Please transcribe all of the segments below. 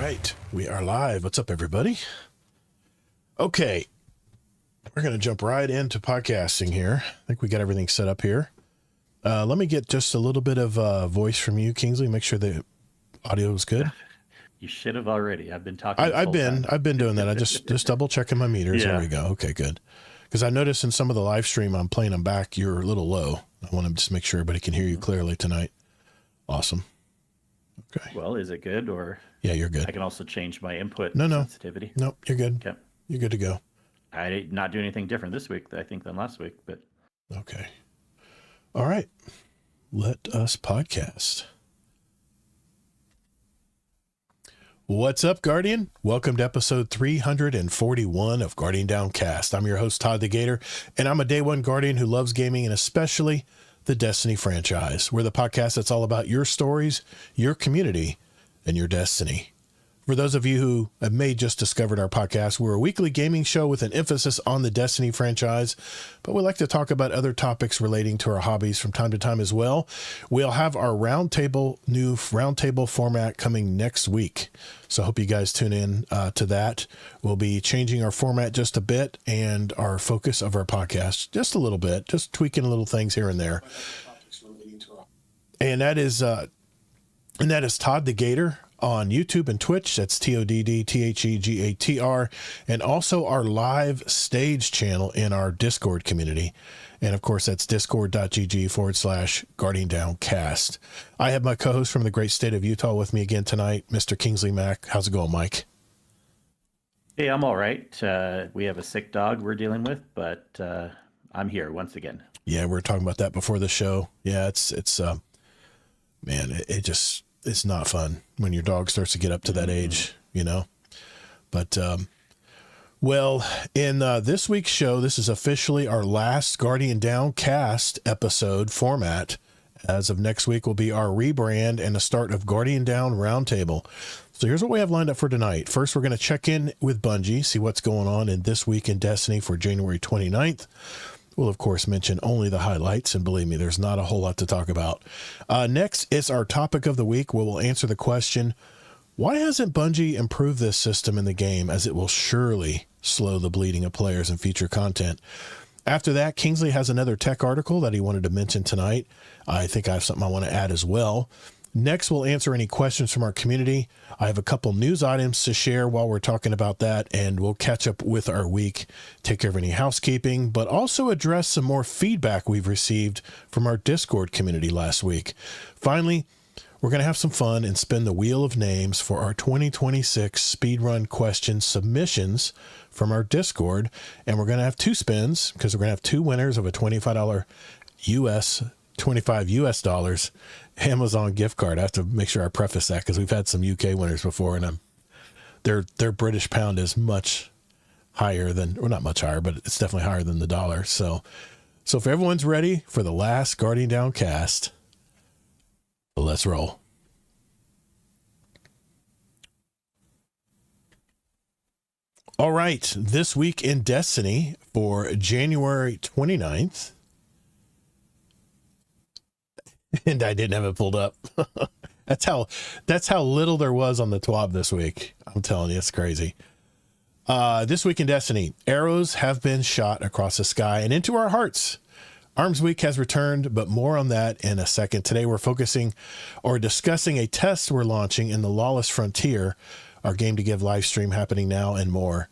right, we are live. What's up, everybody? Okay, we're going to jump right into podcasting here. I think we got everything set up here. Let me get just a little bit of voice from you, Kingsley. Make sure the audio is good. You should have already. I've been talking. I've been doing that. I just double checking my meters. Yeah. There we go. Okay, good. Because I noticed in some of the live stream, I'm playing them back. You're a little low. I want to just make sure everybody can hear you clearly tonight. Awesome. Okay. Well, is it good or? Yeah, you're good. I can also change my input sensitivity. Nope, you're good. Okay. You're good to go. I did not do anything different this week, I think, than last week, but. Okay. All right. Let us podcast. What's up, Guardian? Welcome to episode 341 of Guardian Downcast. I'm your host, Todd the Gator, and I'm a day one Guardian who loves gaming and especially the Destiny franchise. We're the podcast that's all about your stories, your community, and your destiny. For those of you who have just discovered our podcast, we're a weekly gaming show with an emphasis on the Destiny franchise, but we like to talk about other topics relating to our hobbies from time to time as well. We'll have our new roundtable format coming next week, so I hope you guys tune in to that. We'll be changing our format just a bit and our focus of our podcast just a little bit, just tweaking little things here and there. And that is Todd the Gator on YouTube and Twitch. That's TODDTHEGATR, and also our live stage channel in our Discord community. And of course, that's discord.gg/Guardian Downcast. I have my co-host from the great state of Utah with me again tonight, Mr. Kingsley Mack. How's it going, Mike? Hey, I'm all right. We have a sick dog we're dealing with, but I'm here once again. Yeah, we were talking about that before the show. Yeah, it's it's not fun when your dog starts to get up to that age, you know. But, well, in this week's show, this is officially our last Guardian Downcast episode format. As of next week will be our rebrand and the start of Guardian Down Roundtable. So here's what we have lined up for tonight. First, we're going to check in with Bungie, see what's going on in This Week in Destiny for January 29th. We'll, of course, mention only the highlights, and believe me, there's not a whole lot to talk about. Next is our topic of the week, where we'll answer the question, why hasn't Bungie improved this system in the game, as it will surely slow the bleeding of players and future content? After that, Kingsley has another tech article that he wanted to mention tonight. I think I have something I want to add as well. Next, we'll answer any questions from our community. I have a couple news items to share while we're talking about that, and we'll catch up with our week, take care of any housekeeping, but also address some more feedback we've received from our Discord community last week. Finally, we're going to have some fun and spin the wheel of names for our 2026 speedrun question submissions from our Discord, and we're going to have two spins because we're going to have two winners of a $25 Amazon gift card. I have to make sure I preface that because we've had some UK winners before, and their British pound is much higher than, or not much higher, but it's definitely higher than the dollar. So if everyone's ready for the last Guardian Downcast, let's roll. All right, This Week in Destiny for January 29th. And I didn't have it pulled up. That's how little there was on the TWAB this week. I'm telling you, it's crazy. This Week in Destiny, arrows have been shot across the sky and into our hearts. Arms Week has returned, but more on that in a second. Today we're focusing or discussing a test we're launching in the Lawless Frontier, our game to give live stream happening now, and more.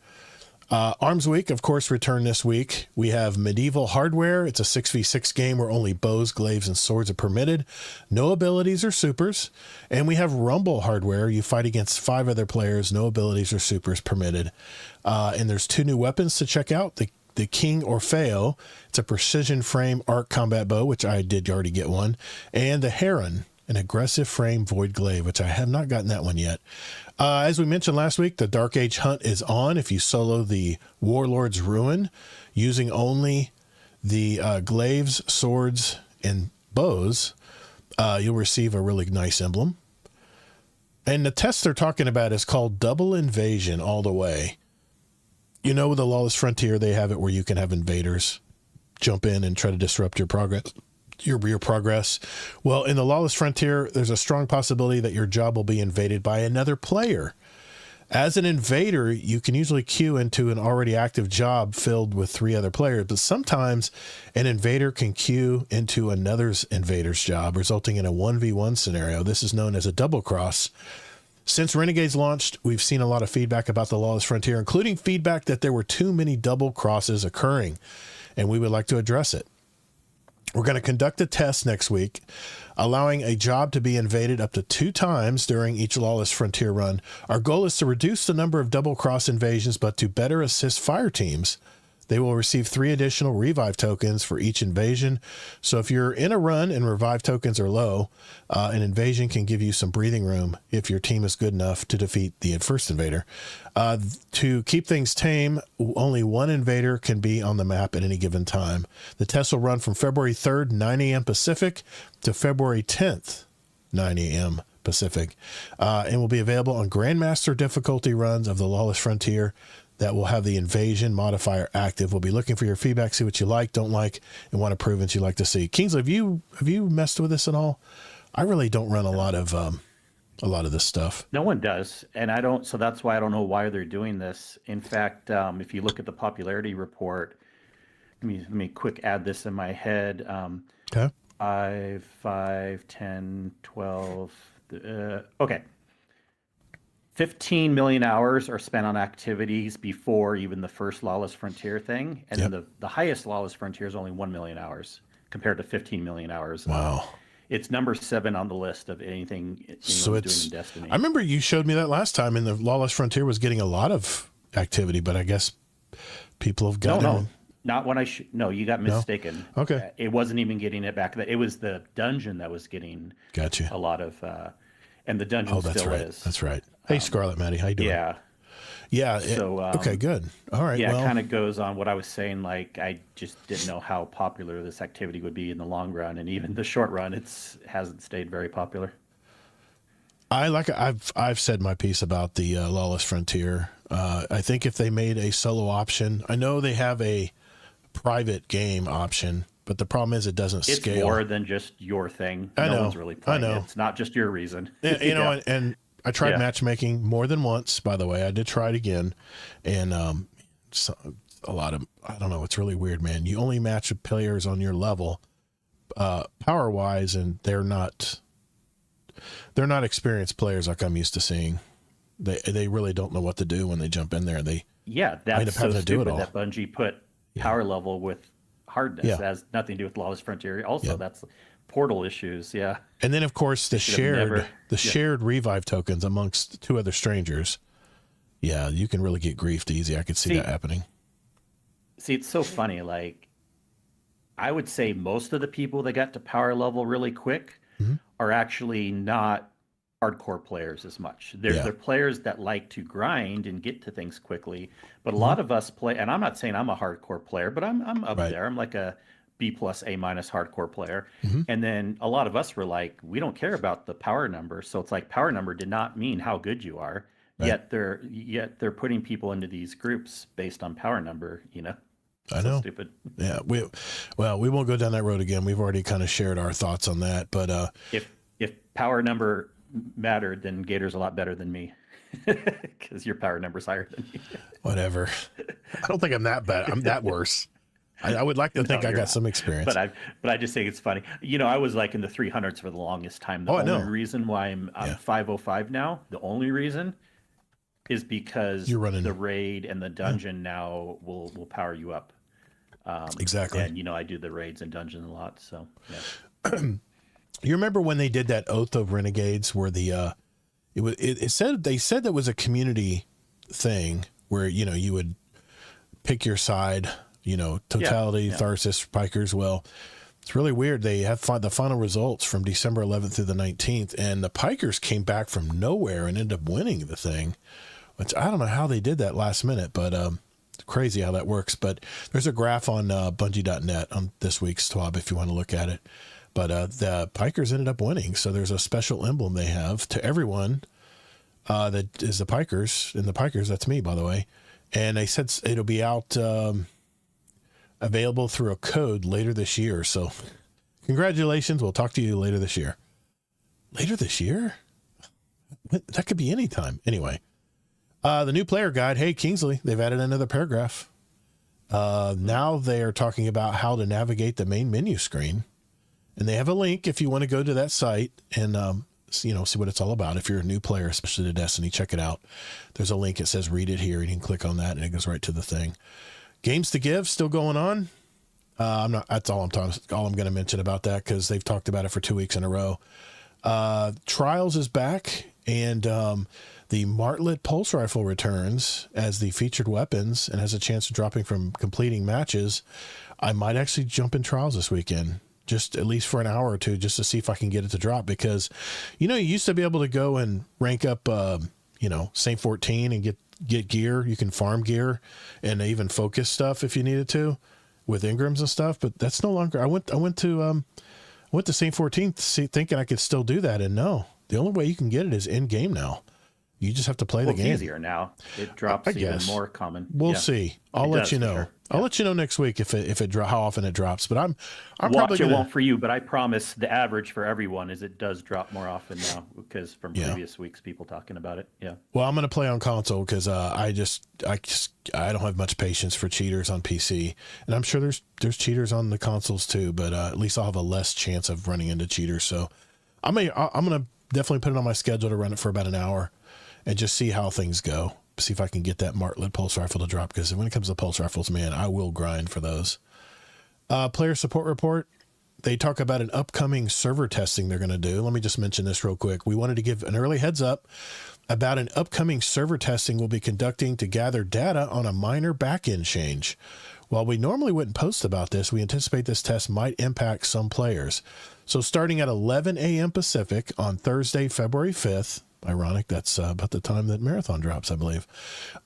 Arms Week, of course, returned this week. We have Medieval Hardware. It's a 6v6 game where only bows, glaives, and swords are permitted. No abilities or supers. And we have Rumble Hardware. You fight against 5 other players. No abilities or supers permitted. And there's 2 new weapons to check out. The King Orfeo. It's a precision frame arc combat bow, which I did already get one. And the Heron, an aggressive frame void glaive, which I have not gotten that one yet. As we mentioned last week, the Dark Age hunt is on. If you solo the Warlord's Ruin using only the glaives, swords, and bows, you'll receive a really nice emblem. And the test they're talking about is called Double Invasion all the way. You know, with the Lawless Frontier, they have it where you can have invaders jump in and try to disrupt your progress. Your progress. Well, in the Lawless Frontier, there's a strong possibility that your job will be invaded by another player. As an invader, you can usually queue into an already active job filled with 3 other players, but sometimes an invader can queue into another's invader's job, resulting in a 1v1 scenario. This is known as a double cross. Since Renegades launched, we've seen a lot of feedback about the Lawless Frontier, including feedback that there were too many double crosses occurring, and we would like to address it. We're going to conduct a test next week, allowing a job to be invaded up to 2 times during each Lawless Frontier run. Our goal is to reduce the number of double cross invasions, but to better assist fire teams. They will receive 3 additional revive tokens for each invasion. So if you're in a run and revive tokens are low, an invasion can give you some breathing room if your team is good enough to defeat the first invader. To keep things tame, only 1 invader can be on the map at any given time. The test will run from February 3rd, 9 a.m. Pacific to February 10th, 9 a.m. Pacific, and will be available on Grandmaster difficulty runs of the Lawless Frontier that will have the invasion modifier active. We'll be looking for your feedback, see what you like, don't like, and what improvements you'd like to see. Kingsley, have you messed with this at all? I really don't run a lot of this stuff. No one does, and I don't. So that's why I don't know why they're doing this. In fact, if you look at the popularity report, let me quick add this in my head. Okay. 5, 5, 10, 12. Okay. 15 million hours are spent on activities before even the first Lawless Frontier thing. And then the highest Lawless Frontier is only 1 million hours compared to 15 million hours. Wow. It's number 7 on the list of anything doing in Destiny. I remember you showed me that last time, and the Lawless Frontier was getting a lot of activity, but I guess people have gotten... No, not when no, you got mistaken. No? Okay. It wasn't even getting it back. It was the dungeon that was getting gotcha. A lot of... and the dungeon still is. That's right. Hey, Scarlet Maddie, how you doing? Yeah. Yeah. So okay, good. All right. Yeah, well, it kind of goes on what I was saying. Like, I just didn't know how popular this activity would be in the long run, and even the short run, hasn't stayed very popular. I've said my piece about the Lawless Frontier. I think if they made a solo option, I know they have a private game option, but the problem is it doesn't scale. It's more than just your thing. No one's really playing it. It's not just your reason. You know, and I tried matchmaking more than once, by the way. I did try it again. And a lot of, I don't know, it's really weird, man. You only match with players on your level, power-wise, and they're not experienced players like I'm used to seeing. They really don't know what to do when they jump in there. That's so stupid that Bungie put power level with hardness. That has nothing to do with Lawless Frontier. Also, that's portal issues. Yeah. And then of course the shared revive tokens amongst 2 other strangers. Yeah, you can really get griefed easy. I could see that happening. See, it's so funny. Like, I would say most of the people that got to power level really quick are actually not hardcore players as much. They're players that like to grind and get to things quickly. But a lot of us play, and I'm not saying I'm a hardcore player, but I'm up there. I'm like a B+, A- hardcore player. And then a lot of us were like, we don't care about the power number. So it's like power number did not mean how good you are. Yet they're putting people into these groups based on power number, you know. I know. Stupid. Yeah. We won't go down that road again. We've already kind of shared our thoughts on that. But if power number mattered, then Gator's a lot better than me. Because your power number's higher than me. Whatever. I don't think I'm that bad. I'm that worse. I would like to think I got some experience. But I just think it's funny. You know, I was like in the 300s for the longest time. The only reason why I'm 505 now, the only reason is because you're running the raid and the dungeon now will power you up. Exactly. And, you know, I do the raids and dungeons a lot. So, You remember when they did that Oath of Renegades where they said that was a community thing where, you know, you would pick your side, you know, Totality, Tharsis, Pikers. Well, it's really weird. They have the final results from December 11th through the 19th, and the Pikers came back from nowhere and ended up winning the thing, which I don't know how they did that last minute, but it's crazy how that works. But there's a graph on Bungie.net on this week's TWAB if you want to look at it. But the Pikers ended up winning, so there's a special emblem they have to everyone that is the Pikers. And the Pikers, that's me, by the way. And they said it'll be out available through a code later this year. So congratulations. We'll talk to you later this year. Later this year? That could be any time. Anyway, The new player guide. Hey, Kingsley, they've added another paragraph. Now they are talking about how to navigate the main menu screen. And they have a link if you want to go to that site and, see what it's all about. If you're a new player, especially to Destiny, check it out. There's a link. It says read it here. And you can click on that and it goes right to the thing. Games to give still going on. That's all I'm going to mention about that because they've talked about it for 2 weeks in a row. Trials is back, and the Martlet pulse rifle returns as the featured weapons and has a chance of dropping from completing matches. I might actually jump in Trials this weekend, just at least for an hour or two, just to see if I can get it to drop, because, you used to be able to go and rank up, St. 14 and get gear. You can farm gear and even focus stuff if you needed to with Ingrams and stuff, but that's no longer. I went to St. 14 thinking I could still do that, and no, the only way you can get it is in game now. You just have to play the game. It's easier now. It drops even more common. We'll see. I'll let you know. Sure. I'll let you know next week if it how often it drops. But I'm probably it won't for you, but I promise the average for everyone is it does drop more often now because from previous weeks people talking about it. Yeah. Well, I'm going to play on console because I don't have much patience for cheaters on PC, and I'm sure there's cheaters on the consoles too. But at least I'll have a less chance of running into cheaters. So I'm going to definitely put it on my schedule to run it for about an hour and just see how things go. See if I can get that Martlet pulse rifle to drop, because when it comes to pulse rifles, man, I will grind for those. Player support report. They talk about an upcoming server testing they're going to do. Let me just mention this real quick. We wanted to give an early heads up about an upcoming server testing we'll be conducting to gather data on a minor backend change. While we normally wouldn't post about this, we anticipate this test might impact some players. So starting at 11 a.m. Pacific on Thursday, February 5th, ironic, that's about the time that Marathon drops, I believe.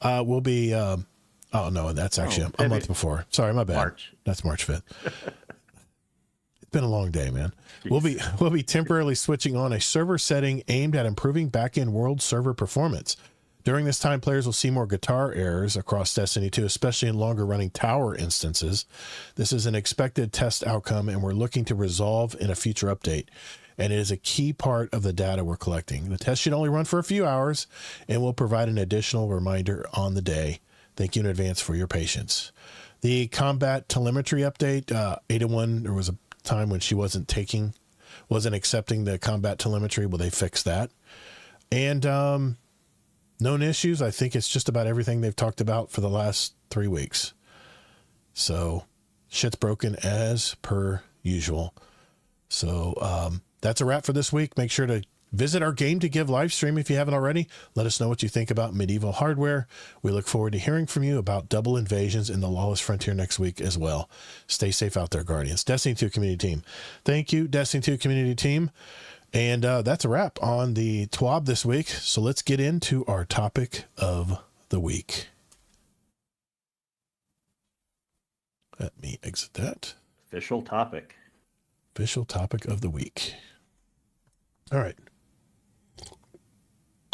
We'll be, that's actually a month before. Sorry, my bad. March. That's March 5th. It's been a long day, man. Jeez. We'll be temporarily switching on a server setting aimed at improving back-end world server performance. During this time, players will see more guitar errors across Destiny 2, especially in longer-running tower instances. This is an expected test outcome, and we're looking to resolve in a future update. And it is a key part of the data we're collecting. The test should only run for a few hours, and we'll provide an additional reminder on the day. Thank you in advance for your patience. The combat telemetry update, Ada 1, there was a time when she wasn't accepting the combat telemetry. Well, they fixed that. And known issues, I think it's just about everything they've talked about for the last 3 weeks. So shit's broken as per usual. So that's a wrap for this week. Make sure to visit our Game to Give live stream if you haven't already. Let us know what you think about medieval hardware. We look forward to hearing from you about double invasions in the Lawless Frontier next week as well. Stay safe out there, Guardians. Destiny 2 community team. Thank you, Destiny 2 community team. And that's a wrap on the TWAB this week. So let's get into our topic of the week. Let me exit that. Official topic of the week. All right.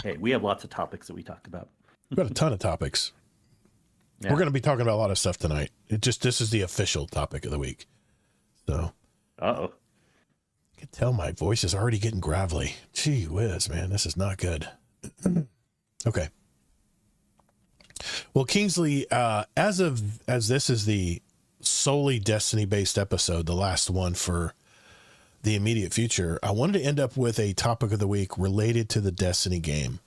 Hey, we have lots of topics that we talked about. We've got a ton of topics. Yeah. We're going to be talking about a lot of stuff tonight. This is the official topic of the week. So. Uh-oh. I can tell my voice is already getting gravelly. Gee whiz, man. This is not good. Okay. Well, Kingsley, as this is the solely Destiny-based episode, the last one for the immediate future, I wanted to end up with a topic of the week related to the Destiny game.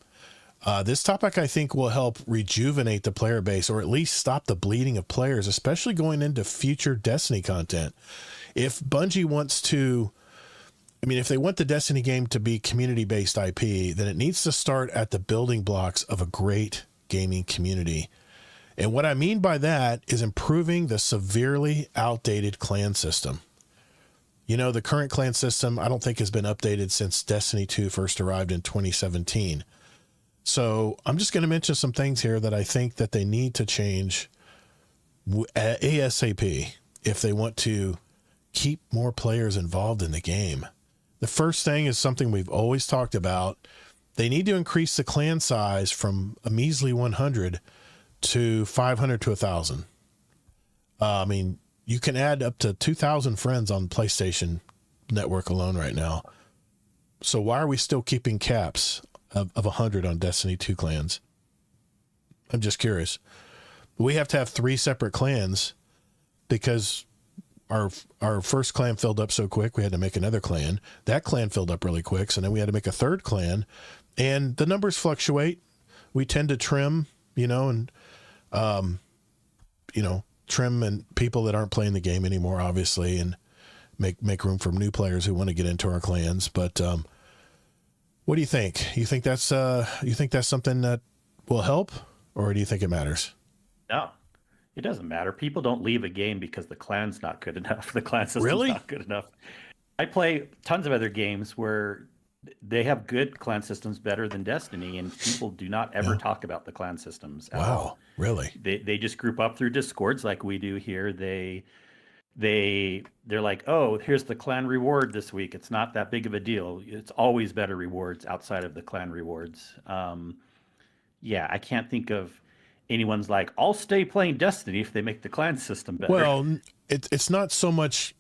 This topic, I think, will help rejuvenate the player base, or at least stop the bleeding of players, especially going into future Destiny content. If Bungie wants to, if they want the Destiny game to be community-based IP, then it needs to start at the building blocks of a great gaming community. And what I mean by that is improving the severely outdated clan system. The current clan system, I don't think has been updated since Destiny 2 first arrived in 2017. So I'm just going to mention some things here that I think that they need to change ASAP if they want to keep more players involved in the game. The first thing is something we've always talked about. They need to increase the clan size from a measly 100 to 500 to 1,000. You can add up to 2,000 friends on PlayStation Network alone right now. So why are we still keeping caps of 100 on Destiny 2 clans? I'm just curious. We have to have 3 separate clans because our first clan filled up so quick, we had to make another clan. That clan filled up really quick, so then we had to make a third clan. And the numbers fluctuate. We tend to trim, and trim and people that aren't playing the game anymore, obviously, and make room for new players who want to get into our clans. But what do you think? You think that's something that will help, or do you think it matters? No, it doesn't matter. People don't leave a game because the clan's not good enough. The clan system's Really? not good enough. I play tons of other games where they have good clan systems better than Destiny, and people do not ever talk about the clan systems at all. Really? They just group up through Discords like we do here. They're like, oh, here's the clan reward this week. It's not that big of a deal. It's always better rewards outside of the clan rewards. Yeah, I can't think of anyone's like, I'll stay playing Destiny if they make the clan system better. Well, it's not so much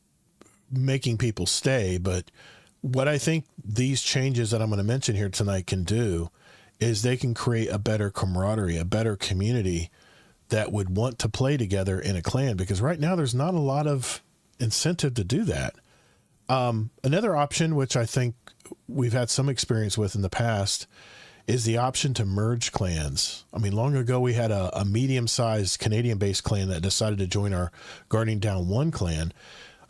making people stay, but what I think these changes that I'm going to mention here tonight can do is they can create a better camaraderie, a better community that would want to play together in a clan, because right now there's not a lot of incentive to do that. Another option, which I think we've had some experience with in the past, is the option to merge clans. I mean, long ago we had a medium-sized Canadian-based clan that decided to join our Guarding Down 1 clan.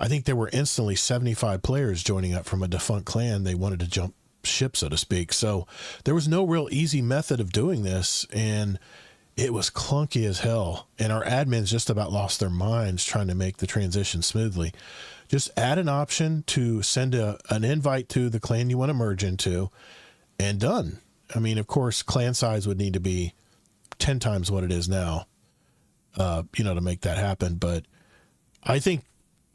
I think there were instantly 75 players joining up from a defunct clan. They wanted to jump ship, so to speak. So there was no real easy method of doing this, and it was clunky as hell. And our admins just about lost their minds trying to make the transition smoothly. Just add an option to send an invite to the clan you want to merge into, and done. I mean, of course, clan size would need to be 10 times what it is now, to make that happen. But I think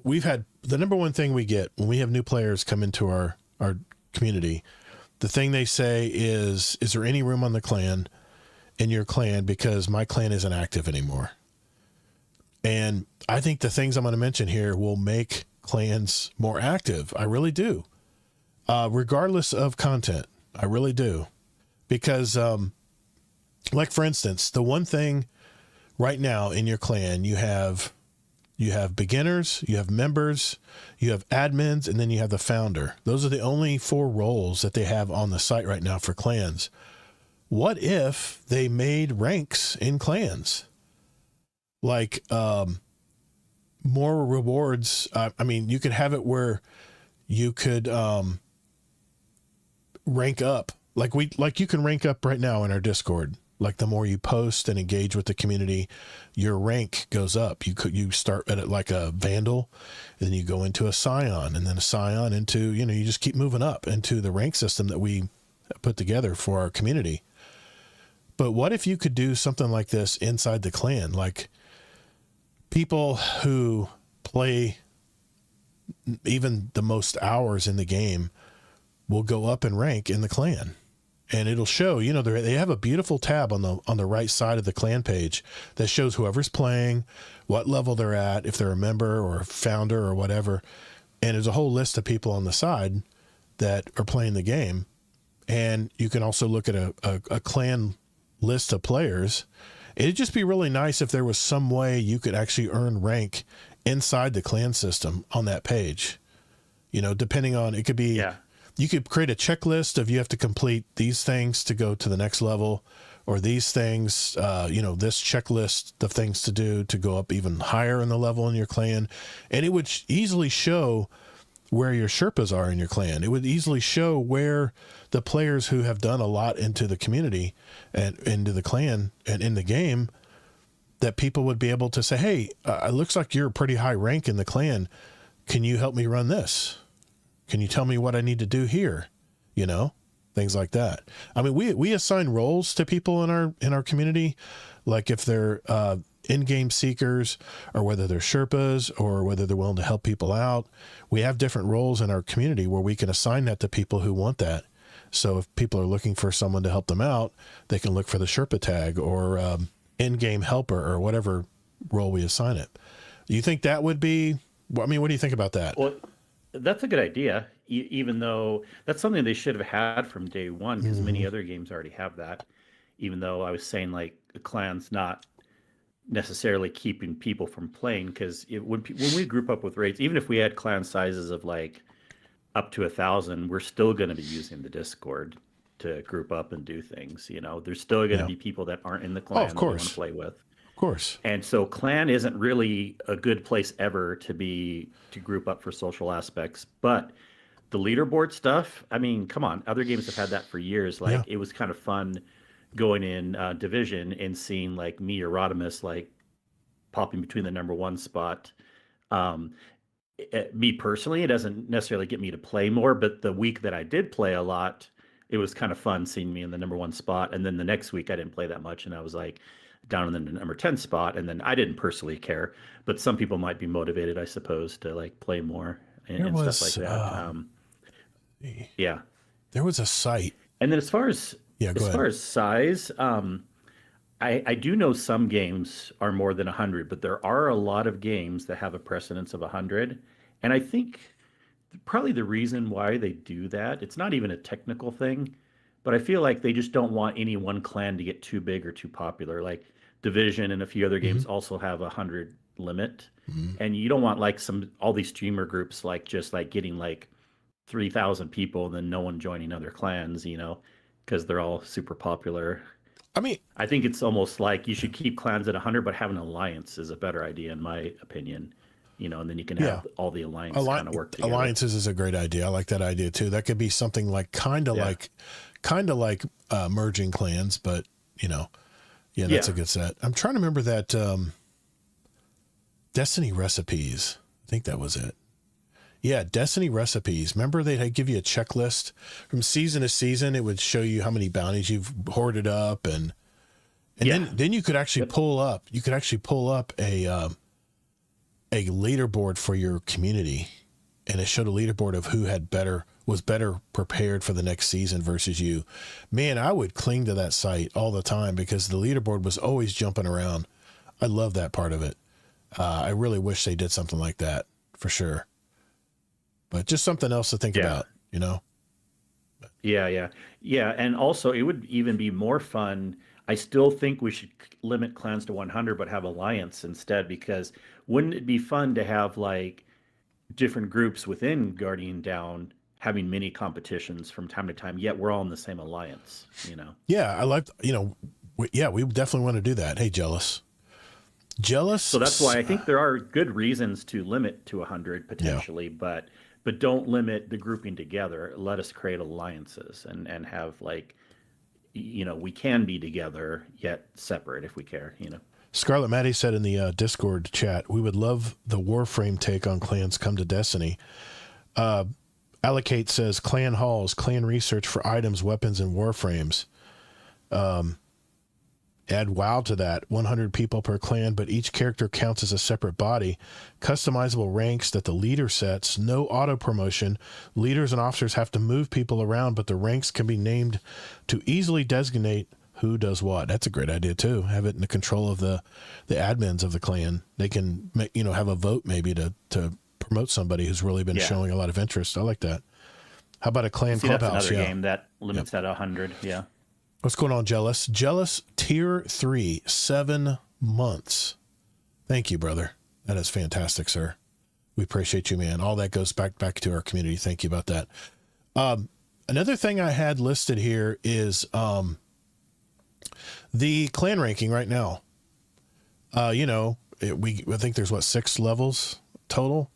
we've had the number one thing we get when we have new players come into our community. The thing they say is there any room on the clan in your clan, because my clan isn't active anymore? And I think the things I'm going to mention here will make clans more active. I really do. Regardless of content. I really do. Because, like for instance, the one thing right now in your clan, you have beginners, you have members, you have admins, and then you have the founder. Those are the only 4 roles that they have on the site right now for clans. What if they made ranks in clans? Like, more rewards. I mean, you could have it where you could, rank up. Like you can rank up right now in our Discord. Like the more you post and engage with the community, your rank goes up. You start at it like a Vandal, and then you go into a Scion, and then a Scion into, you just keep moving up into the rank system that we put together for our community. But what if you could do something like this inside the clan? Like people who play even the most hours in the game will go up in rank in the clan. And it'll show, they have a beautiful tab on the right side of the clan page that shows whoever's playing, what level they're at, if they're a member or a founder or whatever. And there's a whole list of people on the side that are playing the game. And you can also look at a clan list of players. It'd just be really nice if there was some way you could actually earn rank inside the clan system on that page. Depending on, it could be... Yeah. You could create a checklist of you have to complete these things to go to the next level, or these things, this checklist of things to do to go up even higher in the level in your clan. And it would easily show where your Sherpas are in your clan. It would easily show where the players who have done a lot into the community and into the clan and in the game, that people would be able to say, hey, it looks like you're a pretty high rank in the clan. Can you help me run this? Can you tell me what I need to do here? Things like that. I mean, we assign roles to people in our community, like if they're in-game seekers, or whether they're Sherpas, or whether they're willing to help people out. We have different roles in our community where we can assign that to people who want that. So if people are looking for someone to help them out, they can look for the Sherpa tag or in-game helper or whatever role we assign it. Do you think that would be? I mean, what do you think about that? Well, that's a good idea, even though that's something they should have had from day one, because many other games already have that. even though I was saying like the clan's not necessarily keeping people from playing, because when we group up with raids, even if we had clan sizes of like up to 1,000, we're still going to be using the Discord to group up and do things. There's still going to Yeah. be people that aren't in the Oh, clan of that we want to course. play with. Of course. And so clan isn't really a good place ever to group up for social aspects. But the leaderboard stuff, I mean, come on, other games have had that for years. Yeah. Like, it was kind of fun going in Division and seeing like me or Rodimus like popping between the number one spot. Um, Me personally, it doesn't necessarily get me to play more, but the week that I did play a lot, it was kind of fun seeing me in the number one spot. And then the next week I didn't play that much, and I was like down in the number 10 spot. And then I didn't personally care, but some people might be motivated, I suppose, to like play more and stuff like that. Yeah. There was a site. And then as far as size, I do know some games are more than 100, but there are a lot of games that have a precedence of 100. And I think probably the reason why they do that, it's not even a technical thing, but I feel like they just don't want any one clan to get too big or too popular. Like Division and a few other games also have 100 limit. And you don't want like all these streamer groups like just like getting like 3,000 people and then no one joining other clans, because they're all super popular. I mean, I think it's almost like you should keep clans at 100, but have an alliance is a better idea, in my opinion. And then you can have all the alliance kind of work together. Alliances is a great idea. I like that idea too. That could be something like kind of like merging clans, but that's a good set. I'm trying to remember that Destiny recipes. I think that was it. Yeah, Destiny recipes. Remember they'd give you a checklist from season to season. It would show you how many bounties you've hoarded up, and then you could actually pull up. You could actually pull up a leaderboard for your community, and it showed a leaderboard of who was better prepared for the next season versus you. Man, I would cling to that site all the time because the leaderboard was always jumping around. I love that part of it. I really wish they did something like that for sure. But just something else to think about, Yeah. And also, it would even be more fun. I still think we should limit clans to 100, but have alliance instead, because wouldn't it be fun to have like different groups within Guardian Down having mini competitions from time to time, yet we're all in the same alliance, Yeah, I like, we definitely want to do that. Hey, Jealous. So that's why I think there are good reasons to limit to 100 potentially, but don't limit the grouping together. Let us create alliances and have like, we can be together yet separate if we care, Scarlet Maddie said in the Discord chat, we would love the Warframe take on clans come to Destiny. Allocate says clan halls, clan research for items, weapons, and Warframes. Add WoW to that, 100 people per clan, but each character counts as a separate body. Customizable ranks that the leader sets, no auto promotion. Leaders and officers have to move people around, but the ranks can be named to easily designate who does what. That's a great idea too. Have it in the control of the admins of the clan. They can have a vote maybe to promote somebody who's really been showing a lot of interest. I like that. How about a clan clubhouse? That's another game that limits at 100. Yeah. What's going on, Jealous? Jealous tier 3, 7 months. Thank you, brother. That is fantastic, sir. We appreciate you, man. All that goes back to our community. Thank you about that. Another thing I had listed here is the clan ranking right now. I think there's 6 levels total.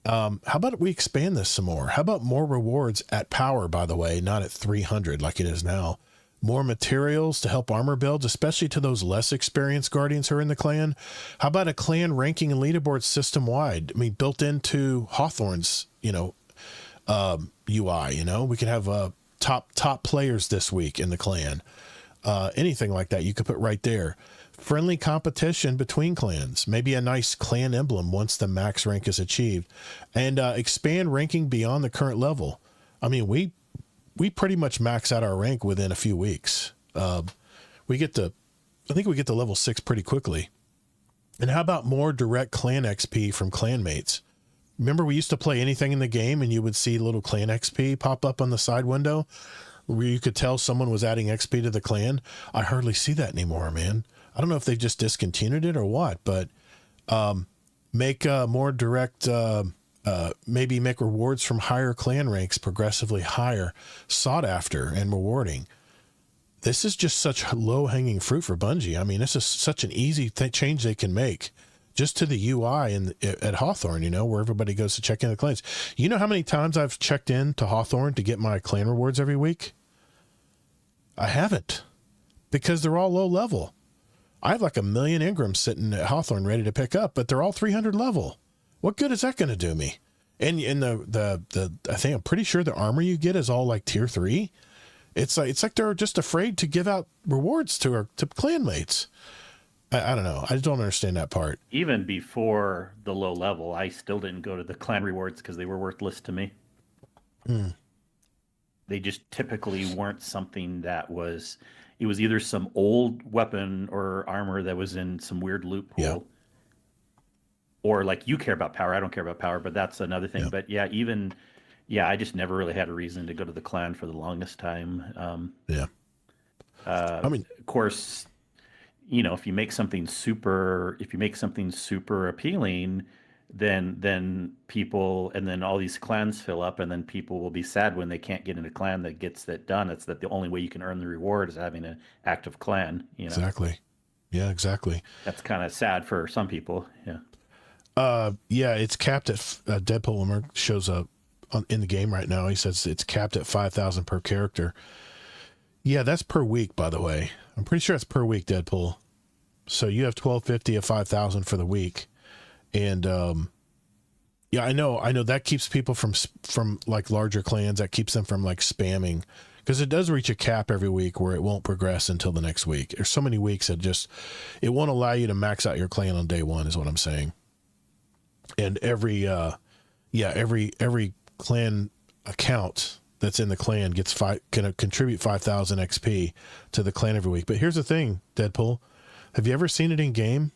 How about we expand this some more? How about more rewards at power, by the way, not at 300 like it is now? More materials to help armor builds, especially to those less experienced guardians who are in the clan. How about a clan ranking and leaderboard system wide? I mean, built into Hawthorne's, UI, we could have top players this week in the clan. Anything like that you could put right there. Friendly competition between clans, maybe a nice clan emblem once the max rank is achieved, and expand ranking beyond the current level. I mean, we pretty much max out our rank within a few weeks. I think we get to level 6 pretty quickly. And how about more direct clan XP from clanmates? Remember we used to play anything in the game and you would see little clan XP pop up on the side window? where you could tell someone was adding XP to the clan. I hardly see that anymore, man. I don't know if they just discontinued it or what, but make more direct, maybe make rewards from higher clan ranks progressively higher, sought after and rewarding. This is just such low-hanging fruit for Bungie. I mean, this is such an easy change they can make just to the UI at Hawthorne, you know, where everybody goes to check in the clans. You know how many times I've checked in to Hawthorne to get my clan rewards every week? I haven't, because they're all low level. I have like 1 million Ingrams sitting at Hawthorne ready to pick up, but they're all 300 level. What good is that going to do me? And in I think I'm pretty sure the armor you get is all like tier 3. It's like they're just afraid to give out rewards to clanmates. I don't know. I just don't understand that part. Even before the low level, I still didn't go to the clan rewards because they were worthless to me. They just typically weren't something that was. It was either some old weapon or armor that was in some weird loot pool. Or like, you care about power. I don't care about power, but that's another thing. But I just never really had a reason to go to the clan for the longest time. I mean, of course, you know, if you make something super appealing, then people, and then all these clans fill up, and then people will be sad when they can't get in a clan that gets that done. It's that the only way you can earn the reward is having an active clan. You know? Exactly. Yeah, exactly. That's kind of sad for some people. Yeah. It's capped at Deadpool Limmer shows up in the game right now. He says it's capped at 5,000 per character. Yeah, that's per week, by the way. I'm pretty sure it's per week, Deadpool. So you have 1,250 of 5,000 for the week. And I know that keeps people from like larger clans. That keeps them from like spamming, because it does reach a cap every week where it won't progress until the next week. There's so many weeks that it won't allow you to max out your clan on day one, is what I'm saying. And every clan account that's in the clan can contribute 5,000 XP to the clan every week. But here's the thing, Deadpool. Have you ever seen it in game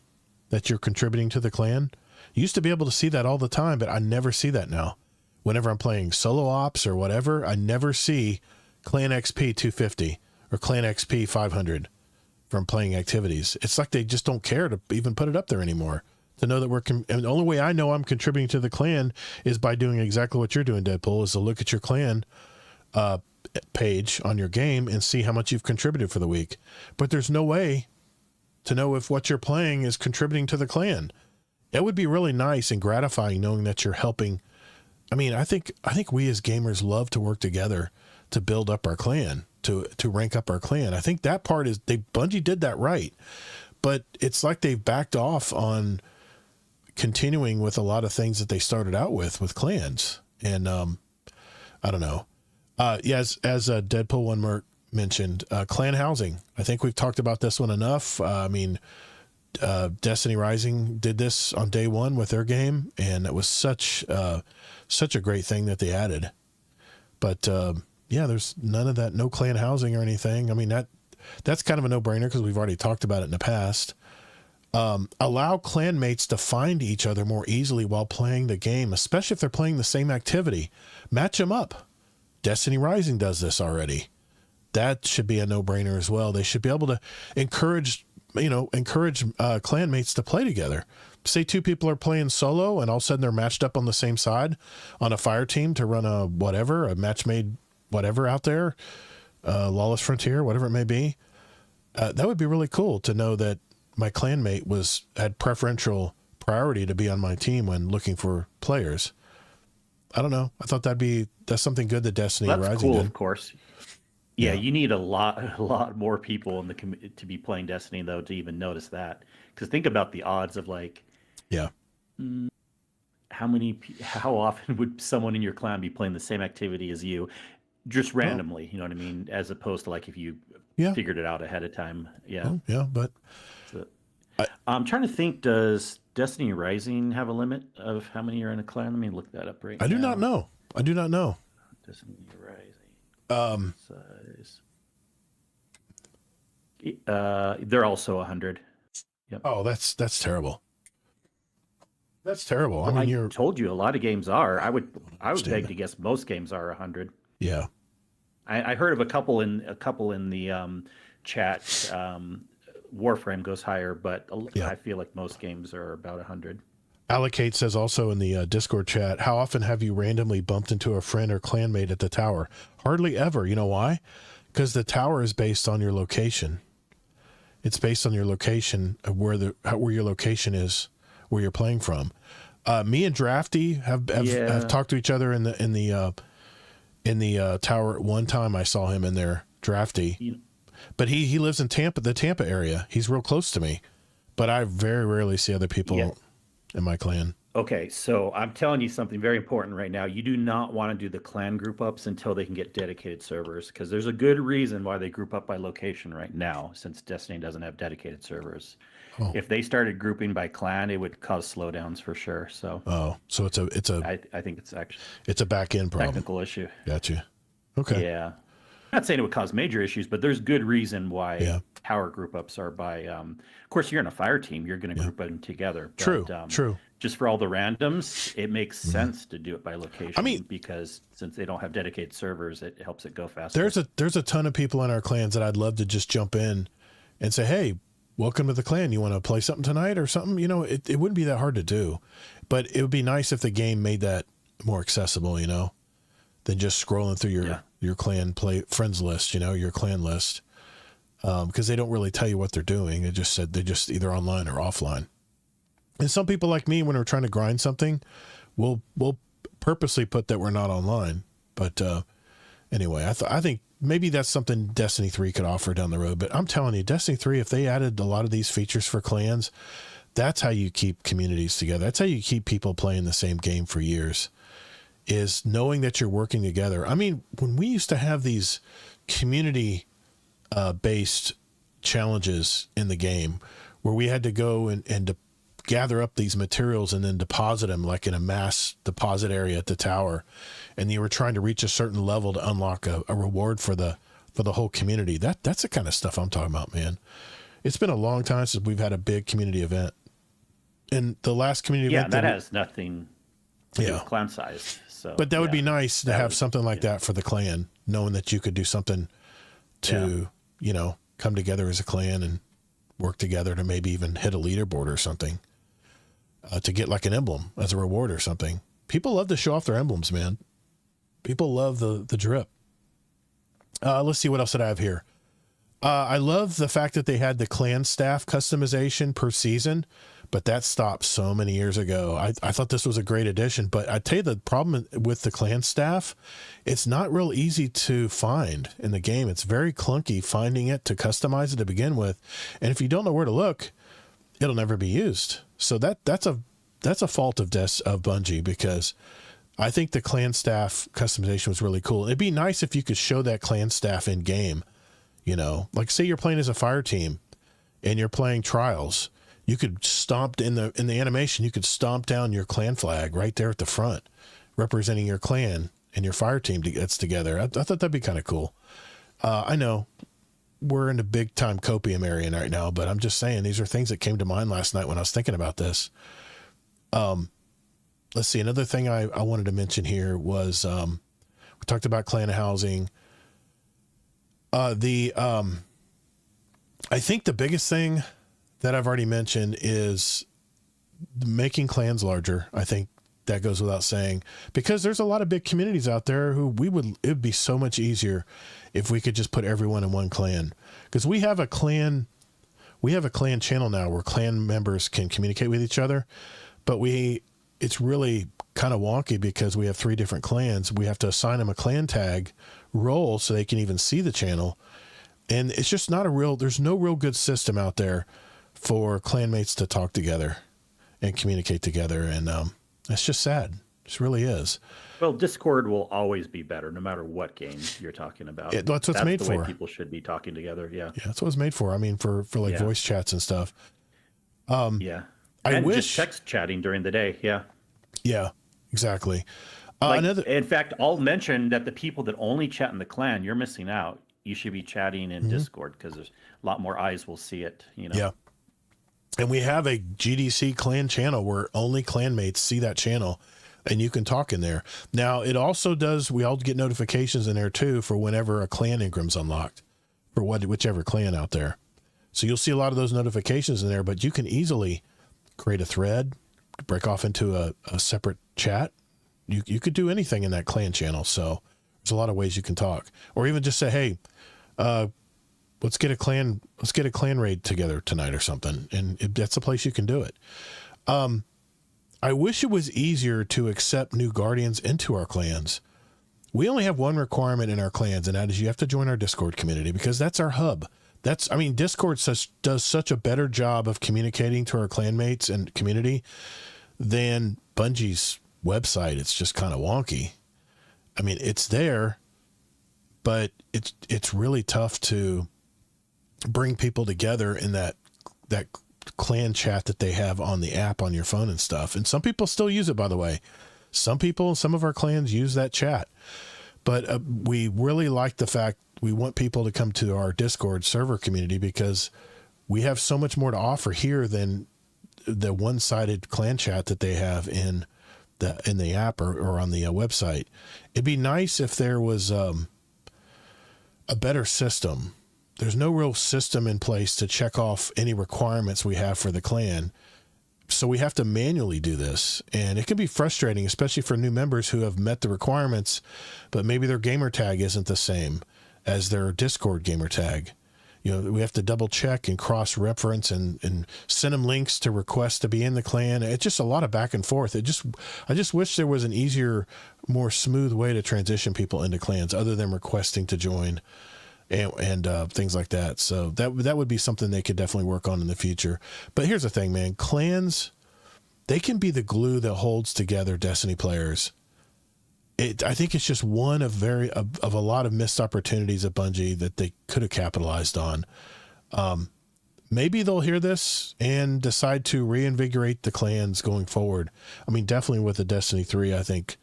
that you're contributing to the clan? You used to be able to see that all the time, but I never see that now. Whenever I'm playing solo ops or whatever, I never see clan XP 250 or clan XP 500 from playing activities. It's like they just don't care to even put it up there anymore. To know that and the only way I know I'm contributing to the clan is by doing exactly what you're doing, Deadpool, is to look at your clan page on your game and see how much you've contributed for the week. But there's no way to know if what you're playing is contributing to the clan. It would be really nice and gratifying knowing that you're helping. I mean, I think we as gamers love to work together to build up our clan, to rank up our clan. I think that part is Bungie did that right, but it's like they've backed off on continuing with a lot of things that they started out with clans. And I don't know. As Deadpool One Merc mentioned, clan housing. I think we've talked about this one enough. I mean, Destiny Rising did this on day one with their game, and it was such a great thing that they added. But there's none of that, no clan housing or anything. I mean, that's kind of a no-brainer because we've already talked about it in the past. Allow clanmates to find each other more easily while playing the game, especially if they're playing the same activity. Match them up. Destiny Rising does this already. That should be a no-brainer as well. They should be able to encourage clanmates to play together. Say two people are playing solo and all of a sudden they're matched up on the same side on a fire team to run a match made whatever out there, Lawless Frontier, whatever it may be. That would be really cool to know that my clanmate had preferential priority to be on my team when looking for players. I don't know. I thought that's something good that Destiny Rising That's cool, did. Of course. Yeah, you need a lot more people in to be playing Destiny though to even notice that. Because think about the odds of how often would someone in your clan be playing the same activity as you, just randomly? You know what I mean? As opposed to like if you figured it out ahead of time. Yeah. Oh, yeah, but I'm trying to think. Does Destiny Rising have a limit of how many are in a clan? Let me look that up right now. I do not know. Destiny Rising. Size. They're also 100. Yep. Oh, that's terrible. That's terrible. Well, I mean, told you a lot of games are. I would beg to guess most games are 100. Yeah. I heard of a couple in the chat. Warframe goes higher, but Yeah. I feel like most games are about 100. Allocate says also in the Discord chat, how often have you randomly bumped into a friend or clanmate at the tower? Hardly ever. You know why? Because the tower is based on your location. It's based on your location of where your location is, where you're playing from. Me and Drafty have talked to each other in the tower. One time I saw him in there, Drafty, but he lives in the Tampa area. He's real close to me, but I very rarely see other people in my clan. Okay, so I'm telling you something very important right now. You do not want to do the clan group ups until they can get dedicated servers, because there's a good reason why they group up by location right now, since Destiny doesn't have dedicated servers. Oh. If they started grouping by clan, it would cause slowdowns for sure. So I think it's actually a back end problem, technical issue. Gotcha. Okay. Yeah. Not saying it would cause major issues, but there's good reason why tower group ups are by. Of course, you're in a fire team; you're going to group them together. But, True. Just for all the randoms, it makes sense to do it by location. I mean, because since they don't have dedicated servers, it helps it go faster. There's a ton of people in our clans that I'd love to just jump in and say, "Hey, welcome to the clan. You want to play something tonight or something?" You know, it wouldn't be that hard to do, but it would be nice if the game made that more accessible. You know, than just scrolling through your clan friends list, you know, your clan list, because they don't really tell you what they're doing. It just said they're just either online or offline. And some people like me, when we're trying to grind something, we'll purposely put that we're not online. But anyway, I think maybe that's something Destiny 3 could offer down the road. But I'm telling you, Destiny 3, if they added a lot of these features for clans, that's how you keep communities together. That's how you keep people playing the same game for years, is knowing that you're working together. I mean, when we used to have these community based challenges in the game where we had to go and gather up these materials and then deposit them like in a mass deposit area at the tower, and you were trying to reach a certain level to unlock a reward for the whole community. That's the kind of stuff I'm talking about, man. It's been a long time since we've had a big community event, and the last community event that has nothing to do with clan size. So, but that would be nice to have something like that for the clan, knowing that you could do something to, you know, come together as a clan and work together to maybe even hit a leaderboard or something, to get like an emblem as a reward or something. People love to show off their emblems, man. People love the drip. Let's see what else did I have here. I love the fact that they had the clan staff customization per season, but that stopped so many years ago. I thought this was a great addition, but I tell you the problem with the clan staff, it's not real easy to find in the game. It's very clunky finding it to customize it to begin with. And if you don't know where to look, it'll never be used. So that's a fault of Bungie, because I think the clan staff customization was really cool. It'd be nice if you could show that clan staff in game, you know, like say you're playing as a fire team and you're playing trials. You could stomp in the animation. You could stomp down your clan flag right there at the front, representing your clan and your fire team that's together. I thought that'd be kind of cool. I know we're in a big time copium area right now, but I'm just saying these are things that came to mind last night when I was thinking about this. Let's see. Another thing I wanted to mention here was we talked about clan housing. I think the biggest thing that I've already mentioned is making clans larger. I think that goes without saying, because there's a lot of big communities out there who it would be so much easier if we could just put everyone in one clan, because we have a clan channel now where clan members can communicate with each other, but it's really kind of wonky because we have 3 different clans. We have to assign them a clan tag role so they can even see the channel. And it's just there's no real good system out there for clanmates to talk together and communicate together. And it's just sad. It just really is. Well, Discord will always be better no matter what game you're talking about. That's what it's made for. That's the way people should be talking together. Yeah. Yeah, that's what it's made for. I mean, for like voice chats and stuff. Yeah. And just text chatting during the day. Yeah. Yeah, exactly. In fact, I'll mention that the people that only chat in the clan, you're missing out. You should be chatting in Discord, because there's a lot more eyes will see it. You know. Yeah. And we have a GDC clan channel where only clanmates see that channel. and you can talk in there. Now, it also does, we all get notifications in there too for whenever a clan Ingram's unlocked for whichever clan out there. So you'll see a lot of those notifications in there, but you can easily create a thread, break off into a separate chat. You could do anything in that clan channel. So there's a lot of ways you can talk, or even just say, hey, let's get a clan raid together tonight or something. And that's the place you can do it. I wish it was easier to accept new guardians into our clans. We only have one requirement in our clans, and that is you have to join our Discord community, because that's our hub. Discord does such a better job of communicating to our clanmates and community than Bungie's website. It's just kind of wonky. I mean, it's there, but it's really tough to bring people together in that clan chat that they have on the app on your phone and stuff. And some people still use it, by the way. Some of our clans use that chat, but we really like the fact we want people to come to our Discord server community, because we have so much more to offer here than the one-sided clan chat that they have in the app or on the website. It'd be nice if there was a better system. There's no real system in place to check off any requirements we have for the clan. So we have to manually do this, and it can be frustrating, especially for new members who have met the requirements, but maybe their gamer tag isn't the same as their Discord gamer tag. We have to double check and cross reference and send them links to request to be in the clan. It's just a lot of back and forth. I just wish there was an easier, more smooth way to transition people into clans other than requesting to join and things like that. So that would be something they could definitely work on in the future. But here's the thing, man, clans, they can be the glue that holds together Destiny players. I think it's just one of a lot of missed opportunities at Bungie that they could have capitalized on. Maybe they'll hear this and decide to reinvigorate the clans going forward. I mean, definitely with the Destiny 3, I think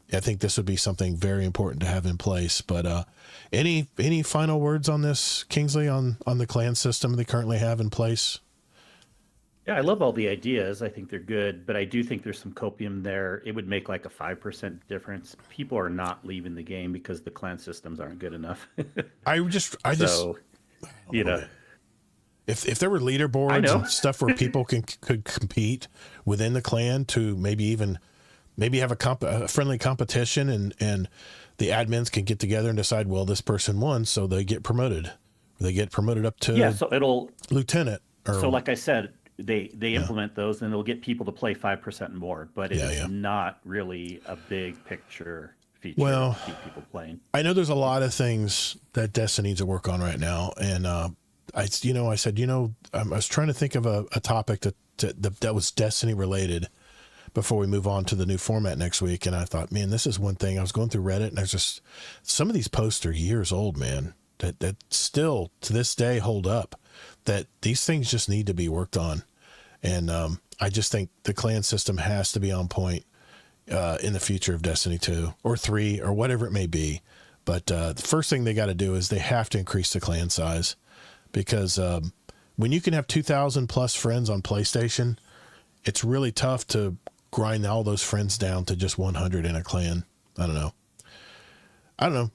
this would be something very important to have in place. But any final words on this, Kingsley, on the clan system they currently have in place? Yeah, I love all the ideas. I think they're good, but I do think there's some copium there. It would make like a 5% difference. People are not leaving the game because the clan systems aren't good enough. If there were leaderboards and stuff where people could compete within the clan to maybe have a friendly competition, and the admins can get together and decide, well, this person won, so they get promoted. They get promoted up to so it'll lieutenant. So like I said, they implement those and it'll get people to play 5% more, but it's not really a big picture feature to keep people playing. I know there's a lot of things that Destiny needs to work on right now, and I was trying to think of a topic that was Destiny related before we move on to the new format next week, and I thought, man, this is one thing. I was going through Reddit, and there's just some of these posts are years old, man, that still to this day hold up. That these things just need to be worked on. And I just think the clan system has to be on point in the future of Destiny 2 or 3 or whatever it may be. But the first thing they got to do is they have to increase the clan size, because when you can have 2,000 plus friends on PlayStation, it's really tough to grind all those friends down to just 100 in a clan. I don't know.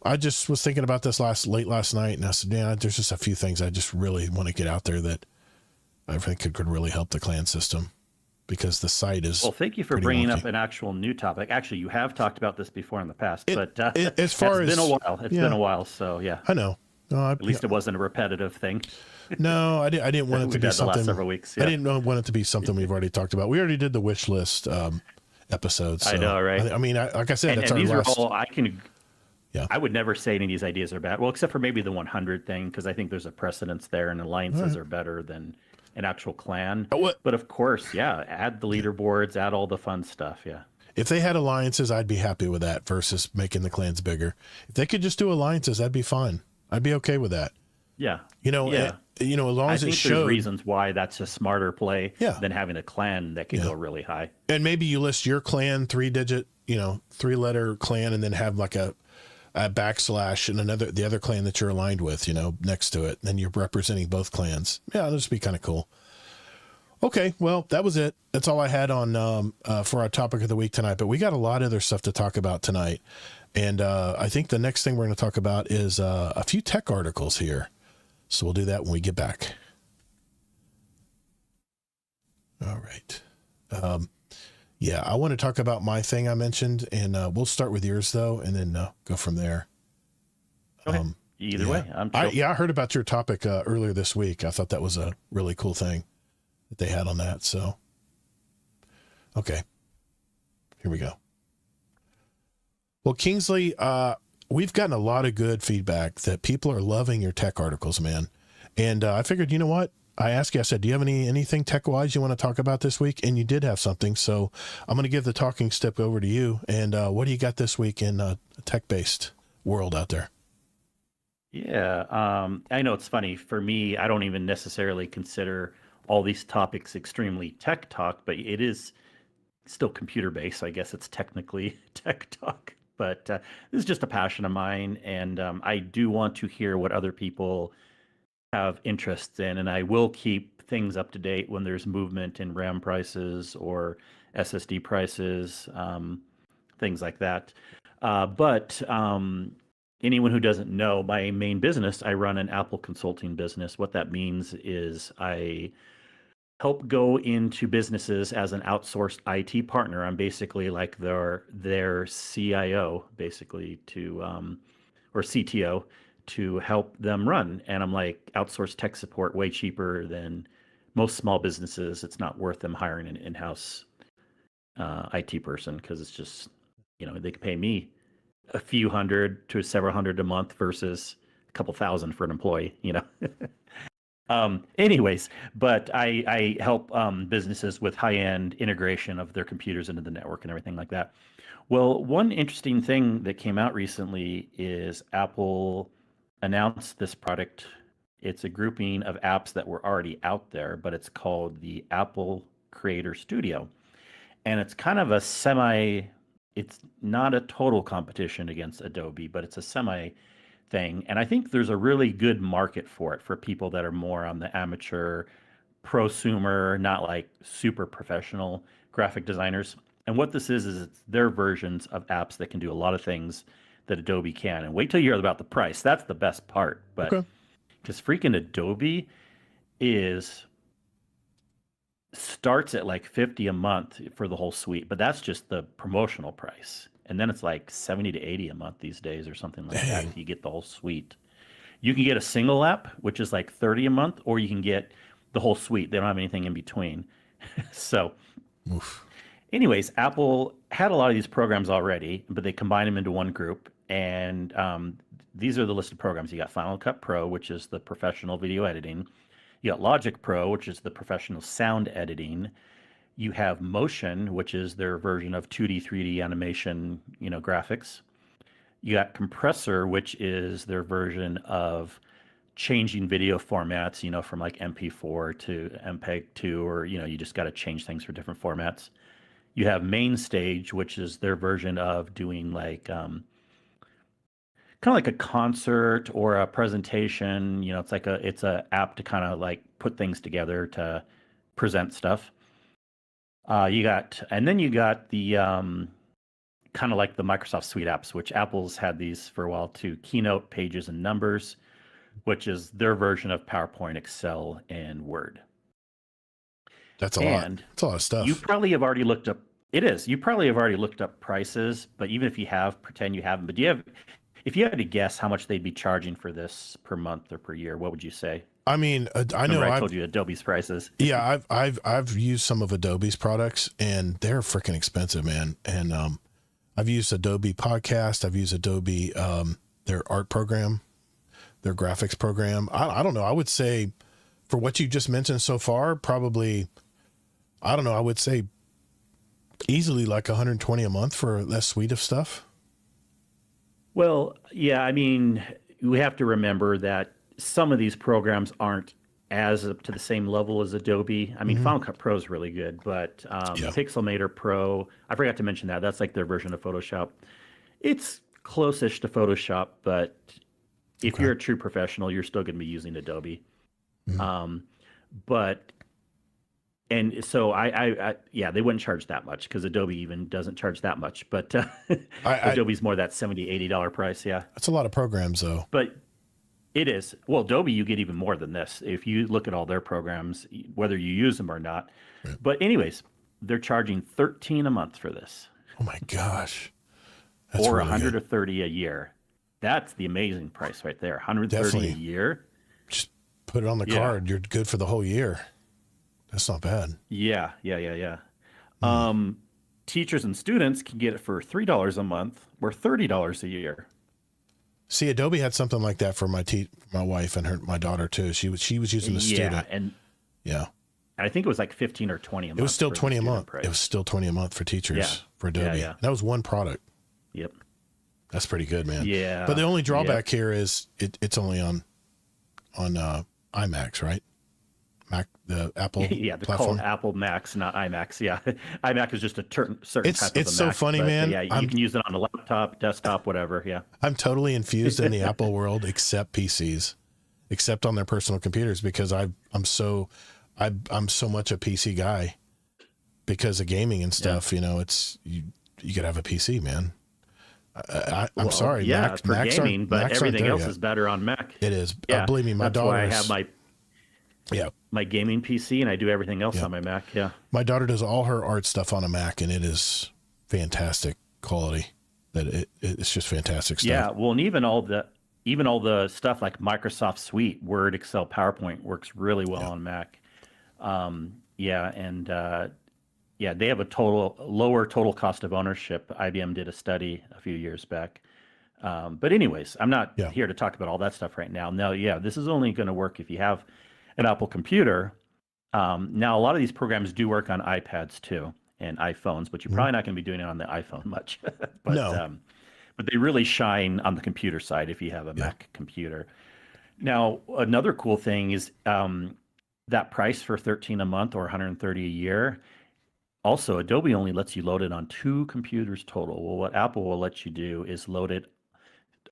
I just was thinking about this late last night, and I said, man, there's just a few things I just really want to get out there that I think could really help the clan system, because the site is. Well, thank you for bringing up an actual new topic. Actually, you have talked about this before in the past, but as far as it's been a while. It's been a while, so yeah. I know. No, at least it wasn't a repetitive thing. No, I didn't want it to be something. The last several weeks, I didn't want it to be something we've already talked about. We already did the wish list episodes. So, I know, right? I mean, like I said, that's and our these last. Are all I can. Yeah. I would never say any of these ideas are bad. Well, except for maybe the 100 thing, because I think there's a precedence there, and alliances are better than an actual clan. But of course, add the leaderboards, add all the fun stuff. Yeah. If they had alliances, I'd be happy with that versus making the clans bigger. If they could just do alliances, that'd be fine. I'd be okay with that. Yeah. As long as it showed. There's reasons why that's a smarter play than having a clan that can go really high. And maybe you list your clan, 3-digit, 3-letter clan, and then have like a backslash and the other clan that you're aligned with, next to it. Then you're representing both clans. Yeah, that'd just be kind of cool. Okay, well, that was it. That's all I had on for our topic of the week tonight. But we got a lot of other stuff to talk about tonight, and I think the next thing we're going to talk about is a few tech articles here. So we'll do that when we get back. All right. Yeah, I want to talk about my thing I mentioned, and we'll start with yours though, and then go from there. Okay. Either way, I heard about your topic earlier this week. I thought that was a really cool thing that they had on that. So, okay, here we go. Well, Kingsley, we've gotten a lot of good feedback that people are loving your tech articles, man. And I figured, you know what? I asked you, I said, do you have anything tech-wise you want to talk about this week? And you did have something. So I'm going to give the talking step over to you. And what do you got this week in a tech-based world out there? Yeah, I know it's funny. For me, I don't even necessarily consider all these topics extremely tech talk, but it is still computer based. So I guess it's technically tech talk. But this is just a passion of mine, and I do want to hear what other people have interests in, and I will keep things up to date when there's movement in RAM prices or SSD prices, things like that. But anyone who doesn't know, my main business, I run an Apple consulting business. What that means is I help go into businesses as an outsourced IT partner. I'm basically like their CIO, basically, to or CTO, to help them run. And I'm like, outsourced tech support way cheaper than most small businesses. It's not worth them hiring an in-house IT person, because it's just, they can pay me a few hundred to several hundred a month versus a couple thousand for an employee. Anyways, but I help businesses with high-end integration of their computers into the network and everything like that. Well, one interesting thing that came out recently is Apple announced this product. It's a grouping of apps that were already out there, but it's called the Apple Creator Studio. And it's kind of it's not a total competition against Adobe, but it's a semi thing. And I think there's a really good market for it for people that are more on the amateur prosumer, not like super professional graphic designers. And what this is it's their versions of apps that can do a lot of things that Adobe can. And wait till you hear about the price. That's the best part. But because freaking Adobe starts at like $50 a month for the whole suite, but that's just the promotional price. And then it's like $70 to $80 a month these days or something like that if you get the whole suite. You can get a single app, which is like $30 a month, or you can get the whole suite. They don't have anything in between. So anyways, Apple had a lot of these programs already, but they combined them into one group. And these are the listed programs. You got Final Cut Pro, which is the professional video editing. You got Logic Pro, which is the professional sound editing. You have Motion, which is their version of 2D, 3D animation, graphics. You got Compressor, which is their version of changing video formats, from like MP4 to MPEG-2, or, you just got to change things for different formats. You have Mainstage, which is their version of doing like kind of like a concert or a presentation. It's a app to kind of like put things together to present stuff. You got the kind of like the Microsoft Suite apps, which Apple's had these for a while too. Keynote, Pages, and Numbers, which is their version of PowerPoint, Excel, and Word. That's a lot. That's a lot of stuff. You probably have already looked up. It is. You probably have already looked up prices, but even if you have, pretend you haven't. But if you had to guess how much they'd be charging for this per month or per year, what would you say? I mean, I know I told you Adobe's prices. Yeah, I've used some of Adobe's products, and they're freaking expensive, man. And I've used Adobe Podcast. I've used Adobe their art program, their graphics program. I don't know. I would say for what you just mentioned so far, probably, I don't know. I would say easily like $120 a month for that suite of stuff. Well, yeah, I mean, we have to remember that some of these programs aren't as up to the same level as Adobe. I mean, Final Cut Pro is really good, but Pixelmator Pro, I forgot to mention that. That's like their version of Photoshop. It's close-ish to Photoshop, but if you're a true professional, you're still going to be using Adobe. But And so yeah, they wouldn't charge that much because Adobe even doesn't charge that much. But I Adobe's more that $70-$80 price. Yeah. that's a lot of programs though. But it is. Well, Adobe, you get even more than this if you look at all their programs, whether you use them or not. Right. But anyways, they're charging 13 a month for this, Oh my gosh. That's or really 130 a year. That's the amazing price right there. 130 Definitely. a year. Just put it on the Yeah. card. You're good for the whole year. That's not bad. Yeah. Teachers and students can get it for $3 a month or $30 a year. See, Adobe had something like that for my wife and my daughter too. She was using the student. Yeah, and Yeah. I think it was like 15 or 20 a month. It was still for the 20 a student month. price. It was still 20 a month for teachers Yeah. for Adobe. Yeah. That was one product. Yep. That's pretty good, man. Yeah. But the only drawback here is it's only on iMacs, right? Mac, the Apple Yeah, they're platform. called Apple Macs, not iMacs. Yeah, iMac is just a certain type of It's a so Mac, funny, but, man. Yeah, you can use it on a laptop, desktop, whatever. Yeah. I'm totally infused in the Apple world, except PCs, except on their personal computers, because I'm so much a PC guy because of gaming and stuff. You know, it's you got to have a PC, man. I'm sorry. Yeah, for Macs gaming, aren't- but Macs aren't everything there have yet. is better on Mac. It is. Yeah, Believe me, my that's daughter why I is- have Yeah. my gaming PC and I do everything else on my Mac. Yeah. My daughter does all her art stuff on a Mac, and it is fantastic quality. It's just fantastic stuff. Yeah. Well, and even all the stuff like Microsoft Suite, Word, Excel, PowerPoint works really well on Mac. Yeah, and yeah, they have a lower total cost of ownership. IBM did a study a few years back. But anyways, I'm not here to talk about all that stuff right now. No, yeah, this is only going to work if you have an Apple computer. Now, a lot of these programs do work on iPads too and iPhones, but you're probably not going to be doing it on the iPhone much. But, No. But they really shine on the computer side if you have a Mac computer. Now, another cool thing is that price for 13 a month or 130 a year. Also, Adobe only lets you load it on 2 computers total. Well, what Apple will let you do is load it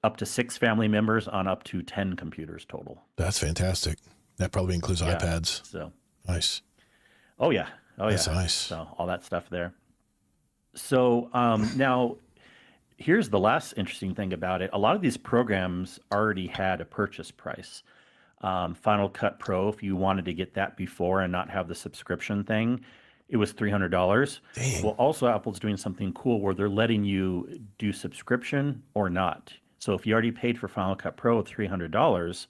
up to 6 family members on up to 10 computers total. That's fantastic. That probably includes iPads. So, Nice. oh yeah, That's nice. So all that stuff there. So now, here's the last interesting thing about it. A lot of these programs already had a purchase price. Final Cut Pro, if you wanted to get that before and not have the subscription thing, it was $300. Dang. Well, also Apple's doing something cool where they're letting you do subscription or not. So if you already paid for Final Cut Pro with $300,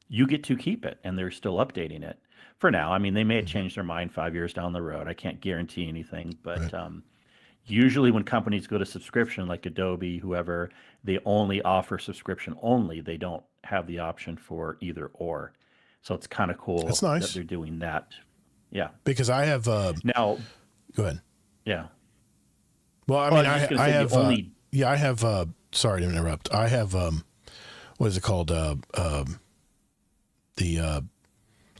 you get to keep it, and they're still updating it for now. I mean, they may have changed their mind 5 years down the road. I can't guarantee anything, but usually when companies go to subscription, like Adobe, whoever, they only offer subscription only. They don't have the option for either or. So it's kind of cool That's nice. that they're doing that. Yeah. Because I have. Now, Go ahead. yeah. Well, I Well, mean, I was just gonna I say the have. only- Yeah, I have. Sorry to interrupt. I have. What is it called? The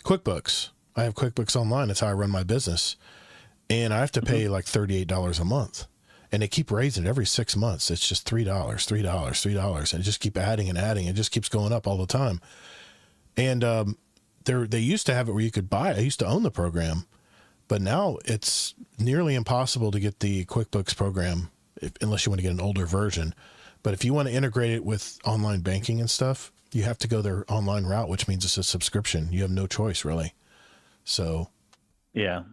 QuickBooks. I have QuickBooks Online. That's how I run my business, and I have to pay like $38 a month, and they keep raising it every 6 months. It's just $3, $3, and it just keep adding and adding. It just keeps going up all the time. And they used to have it where you could buy it. I used to own the program, but now it's nearly impossible to get the QuickBooks program unless you want to get an older version. But if you want to integrate it with online banking and stuff, you have to go their online route, which means it's a subscription. You have no choice, really. So Yeah.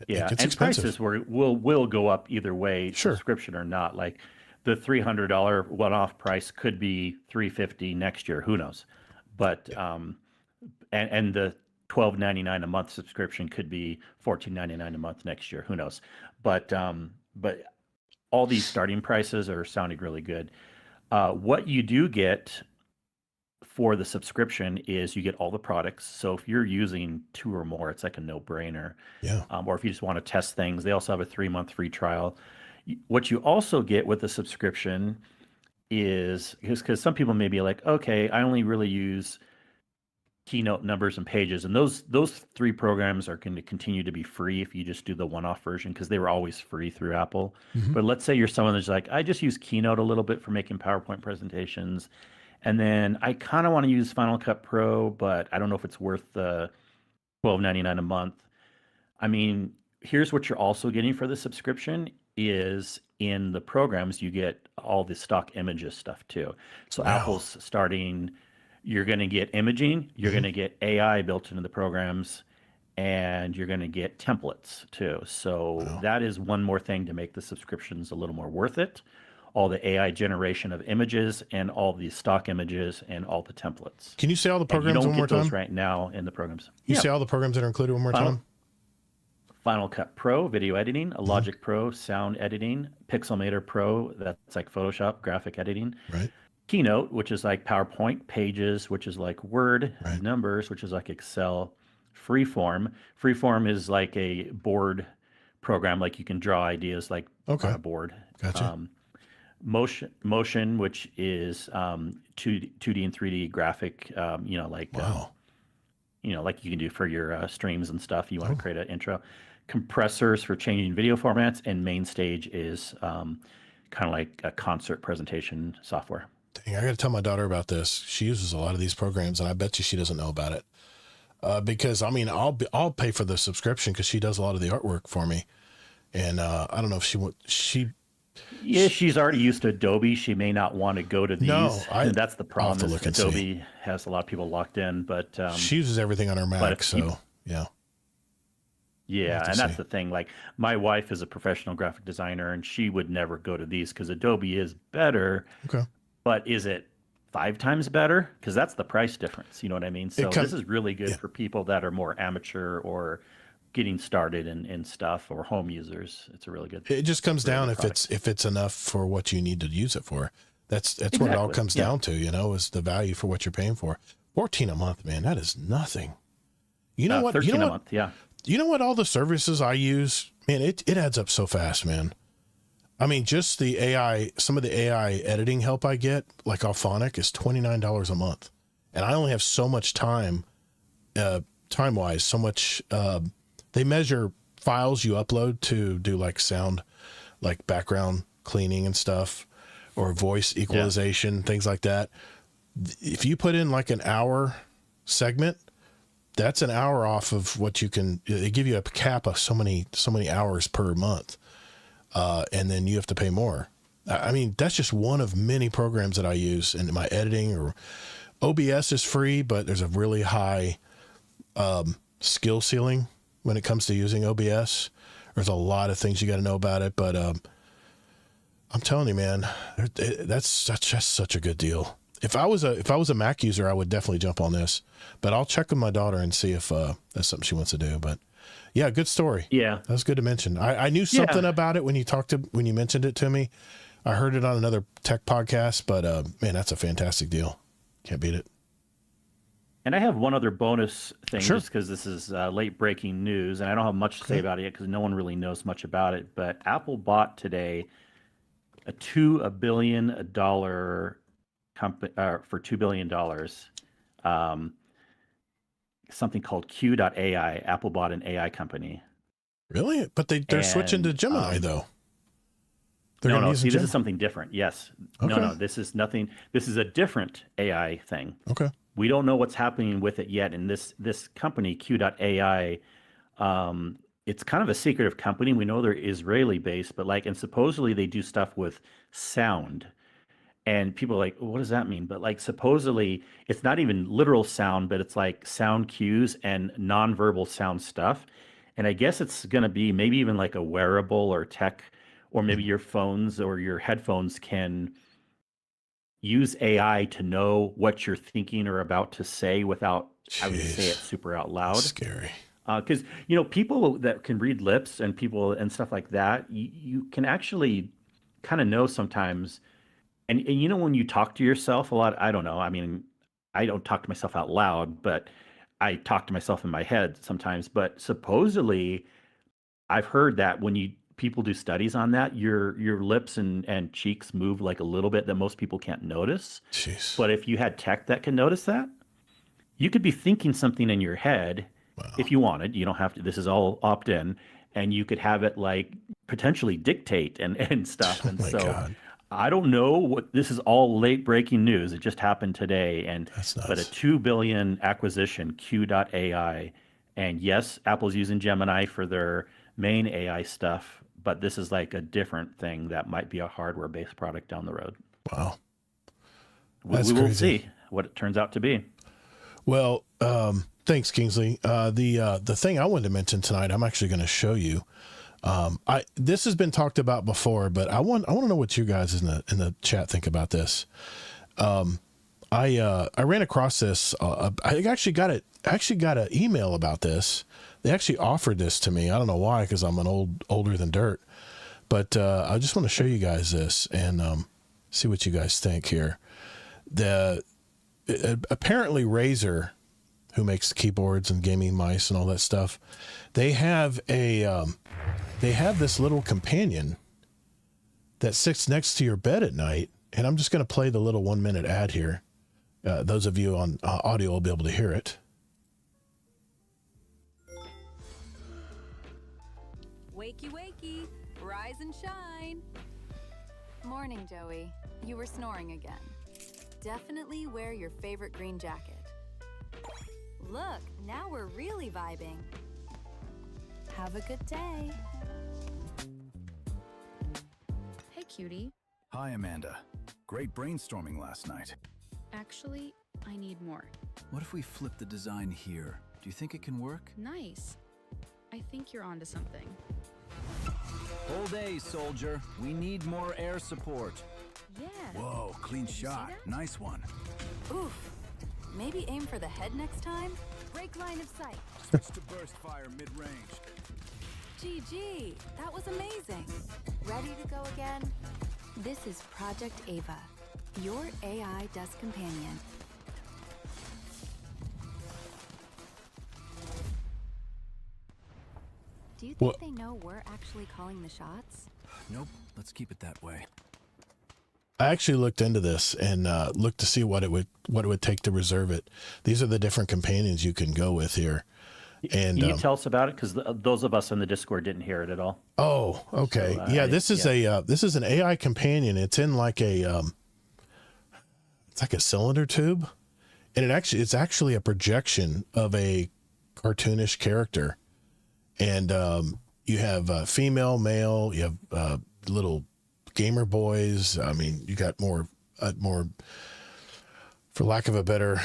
Yeah. gets And expensive. prices will go up either way, Sure. subscription or not. Like the $300 one-off price could be $350 next year. Who knows? But and the $12.99 a month subscription could be $14.99 a month next year. Who knows? But all these starting prices are sounding really good. What you do get for the subscription is you get all the products. So if you're using 2 or more, it's like a no-brainer. Yeah. Or if you just want to test things, they also have a 3-month free trial. What you also get with the subscription is because some people may be like, okay, I only really use Keynote, Numbers, and Pages, and those 3 programs are going to continue to be free if you just do the one-off version because they were always free through Apple. Mhm. But let's say you're someone that's like, I just use Keynote a little bit for making PowerPoint presentations, and then I kind of want to use Final Cut Pro, but I don't know if it's worth the $12.99 a month. I mean, here's what you're also getting for the subscription is in the programs you get all the stock images stuff too. So Wow. Apple's starting, you're going to get imaging, you're Hmm. going to get AI built into the programs, and you're going to get templates too. So Wow. that is one more thing to make the subscriptions a little more worth it. All the AI generation of images and all the stock images and all the templates. Can you say all the And you programs don't one more get those time? right now in the programs. You Yeah. say all the programs that are included one more Final time? Final Cut Pro, video editing, Hmm. Logic Pro, sound editing, Pixelmator Pro, that's like Photoshop, graphic editing, Right. Keynote, which is like PowerPoint, Pages, which is like Word, Right. Numbers, which is like Excel, Freeform. Freeform is like a board program, like you can draw ideas like on Okay. a board. Gotcha. Um, Motion, which is 2D and 3D graphic, Wow. like you can do for your streams and stuff. You want to Oh, create an intro. Compressors for changing video formats, and MainStage is kind of like a concert presentation software. dang, I got to tell my daughter about this. She uses a lot of these programs, and I bet you she doesn't know about it. Because I mean, I'll pay for the subscription because she does a lot of the artwork for me, and I don't know if Yeah, she's already used to Adobe. She may not want to go to no, these, and that's the I'll have to problem. Is look and see. Adobe has a lot of people locked in, She uses everything on her but Mac, if you so yeah, I'll have yeah, to and that's see. the thing. Like my wife is a professional graphic designer, and she would never go to these because Adobe is better. Okay, But is it 5 times better? Because that's the price difference. You know what I mean? it So come this is really good yeah. for people that are more amateur or getting started in stuff or home users. It's a It just comes really down good product. if it's enough for what you need to use it for. That's what it all Exactly. comes Yeah. down to, is the value for what you're paying for. 14 a month, man, that is nothing. You know what? You 13 know a what? month. Yeah. You know what? All the services I use, man, it adds up so fast, man. I mean, just the AI, some of the AI editing help I get, like Alphonic, is $29 a month, and I only have so much time, time wise, so much. They measure files you upload to do like sound, like background cleaning and stuff, or voice Yeah. equalization, things like that. If you put in like an hour segment, that's an hour off of what you can. They give you a cap of so many hours per month, and then you have to pay more. I mean, that's just one of many programs that I use in my editing. Or OBS is free, but there's a really high skill ceiling when it comes to using OBS. There's a lot of things you got to know about it, but I'm telling you, man, that's just such a good deal. If I was a Mac user, I would definitely jump on this, but I'll check with my daughter and see if that's something she wants to do. But yeah, good story. Yeah. That was good to mention. I knew something Yeah. about it when you mentioned it to me. I heard it on another tech podcast, but man, that's a fantastic deal. Can't beat it. And I have one other bonus thing, Sure. just because this is late breaking news, and I don't have much to say Okay. about it yet because no one really knows much about it. But Apple bought today a $2 billion company for $2 billion. Um, Something called Q.AI. Apple bought an AI company, Really? But they're switching to and Gemini though. They're no, going to no. use See, this Gemini. is something different. Yes, no, Okay. no. This is nothing. This is a different AI thing. Okay. We don't know what's happening with it yet. And this company Q.AI, it's kind of a secretive company. We know they're Israeli based, but and supposedly they do stuff with sound. And people are like, "Well, what does that mean?" But supposedly it's not even literal sound, but it's like sound cues and nonverbal sound stuff. And I guess it's going to be maybe even like a wearable or tech, or maybe your phones or your headphones can use AI to know what you're thinking or about to say without having to say it Jeez, super out that's loud. scary. Because people that can read lips and people and stuff like that, you can actually kind of know sometimes. And when you talk to yourself a lot, I don't know. I mean, I don't talk to myself out loud, but I talk to myself in my head sometimes. But supposedly, I've heard that when people do studies on that, your lips and cheeks move like a little bit that most people can't notice. Jeez. But if you had tech that can notice that, you could be thinking something in your head Wow. if you wanted. You don't have to. This is all opt in, and you could have it potentially dictate and stuff. Oh And my so God. I don't know what this is all late breaking news. It just happened today, That's but a nuts. 2 billion acquisition Q.AI, And yes, Apple's using Gemini for their main AI stuff, but this is like a different thing that might be a hardware-based product down the road. Wow. We will see what it turns out to be. Well, thanks, Kingsley. The thing I wanted to mention tonight, I'm actually going to show you. This has been talked about before, but I want to know what you guys in the chat think about this. I ran across this. I actually got an email about this. They actually offered this to me. I don't know why, because I'm older than dirt. But I just want to show you guys this and see what you guys think here. Apparently Razer, who makes keyboards and gaming mice and all that stuff, they have this little companion that sits next to your bed at night. And I'm just going to play the little 1-minute ad here. Those of you on audio will be able to hear it. Wakey, wakey, rise and shine. Morning, Joey. You were snoring again. Definitely wear your favorite green jacket. Look, now we're really vibing. Have a good day. Hey, cutie. Hi, Amanda. Great brainstorming last night. Actually, I need more. What if we flip the design here? Do you think it can work? Nice. I think you're onto something. Hold A, soldier. We need more air support. Yeah. Whoa, clean shot. that? Nice one. Oof. Maybe aim for the head next time? Break line of sight. Switch to burst fire mid-range. GG, that was amazing. Ready to go again? This is Project Ava, your AI desk companion. Do you think they know we're actually calling the shots? Nope, let's keep it that way. I actually looked into this and looked to see what it would take to reserve it. These are the different companions you can go with here. And Can you tell us about it? Because those of us in the Discord didn't hear it at all. Oh, okay. So, yeah, this is this is an AI companion. It's in like it's like a cylinder tube, and it's actually a projection of a cartoonish character. And you have female, male. You have little gamer boys. I mean, you got more, for lack of a better,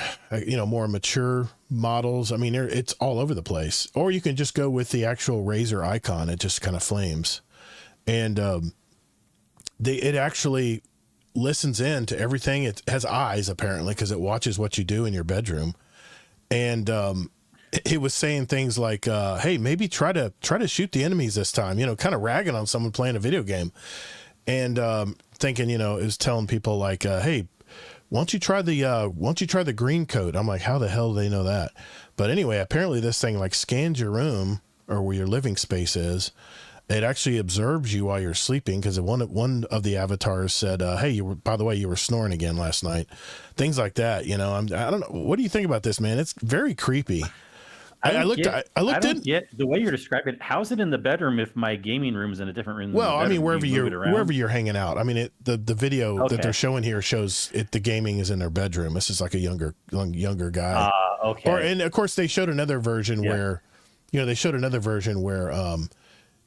more mature models. I mean, it's all over the place. Or you can just go with the actual Razer icon. It just kind of flames, and it actually listens in to everything. It has eyes apparently because it watches what you do in your bedroom, and it was saying things like, "Hey, maybe try to shoot the enemies this time." Kind of ragging on someone playing a video game, and thinking, it was telling people like, "Hey, why don't you try the green coat?" I'm like, how the hell do they know that? But anyway, apparently this thing like scans your room or where your living space is. It actually observes you while you're sleeping because one of the avatars said, "Hey, by the way, you were snoring again last night." Things like that. I don't know. What do you think about this, man? It's very creepy. I looked in the way you're describing it. How's it in the bedroom if my gaming room's in a different room? Well, I mean, wherever you're hanging out. I mean, the video that they're showing here shows the gaming is in their bedroom. This is like a younger guy. Okay. And of course they showed another version where,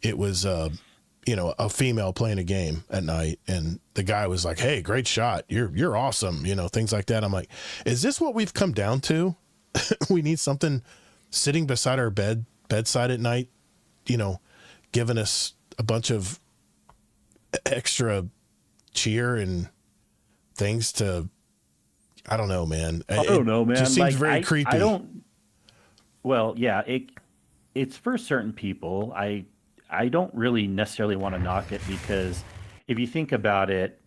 it was a female playing a game at night, and the guy was like, "Hey, great shot. You're awesome." Things like that. I'm like, is this what we've come down to? We need something sitting beside our bedside at night, giving us a bunch of extra cheer and things to, I don't know, man. I don't know, man. It just seems very creepy. Well, yeah, it's for certain people. I don't really necessarily want to knock it because if you think about it,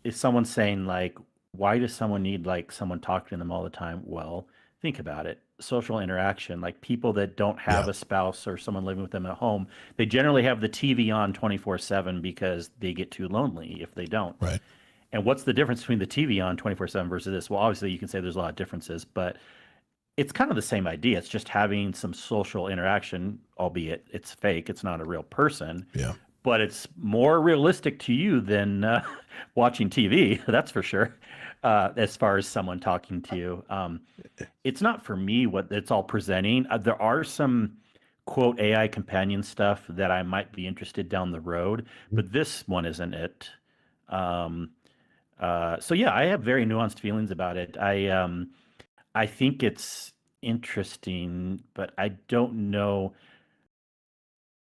if someone's saying like, why does someone need like someone talking to them all the time? Well, think about it. Social interaction, like people that don't have a spouse or someone living with them at home, they generally have the TV on 24/7 because they get too lonely if they don't. Right. And what's the difference between the TV on 24/7 versus this? Well, obviously you can say there's a lot of differences, but it's kind of the same idea. It's just having some social interaction, albeit it's fake. It's not a real person. Yeah. But it's more realistic to you than watching TV. That's for sure. as far as someone talking to you. It's not for me what it's all presenting. There are some quote AI companion stuff that I might be interested down the road, but this one isn't it. Um, so yeah, I have very nuanced feelings about it. I think it's interesting, but I don't know.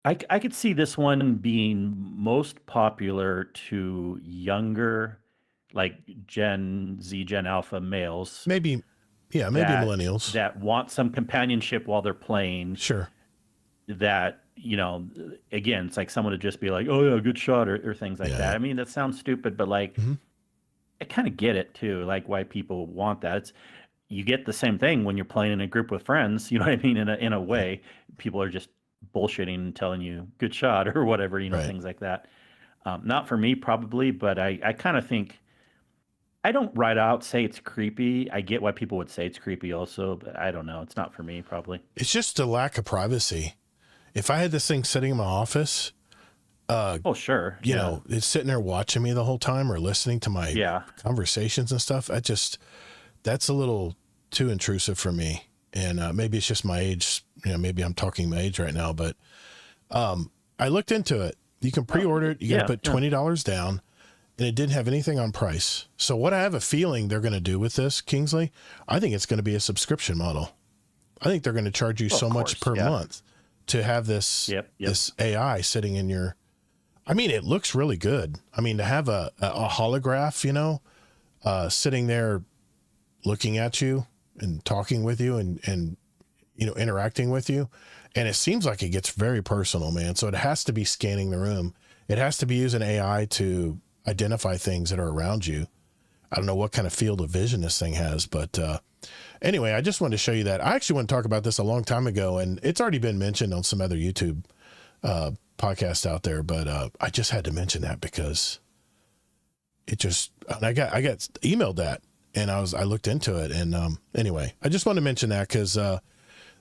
I could see this one being most popular to younger, like Gen Z, Gen Alpha males Maybe, yeah, maybe that millennials. want some companionship while they're playing. Sure. That, again, it's like someone to just be like, "Oh yeah, good shot," or things like Yeah. that. I mean, that sounds stupid, but like, I kind of get it too. Like why people want that. You get the same thing when you're playing in a group with friends. You know what I mean? In a way, people are just bullshitting and telling you good shot or whatever. Right. Things like that. Not for me probably, but I kind of think I don't right out say it's creepy. I get why people would say it's creepy also, but I don't know. It's not for me probably. It's just a lack of privacy. If I had this thing sitting in my office, Oh sure, you know, it's sitting there watching me the whole time or listening to my conversations and stuff. That's a little too intrusive for me. And maybe it's just my age. Maybe I'm talking my age right now, but I looked into it. You can pre-order it. You got to put $20 down, and it didn't have anything on price. So what I have a feeling they're going to do with this, Kingsley, I think it's going to be a subscription model. I think they're going to charge you so much per month to have this this AI sitting in your. I mean, it looks really good. I mean, to have a holograph, sitting there looking at you and talking with you and interacting with you. And it seems like it gets very personal, man. So it has to be scanning the room. It has to be using AI to identify things that are around you. I don't know what kind of field of vision this thing has, but anyway, I just wanted to show you that. I actually want to talk about this a long time ago, and it's already been mentioned on some other YouTube podcasts out there, but I just had to mention that because I got emailed that, and I looked into it, and anyway, I just wanted to mention that because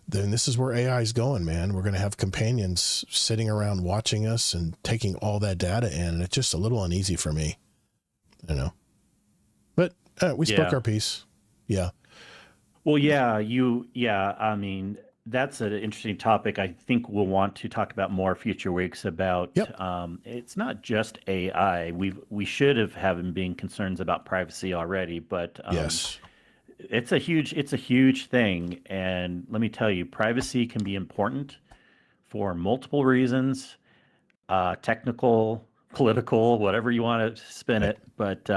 then this is where AI is going, man. We're going to have companions sitting around watching us and taking all that data in, and it's just a little uneasy for me, But we spoke our piece. Yeah. Well, I mean, that's an interesting topic. I think we'll want to talk about more future weeks about. It's not just AI. We should have having concerns about privacy already, but yes, it's a huge thing. And let me tell you, privacy can be important for multiple reasons, technical, political, whatever you want to spin it. But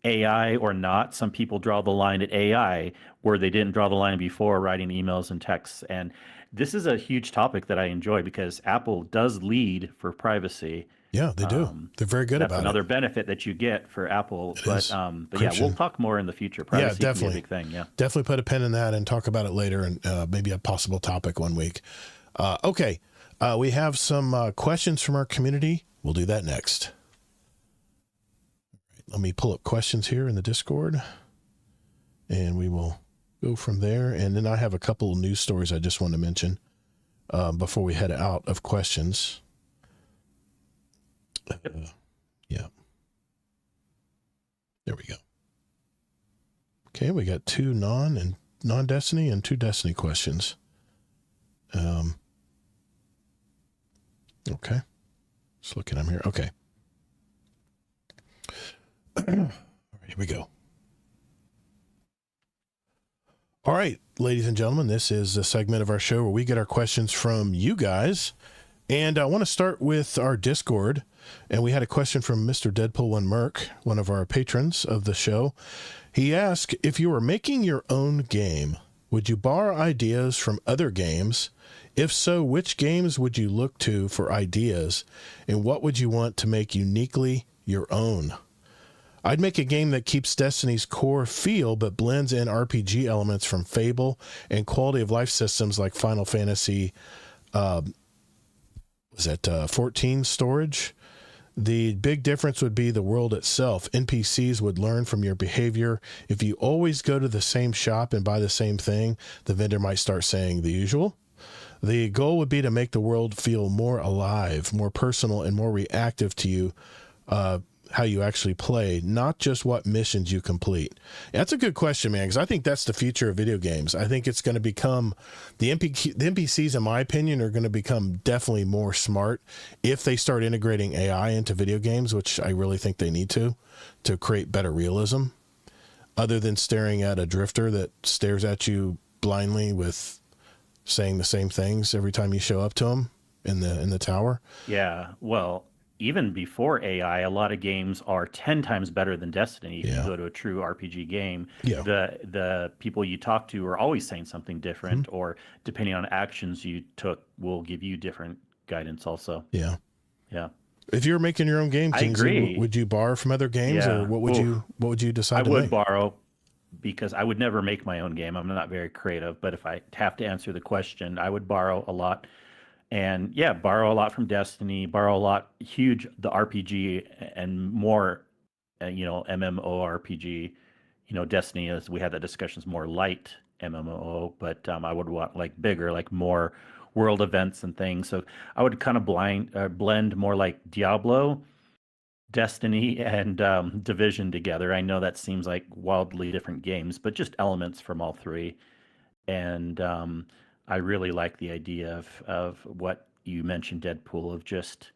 AI or not, some people draw the line at AI where they didn't draw the line before, writing emails and texts. And this is a huge topic that I enjoy because Apple does lead for privacy. Yeah, they do. They're very good about it. That's another benefit that you get for Apple. But yeah, we'll talk more in the future. Privacy can be a big thing. Yeah, definitely put a pin in that and talk about it later, and maybe a possible topic one week. Okay, we have some questions from our community. We'll do that next. Let me pull up questions here in the Discord, and we will go from there. And then I have a couple of news stories I just want to mention before we head out of questions. Yeah. There we go. Okay, we got 2 non-Destiny and 2 Destiny questions. Okay. Just looking at them here. Okay. All right, here we go. All right, ladies and gentlemen, this is a segment of our show where we get our questions from you guys. And I want to start with our Discord. And we had a question from Mr. Deadpool and Merc, one of our patrons of the show. He asked, if you were making your own game, would you borrow ideas from other games? If so, which games would you look to for ideas? And what would you want to make uniquely your own? I'd make a game that keeps Destiny's core feel, but blends in RPG elements from Fable and quality of life systems like Final Fantasy, 14 storage? The big difference would be the world itself. NPCs would learn from your behavior. If you always go to the same shop and buy the same thing, the vendor might start saying the usual. The goal would be to make the world feel more alive, more personal, and more reactive to you. how you actually play, not just what missions you complete? That's a good question, man, because I think that's the future of video games. I think it's going to become the NPCs, in my opinion, are going to become definitely more smart if they start integrating AI into video games, which I really think they need to create better realism, other than staring at a drifter that stares at you blindly with saying the same things every time you show up to him in the tower. Yeah, well, even before AI, a lot of games are 10 times better than Destiny. If you go to a true RPG game, the people you talk to are always saying something different, or depending on actions you took, will give you different guidance also. Yeah. Yeah. If you're making your own game, I Kingsley, agree. would you borrow from other games, or what would you decide I to would make? borrow, because I would never make my own game. I'm not very creative, but if I have to answer the question, I would borrow a lot. And yeah, borrow a lot from Destiny, borrow a lot, the RPG and more, MMORPG. Destiny, as we had that discussion, is more light MMO, but I would want like bigger, like more world events and things. So I would kind of blend more like Diablo, Destiny, and Division together. I know that seems like wildly different games, but just elements from all three. And I really like the idea of what you mentioned, Deadpool, of just,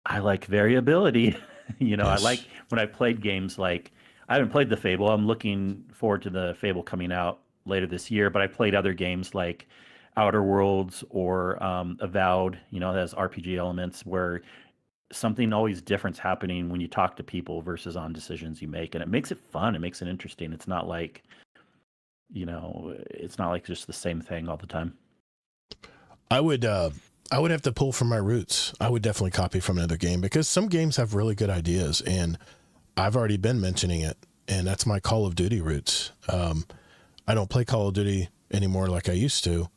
I like variability. I like when I played games like, I haven't played the Fable. I'm looking forward to the Fable coming out later this year, but I played other games like Outer Worlds or Avowed, that has RPG elements where something always different's happening when you talk to people versus on decisions you make. And it makes it fun. It makes it interesting. It's not like, it's not like just the same thing all the time. I would have to pull from my roots. I would definitely copy from another game, because some games have really good ideas, and I've already been mentioning it, and that's my Call of Duty roots. I don't play Call of Duty anymore like I used to,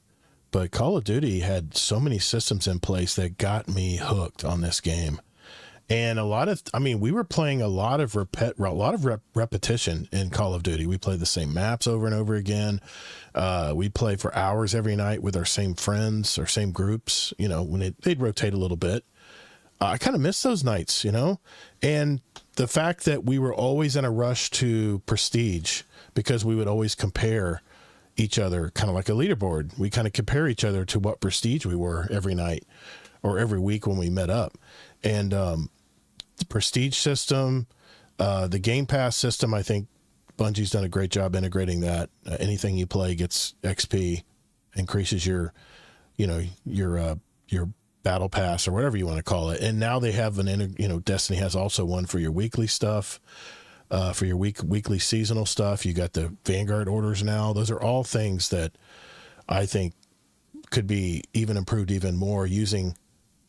but Call of Duty had so many systems in place that got me hooked on this game. And we were playing a lot of repetition in Call of Duty. We played the same maps over and over again. We'd play for hours every night with our same friends or same groups, when they'd rotate a little bit. I kind of miss those nights, and the fact that we were always in a rush to prestige, because we would always compare each other, kind of like a leaderboard. We kind of compare each other to what prestige we were every night or every week when we met up. And the prestige system, the Game Pass system, I think Bungie's done a great job integrating that. Anything you play gets XP, increases your battle pass or whatever you want to call it. And now they have Destiny has also one for your weekly stuff, for your weekly seasonal stuff. You got the Vanguard orders now. Those are all things that I think could be even improved even more using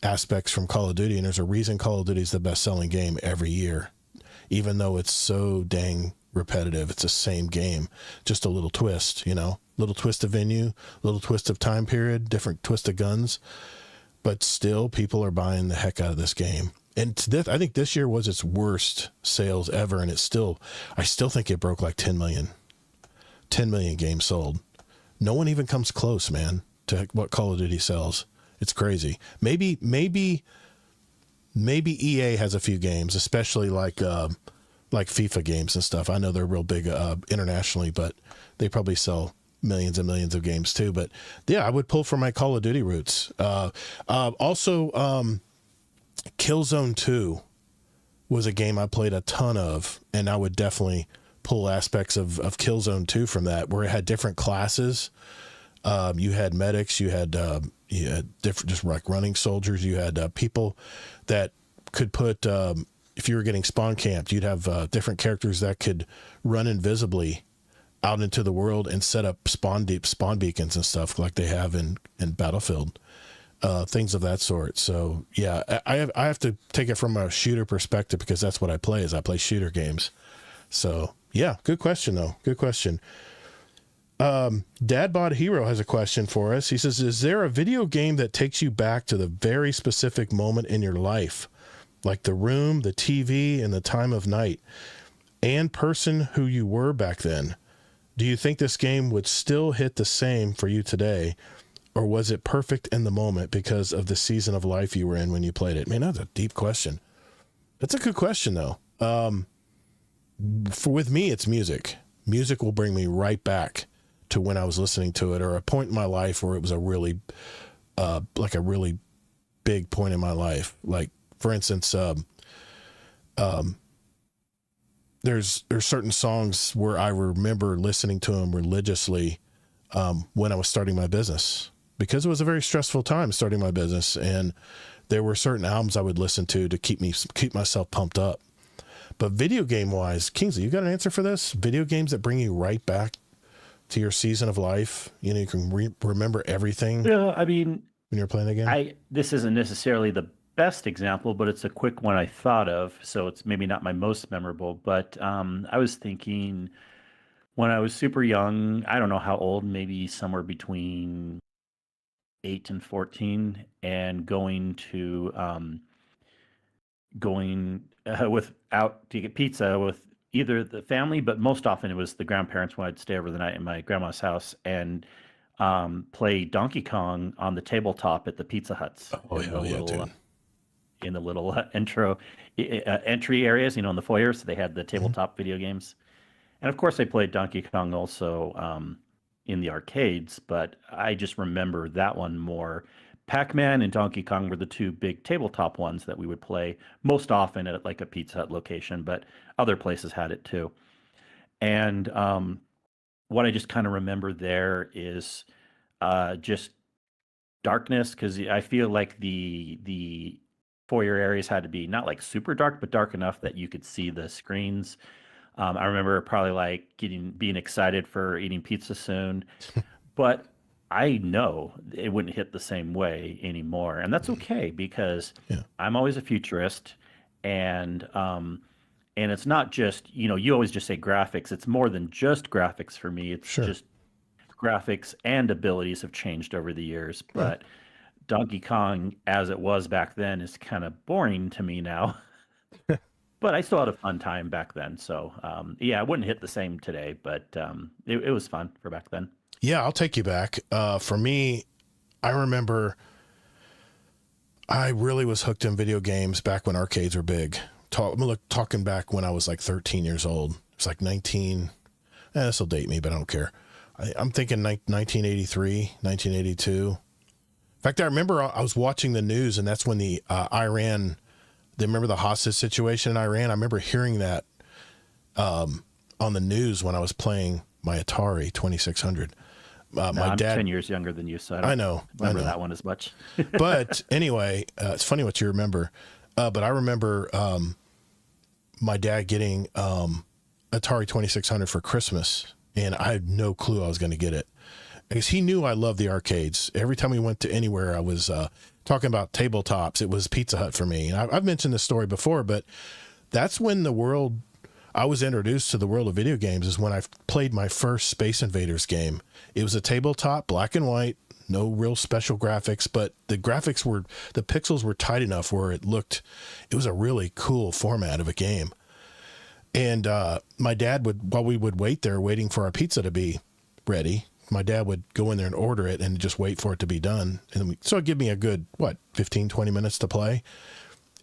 aspects from Call of Duty. And there's a reason Call of Duty is the best selling game every year, even though it's so dang repetitive. It's the same game, just a little twist, little twist of venue, little twist of time period, different twist of guns, but still people are buying the heck out of this game. And I think this year was its worst sales ever. And I still think it broke like 10 million games sold. No one even comes close, man, to what Call of Duty sells. It's crazy. Maybe EA has a few games, especially like FIFA games and stuff. I know they're real big internationally, but they probably sell millions and millions of games too. But yeah, I would pull from my Call of Duty roots. Also, Killzone 2 was a game I played a ton of, and I would definitely pull aspects of Killzone 2 from that, where it had different classes. You had medics, you had different, just like running soldiers. You had people that could put, if you were getting spawn camped, you'd have different characters that could run invisibly out into the world and set up spawn beacons and stuff like they have in Battlefield, things of that sort. So yeah, I have to take it from a shooter perspective, because that's what I play shooter games. So yeah, good question though. Good question. Dadbod Hero has a question for us. He says, is there a video game that takes you back to the very specific moment in your life, like the room, the TV, and the time of night, and person who you were back then? Do you think this game would still hit the same for you today, or was it perfect in the moment because of the season of life you were in when you played it? Man, that's a deep question. That's a good question, though. With me, it's music. Music will bring me right back to when I was listening to it, or a point in my life where it was a really big point in my life. Like, for instance, there's certain songs where I remember listening to them religiously when I was starting my business, because it was a very stressful time starting my business, and there were certain albums I would listen to keep myself pumped up. But video game wise, Kingsley, you got an answer for this? Video games that bring you right back to your season of life. You know, you can remember everything. Yeah, I mean, when you're playing the game. This isn't necessarily the best example, but it's a quick one I thought of. So it's maybe not my most memorable, but I was thinking when I was super young, I don't know how old, maybe somewhere between 8 and 14, and going out to get pizza with either the family, but most often it was the grandparents when I'd stay over the night in my grandma's house, and play Donkey Kong on the tabletop at the Pizza Huts. Oh, hell yeah, dude. In the little entry areas, in the foyer. So they had the tabletop video games. And of course I played Donkey Kong also in the arcades, but I just remember that one more. Pac-Man and Donkey Kong were the two big tabletop ones that we would play most often at like a Pizza Hut location, but other places had it too. And what I just kind of remember there is just darkness, because I feel like the foyer areas had to be not like super dark, but dark enough that you could see the screens. I remember probably like being excited for eating pizza soon, but I know it wouldn't hit the same way anymore, and that's okay, because I'm always a futurist, and it's not just, you always just say graphics. It's more than just graphics for me. It's just graphics and abilities have changed over the years, but Donkey Kong as it was back then is kind of boring to me now. But I still had a fun time back then. So, I wouldn't hit the same today, but it was fun for back then. Yeah, I'll take you back. For me, I remember I really was hooked in video games back when arcades were big. Talking back when I was like 13 years old. It's like 19. This will date me, but I don't care. I'm thinking 1983, 1982. In fact, I remember I was watching the news, and that's when the remember the hostage situation in Iran? I remember hearing that on the news when I was playing my Atari 2600. My dad, 10 years younger than you, so I know that one as much. But anyway, it's funny what you remember. But I remember my dad getting Atari 2600 for Christmas, and I had no clue I was going to get it, because he knew I loved the arcades. Every time we went to anywhere, I was talking about tabletops. It was Pizza Hut for me. And I've mentioned this story before, but that's when I was introduced to the world of video games, is when I played my first Space Invaders game. It was a tabletop, black and white, no real special graphics, but the pixels were tight enough where it was a really cool format of a game. And my dad while we would wait there waiting for our pizza to be ready, my dad would go in there and order it and just wait for it to be done. And so it'd give me a good, 15, 20 minutes to play.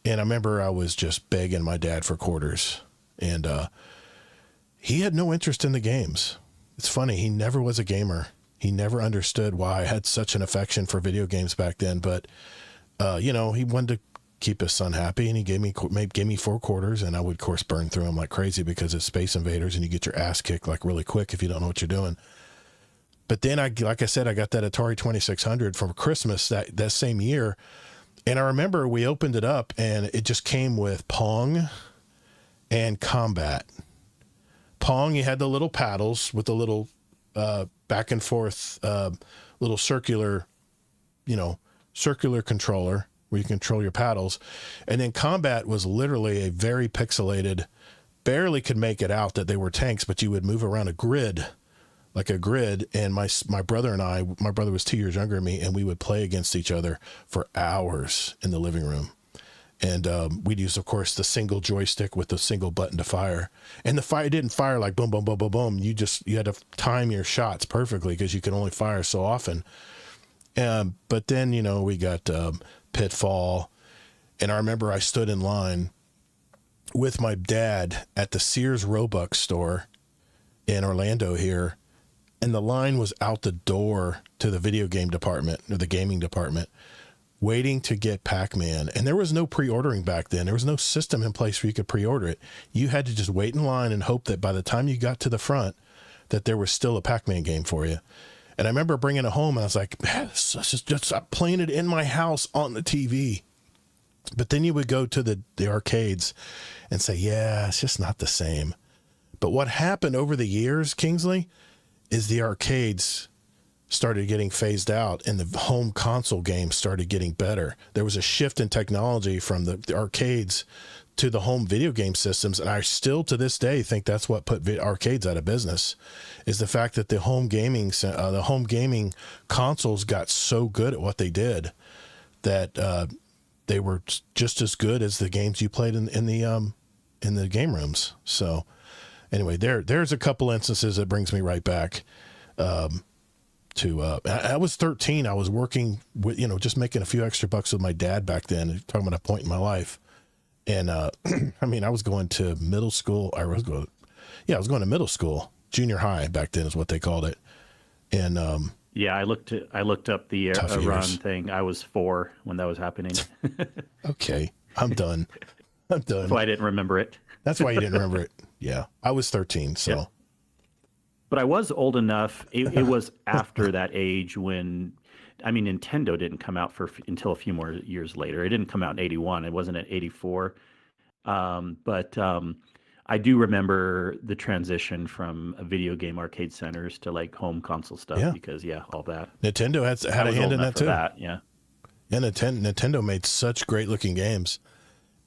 And I remember I was just begging my dad for quarters. And he had no interest in the games. It's funny. He never was a gamer. He never understood why I had such an affection for video games back then. But, he wanted to keep his son happy, and he gave me 4 quarters, and I would, of course, burn through them like crazy, because it's Space Invaders, and you get your ass kicked like really quick if you don't know what you're doing. But then, like I said, I got that Atari 2600 for Christmas that same year. And I remember we opened it up, and it just came with Pong and Combat. Pong, you had the little paddles with the little back and forth little circular controller where you control your paddles. And then Combat was literally a very pixelated, barely could make it out that they were tanks, but you would move around a grid. And my brother and my brother was 2 years younger than me, and we would play against each other for hours in the living room. And we'd use, of course, the single joystick with the single button to fire. And it didn't fire like boom, boom, boom, boom, boom. You had to time your shots perfectly, because you could only fire so often. But then, we got Pitfall. And I remember I stood in line with my dad at the Sears Roebuck store in Orlando here, and the line was out the door to the video game department or the gaming department waiting to get Pac-Man. And there was no pre-ordering back then. There was no system in place where you could pre-order it. You had to just wait in line and hope that by the time you got to the front that there was still a Pac-Man game for you. And I remember bringing it home and I was like, man, just stop playing it in my house on the TV. But then you would go to the arcades and say, yeah, it's just not the same. But what happened over the years, Kingsley, is the arcades started getting phased out and the home console games started getting better. There was a shift in technology from the arcades to the home video game systems. And I still to this day think that's what put arcades out of business, is the fact that the home gaming consoles got so good at what they did that they were just as good as the games you played in the game rooms. So anyway, there's a couple instances that brings me right back. I was 13. I was working with, just making a few extra bucks with my dad back then, talking about a point in my life. And, I was going to middle school. I was going to middle school, junior high back then is what they called it. And, I looked up the run thing. I was 4 when that was happening. Okay. I'm done. That's why I didn't remember it. That's why you didn't remember it. Yeah. I was 13. So. Yep. But I was old enough. It was after that age when, Nintendo didn't come out until a few more years later. It didn't come out in 81. It wasn't in 84. But I do remember the transition from video game arcade centers to like home console stuff because all that. Nintendo had a hand in that too. Yeah. Yeah. Nintendo made such great looking games.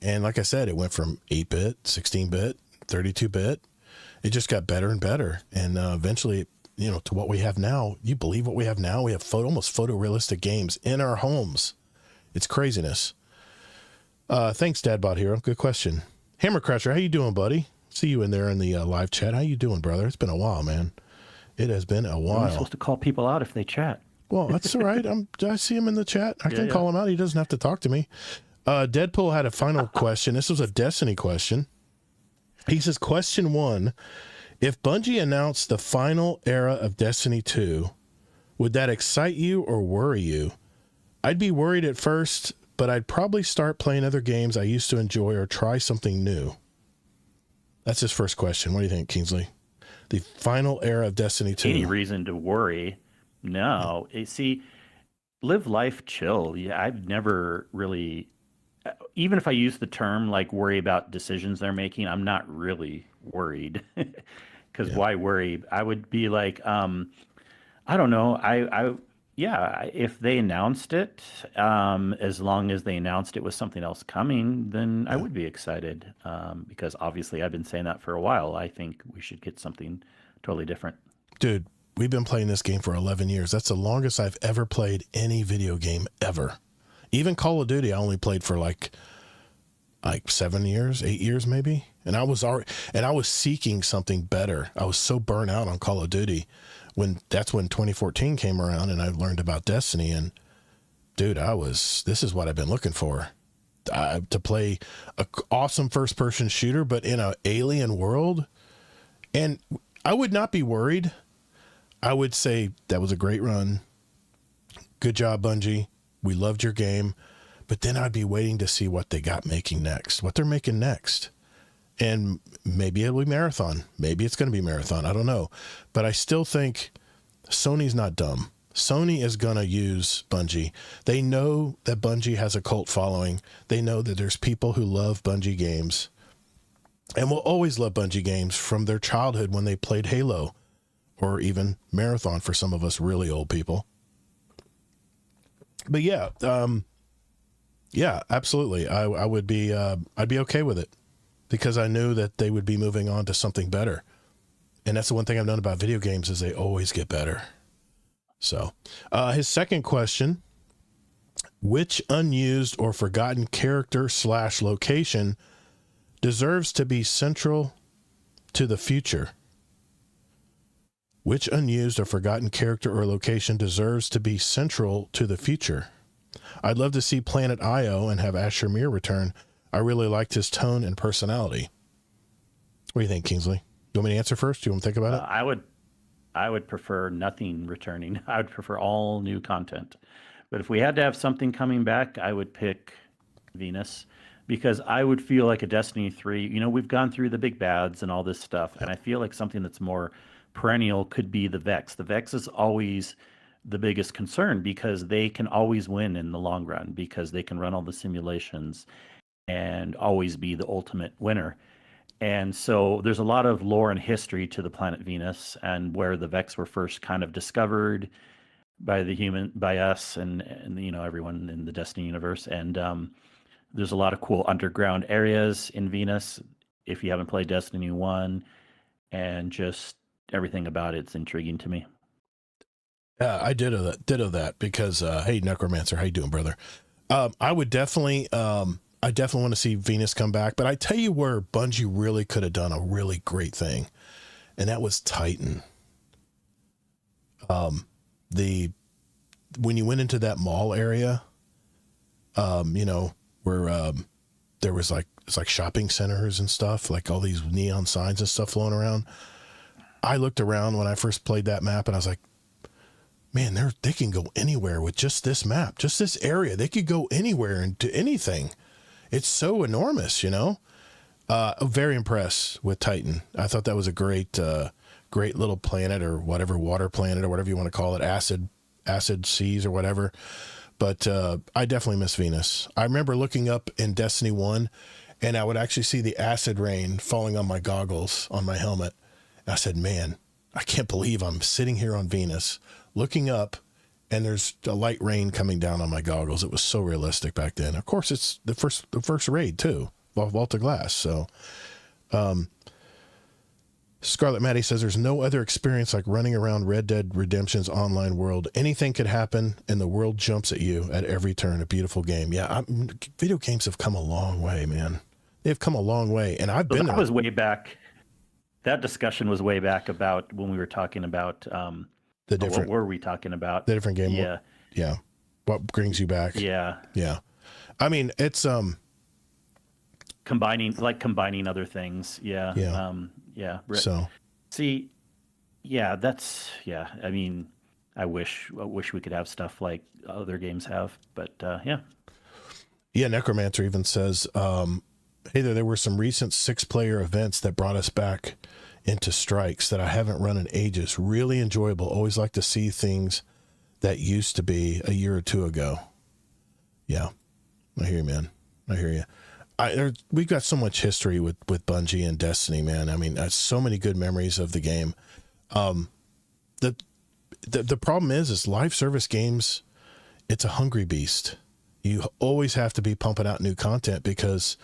And like I said, it went from 8-bit, 16-bit, 32-bit. It just got better and better. And eventually, to what we have now. You believe what we have now? We have almost photorealistic games in our homes. It's craziness. Thanks, Dadbot Hero. Good question. Hammer Crusher, how you doing, buddy? See you in there in the live chat. How you doing, brother? It's been a while, man. It has been a while. I'm supposed to call people out if they chat. Well, that's all right. I see him in the chat. I can call him out. He doesn't have to talk to me. Deadpool had a final question. This was a Destiny question. He says, question 1, if Bungie announced the final era of Destiny 2, would that excite you or worry you? I'd be worried at first, but I'd probably start playing other games I used to enjoy or try something new. That's his first question. What do you think, Kingsley? The final era of Destiny 2. Any reason to worry? No. See, live life chill. Yeah, I've never really... Even if I use the term like worry about decisions they're making, I'm not really worried because why worry? I would be like, I don't know. If they announced it, as long as they announced it was something else coming, then I would be excited because obviously I've been saying that for a while. I think we should get something totally different. Dude, we've been playing this game for 11 years. That's the longest I've ever played any video game ever. Even Call of Duty, I only played for like 7 years, 8 years, maybe. And I was seeking something better. I was so burnt out on Call of Duty that's when 2014 came around and I learned about Destiny. And dude, this is what I've been looking for, to play a awesome first person shooter, but in an alien world. And I would not be worried. I would say that was a great run. Good job, Bungie. We loved your game, but then I'd be waiting to see what they got making next, what they're making next. And maybe it'll be Marathon. Maybe it's going to be Marathon. I don't know. But I still think Sony's not dumb. Sony is going to use Bungie. They know that Bungie has a cult following. They know that there's people who love Bungie games and will always love Bungie games from their childhood when they played Halo or even Marathon for some of us really old people. But yeah, absolutely. I would be, I'd be okay with it because I knew that they would be moving on to something better. And that's the one thing I've known about video games is they always get better. So, his second question, which unused or forgotten character / location deserves to be central to the future? Which unused or forgotten character or location deserves to be central to the future? I'd love to see Planet Io and have Asher Mir return. I really liked his tone and personality. What do you think, Kingsley? You want me to answer first? Do you want to think about it? I would prefer nothing returning. I would prefer all new content. But if we had to have something coming back, I would pick Venus, because I would feel like a Destiny 3. You know, we've gone through the big bads and all this stuff, and I feel like something that's more perennial could be the Vex. The Vex is always the biggest concern because they can always win in the long run, because they can run all the simulations and always be the ultimate winner. And so there's a lot of lore and history to the planet Venus, and where the Vex were first kind of discovered by us and you know, everyone in the Destiny universe. And there's a lot of cool underground areas in Venus if you haven't played Destiny 1, and just everything about it's intriguing to me. I ditto that because hey, Necromancer, how you doing, brother? I would definitely I definitely want to see Venus come back, but I tell you where Bungie really could have done a really great thing, and that was Titan. When you went into that mall area, you know, where there was it's like shopping centers and stuff, like all these neon signs and stuff flowing around. I looked around when I first played that map, and I was like, man, they can go anywhere with just this map, just this area. They could go anywhere and do anything. It's so enormous, you know. Very impressed with Titan. I thought that was a great little planet, or whatever, water planet, or whatever you want to call it, acid seas or whatever. But I definitely miss Venus. I remember looking up in Destiny 1, and I would actually see the acid rain falling on my goggles, on my helmet. And I said, man, I can't believe I'm sitting here on Venus looking up, and there's a light rain coming down on my goggles. It was so realistic back then. Of course, it's the first raid too, Vault of Glass. So, Scarlet Maddie says there's no other experience like running around Red Dead Redemption's online world. Anything could happen, and the world jumps at you at every turn. A beautiful game. Yeah, video games have come a long way, man. They've come a long way, and I've been. That was way back. That discussion was way back about when we were talking about. The different, what were we talking about? The different game. Yeah. Yeah. What brings you back? Yeah. Yeah. I mean, it's combining other things. Yeah. Yeah. Yeah. So see, yeah, I mean, I wish we could have stuff like other games have, but yeah. Yeah. Necromancer even says, hey there were some recent 6-player events that brought us back into strikes that I haven't run in ages. Really enjoyable. Always like to see things that used to be a year or two ago. Yeah, I hear you, man. I hear you. We've got so much history with Bungie and Destiny, man. I mean, so many good memories of the game. The problem is live service games. It's a hungry beast. You always have to be pumping out new content, because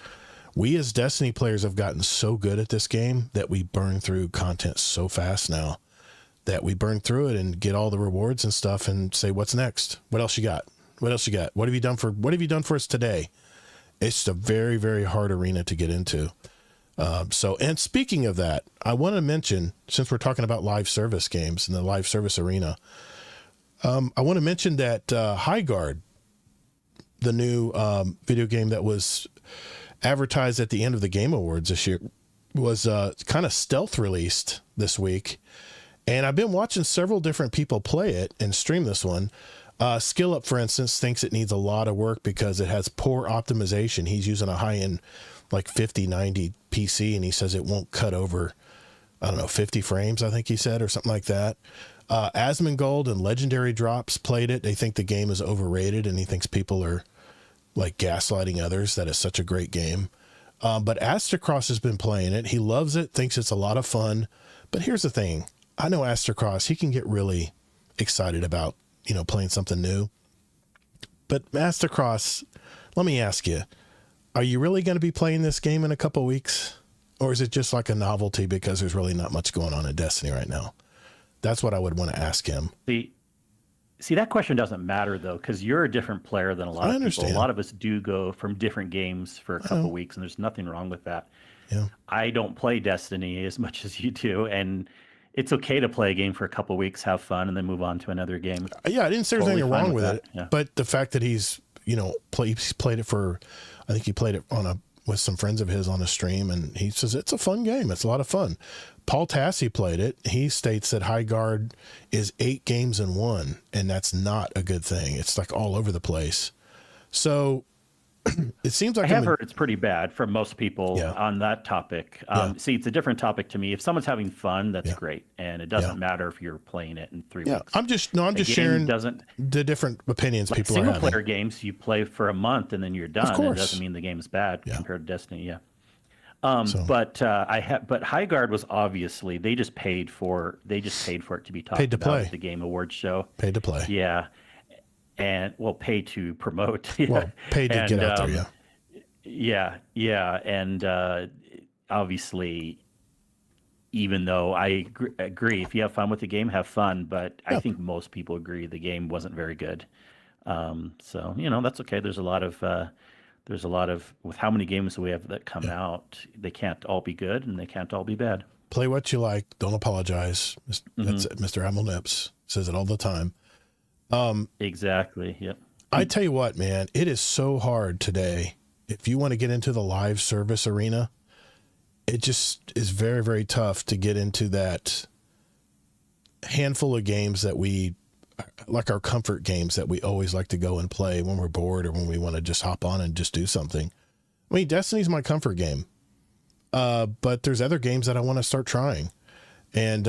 we as Destiny players have gotten so good at this game that we burn through content so fast now, that we burn through it and get all the rewards and stuff and say, what's next? What else you got? What else you got? What have you done for us today? It's a very, very hard arena to get into. And speaking of that, I want to mention, since we're talking about live service games and the live service arena, I want to mention that High Guard, the new video game that was advertised at the end of the Game Awards this year, was kind of stealth released this week. And I've been watching several different people play it and stream this one. Skill Up, for instance, thinks it needs a lot of work because it has poor optimization. He's using a high-end, like 5090 PC, and he says it won't cut over, I don't know, 50 frames, I think he said, or something like that. Asmongold and Legendary Drops played it. They think the game is overrated, and he thinks people are like gaslighting others that it's such a great game. But Astrocross has been playing it. He loves it, thinks it's a lot of fun. But here's the thing. I know Astrocross, he can get really excited about, playing something new. But Astrocross, let me ask you, are you really going to be playing this game in a couple of weeks? Or is it just like a novelty because there's really not much going on in Destiny right now? That's what I would want to ask him. See, that question doesn't matter, though, because you're a different player than a lot of people. A lot of us do go from different games for a couple of weeks, and there's nothing wrong with that. Yeah. I don't play Destiny as much as you do, and it's okay to play a game for a couple of weeks, have fun, and then move on to another game. Yeah, I didn't say there's anything wrong with it, yeah. But the fact that he's played it for, I think he played it on with some friends of his on a stream, and he says it's a fun game. It's a lot of fun. Paul Tassi played it. He states that High Guard is 8 games in 1, and that's not a good thing. It's like all over the place. So it seems like I have heard it's pretty bad from most people Yeah. on that topic. See, it's a different topic to me. If someone's having fun, that's great, and it doesn't matter if you're playing it in 3 weeks. I'm just sharing the different opinions people are having. Single player games, you play for a month and then you're done. Of course. It doesn't mean the game's bad compared to Destiny. Yeah. But High Guard was obviously they just paid for it to be talked about at the Game Awards show. Paid to play. Yeah. And pay to promote. Well, paid to get out there, yeah. And obviously, even though I agree, if you have fun with the game, have fun. But I think most people agree the game wasn't very good. So that's okay. There's a lot of with how many games we have that come out, they can't all be good and they can't all be bad. Play what you like. Don't apologize. That's Mr. Amel Nips says it all the time. Exactly. Yep. I tell you what, man, it is so hard today. If you want to get into the live service arena, it just is very, very tough to get into that handful of games that we like, our comfort games that we always like to go and play when we're bored or when we want to just hop on and just do something. I mean, Destiny's my comfort game. But there's other games that I want to start trying. And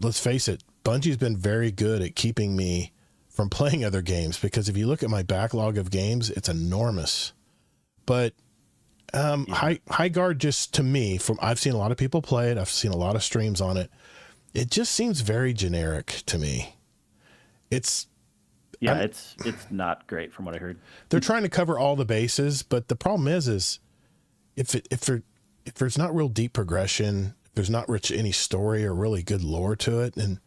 let's face it, Bungie's been very good at keeping me from playing other games, because if you look at my backlog of games, it's enormous. But High Guard, just to me, I've seen a lot of people play it. I've seen a lot of streams on it. It just seems very generic to me. It's not great from what I heard. They're trying to cover all the bases, but the problem is if there's not real deep progression, if there's not any story or really good lore to it, and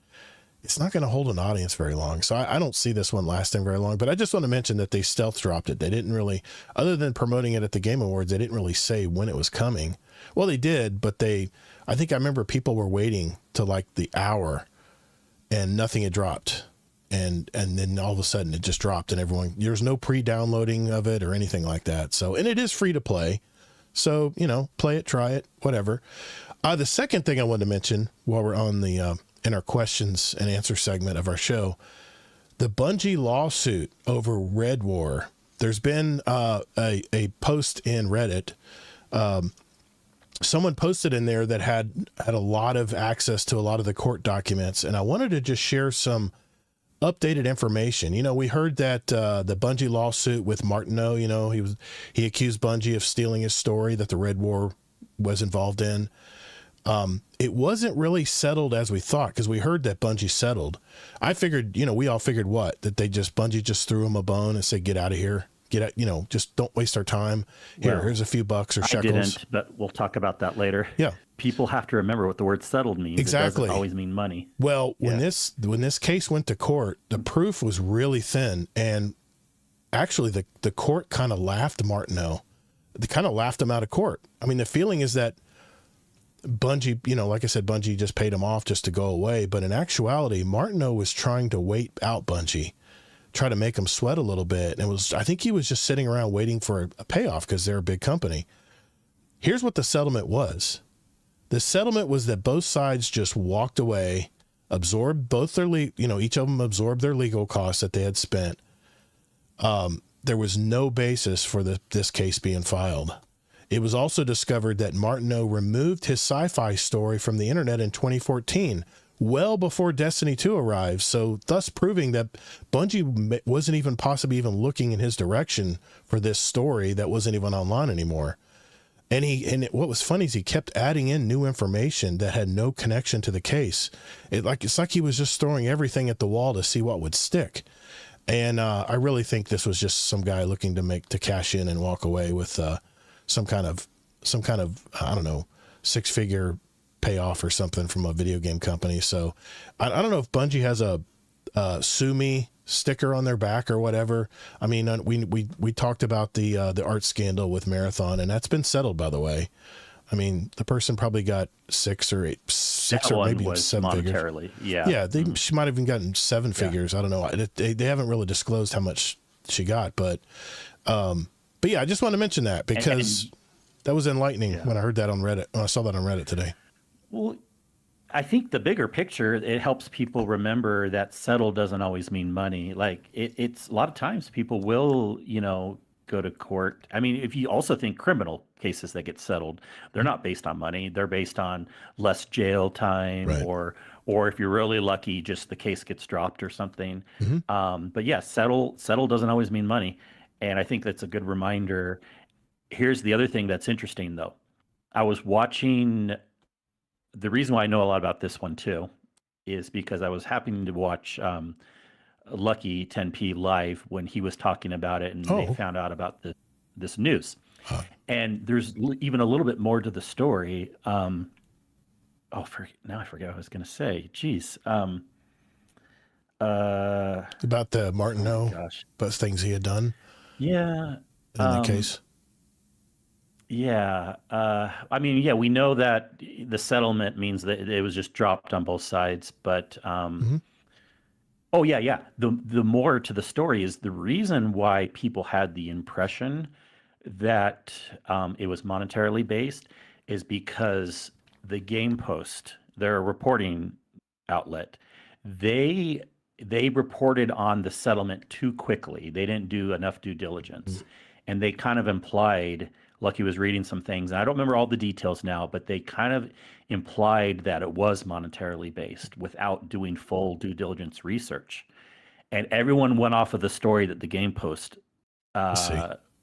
it's not going to hold an audience very long. So I don't see this one lasting very long, but I just want to mention that they stealth dropped it. They didn't really, other than promoting it at the Game Awards, they didn't really say when it was coming. Well, they did, but I think I remember people were waiting to like the hour and nothing had dropped. And then all of a sudden it just dropped, and there's no pre-downloading of it or anything like that. So, and it is free to play. So, play it, try it, whatever. The second thing I wanted to mention while we're on in our questions and answer segment of our show, the Bungie lawsuit over Red War. There's been a post in Reddit. Someone posted in there that had a lot of access to a lot of the court documents, and I wanted to just share some updated information. We heard that the Bungie lawsuit with Martineau, he accused Bungie of stealing his story that the Red War was involved in. It wasn't really settled as we thought, because we heard that Bungie settled. I figured, we all figured that Bungie just threw him a bone and said, get out of here. Get out, just don't waste our time. Here's a few bucks or shekels. I didn't, but we'll talk about that later. Yeah. People have to remember what the word settled means. Exactly. It doesn't always mean money. Well, when this case went to court, the proof was really thin, and actually the court kind of laughed Martineau. They kind of laughed him out of court. I mean, the feeling is that Bungie, like I said, Bungie just paid him off just to go away. But in actuality, Martineau was trying to wait out Bungie, try to make him sweat a little bit. And I think he was just sitting around waiting for a payoff, because they're a big company. Here's what the settlement was. The settlement was that both sides just walked away, absorbed both their, each of them absorbed their legal costs that they had spent. There was no basis for this case being filed. It was also discovered that Martineau removed his sci-fi story from the internet in 2014, well before Destiny 2 arrived, so thus proving that Bungie wasn't even possibly even looking in his direction for this story that wasn't even online anymore. And what was funny is he kept adding in new information that had no connection to the case. It's like he was just throwing everything at the wall to see what would stick. And I really think this was just some guy looking to cash in and walk away with some kind of I don't know, 6-figure payoff or something from a video game company. So I don't know if Bungie has a sue me sticker on their back or whatever. I mean, we talked about the art scandal with Marathon, and that's been settled, by the way. I mean, the person probably got 6 or maybe 7 figures. Yeah. She might have even gotten 7 figures. I don't know. They haven't really disclosed how much she got, but But yeah, I just want to mention that because that was enlightening when I heard that on Reddit. When I saw that on Reddit today. Well, I think the bigger picture, it helps people remember that settle doesn't always mean money. Like it's a lot of times people will, go to court. I mean, if you also think criminal cases that get settled, they're not based on money. They're based on less jail time, Right. or if you're really lucky, just the case gets dropped or something. But yeah, settle doesn't always mean money. And I think that's a good reminder. Here's the other thing that's interesting though. I was watching. The reason why I know a lot about this one too is because I was happening to watch Lucky 10P live when he was talking about it, and they found out about this news. And there's even a little bit more to the story. Now I forget what I was going to say. Jeez. About the Martineau, about things he had done. Yeah. In that case. Yeah. I mean, yeah, we know that the settlement means that it was just dropped on both sides, but oh yeah. The more to the story is the reason why people had the impression that it was monetarily based is because the Game Post, their reporting outlet, they reported on the settlement too quickly. They didn't do enough due diligence, and they kind of implied. Lucky was reading some things, and I don't remember all the details now, but they kind of implied that it was monetarily based without doing full due diligence research. And everyone went off of the story that the Game Post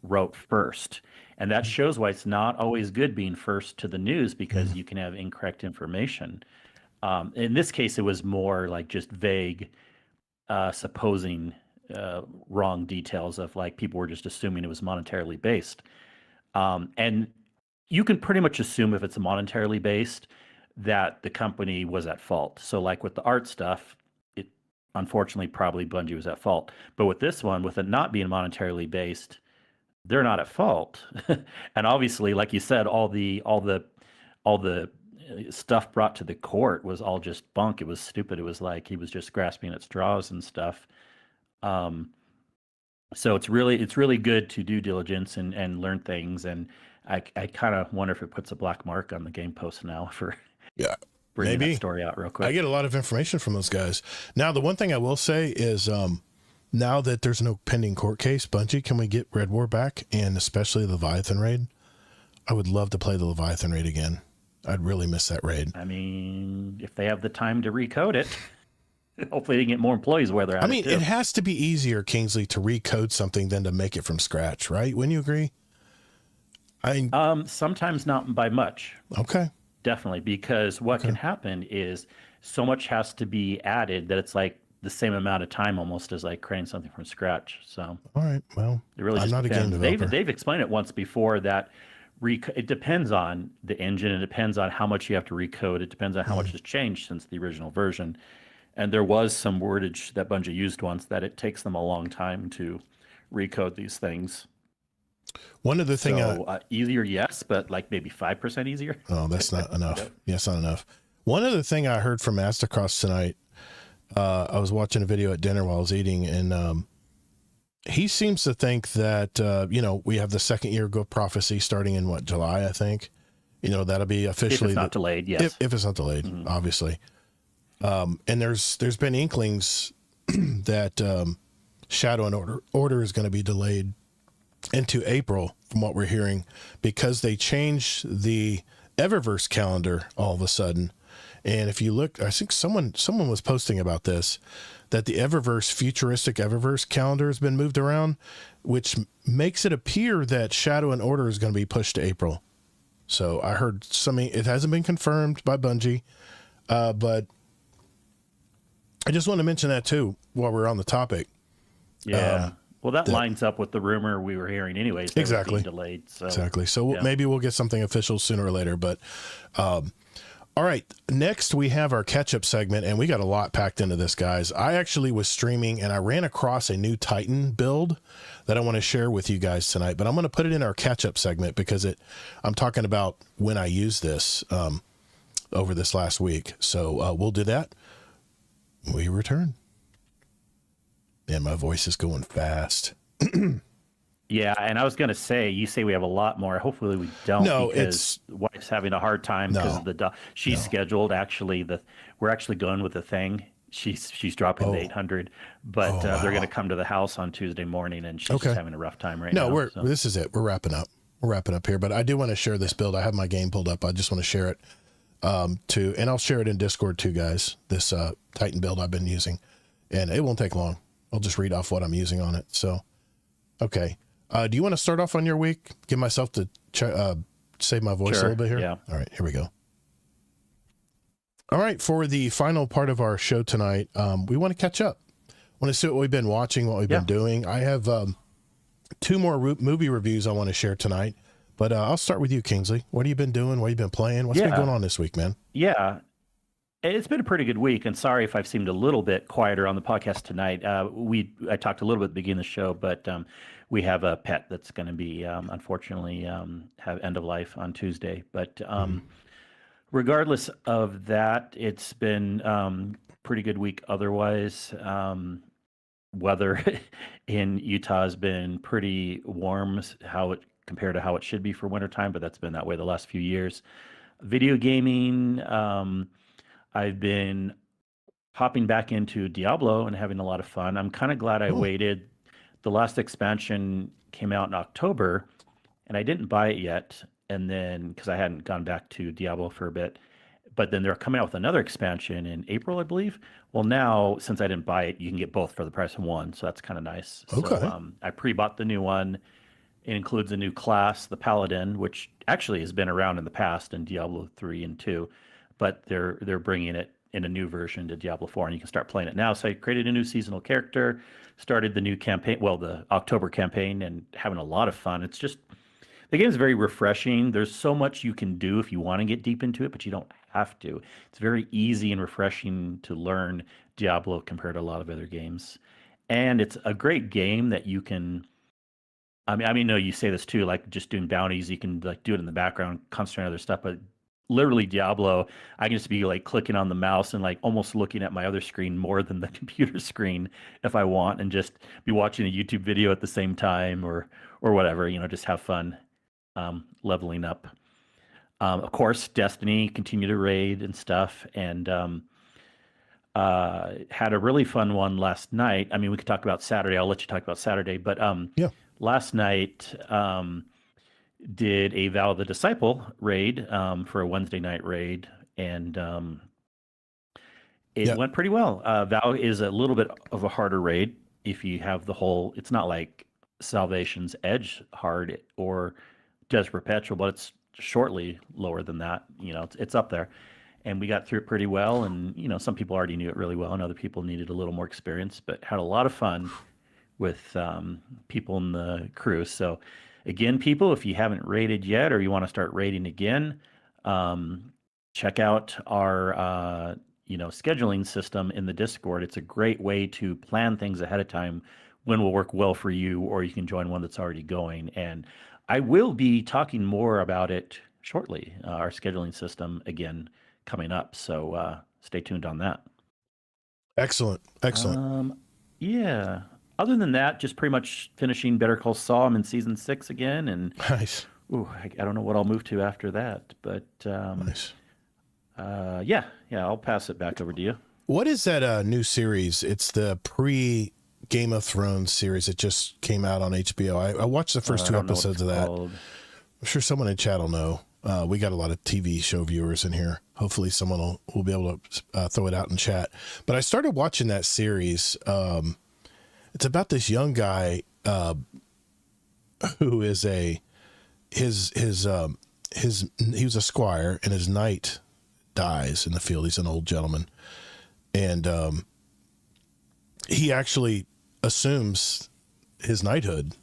wrote first. And that shows why it's not always good being first to the news, because you can have incorrect information. In this case, it was more like just vague, supposing wrong details of like people were just assuming it was monetarily based. And you can pretty much assume if it's monetarily based that the company was at fault. So like with the art stuff, it unfortunately probably Bungie was at fault. But with this one, with it not being monetarily based, they're not at fault. And obviously, like you said, all the stuff brought to the court was all just bunk. It was stupid. It was like he was just grasping at straws and stuff. So it's really good to due diligence and learn things. And I kind of wonder if it puts a black mark on the Game Post now for bringing that story out real quick. I get a lot of information from those guys. Now, the one thing I will say is now that there's no pending court case, Bungie, can we get Red War back, and especially the Leviathan raid? I would love to play the Leviathan raid again. I'd really miss that raid. I mean, if they have the time to recode it. Hopefully they can get more employees where they're at. I mean, it has to be easier, Kingsley, to recode something than to make it from scratch, right? Wouldn't you agree? Sometimes not by much. Okay. Definitely, because what can happen is so much has to be added that it's like the same amount of time almost as like creating something from scratch. So, all right, well, it really I'm just not depends. a game developer. They've explained it once before that it depends on the engine. It depends on how much you have to recode. It depends on how much has changed since the original version. And there was some wordage that Bungie used once that it takes them a long time to recode these things. One of the things easier, yes, but like maybe 5% easier. Oh, that's not enough. Yeah, it's not enough. One other thing I heard from Mastercross tonight, I was watching a video at dinner while I was eating, and he seems to think that, we have the second year of prophecy starting in July, I think. That'll be officially. If it's not delayed, yes. If it's not delayed, obviously. And there's been inklings that Shadow and Order is going to be delayed into April, from what we're hearing, because they changed the Eververse calendar all of a sudden. And if you look, I think someone was posting about this, that the futuristic Eververse calendar has been moved around, which makes it appear that Shadow and Order is going to be pushed to April. So I heard it hasn't been confirmed by Bungie, but I just want to mention that too while we're on the topic. Yeah. Well, that lines up with the rumor we were hearing anyways. Exactly. Delayed. So. Exactly. So maybe we'll get something official sooner or later. But all right, next we have our catch-up segment, and we got a lot packed into this, guys. I actually was streaming, and I ran across a new Titan build that I want to share with you guys tonight. But I'm going to put it in our catch-up segment because I'm talking about when I used this over this last week. So we'll do that. We return. And my voice is going fast. Yeah, and I was going to say, you say we have a lot more. Hopefully we don't, No, because wife's having a hard time because of the she's scheduled actually we're actually going with the thing. She's dropping the 800, but they're going to come to the house on Tuesday morning, and she's just having a rough time right now. No, this is it. We're wrapping up. We're wrapping up here, but I do want to share this build. I have my game pulled up. I just want to share it and I'll share it in Discord too, guys. This Titan build I've been using, and it won't take long. I'll just read off what I'm using on it. So, okay. Do you want to start off on your week? Give myself to save my voice a little bit here. Yeah. All right, here we go. All right, for the final part of our show tonight, we want to catch up. Want to see what we've been watching, what we've been doing. I have 2 more movie reviews I want to share tonight, but I'll start with you, Kingsley. What have you been doing? What have you been playing? What's been going on this week, man? Yeah. It's been a pretty good week, and sorry if I've seemed a little bit quieter on the podcast tonight. I talked a little bit at the beginning of the show, but we have a pet that's going to be, unfortunately, have end of life on Tuesday. But regardless of that, it's been pretty good week otherwise. Weather in Utah has been pretty warm, compared to how it should be for wintertime, but that's been that way the last few years. Video gaming, I've been hopping back into Diablo and having a lot of fun. I'm kind of glad I waited. The last expansion came out in October, and I didn't buy it yet. And then, because I hadn't gone back to Diablo for a bit, but then they're coming out with another expansion in April, I believe. Well, now, since I didn't buy it, you can get both for the price of one. So that's kind of nice. Okay. So I pre-bought the new one. It includes a new class, the Paladin, which actually has been around in the past in Diablo 3 and 2. But they're bringing it in a new version to Diablo 4, and you can start playing it now. So I created a new seasonal character, started the new campaign, the October campaign, and having a lot of fun. It's just, the game is very refreshing. There's so much you can do if you want to get deep into it, but you don't have to. It's very easy and refreshing to learn Diablo compared to a lot of other games. And it's a great game that you can, no, you say this too, like just doing bounties, you can like do it in the background, concentrate on other stuff, but literally Diablo, I can just be like clicking on the mouse and like almost looking at my other screen more than the computer screen if I want, and just be watching a YouTube video at the same time or whatever, just have fun leveling up. Of course, Destiny, continue to raid and stuff, and had a really fun one last night. I mean, we could talk about Saturday. I'll let you talk about Saturday, but last night did a Vow of the Disciple raid for a Wednesday night raid, and it went pretty well. Vow is a little bit of a harder raid if you have it's not like Salvation's Edge hard or Desert Perpetual, but it's shortly lower than that. It's up there, and we got through it pretty well. And some people already knew it really well, and other people needed a little more experience, but had a lot of fun with people in the crew. So again, people, if you haven't rated yet or you want to start rating again, check out our scheduling system in the Discord. It's a great way to plan things ahead of time when will work well for you, or you can join one that's already going. And I will be talking more about it shortly, our scheduling system again coming up. So stay tuned on that. Excellent. Yeah. Other than that, just pretty much finishing Better Call Saul. I'm in season 6 again, and nice. I don't know what I'll move to after that, but nice. I'll pass it back over to you. What is that new series? It's the pre-Game of Thrones series that just came out on HBO. I watched the first 2 episodes of that. I'm sure someone in chat will know. We got a lot of TV show viewers in here. Hopefully someone will be able to throw it out in chat. But I started watching that series. It's about this young guy who is he was a squire, and his knight dies in the field. He's an old gentleman, and he actually assumes his knighthood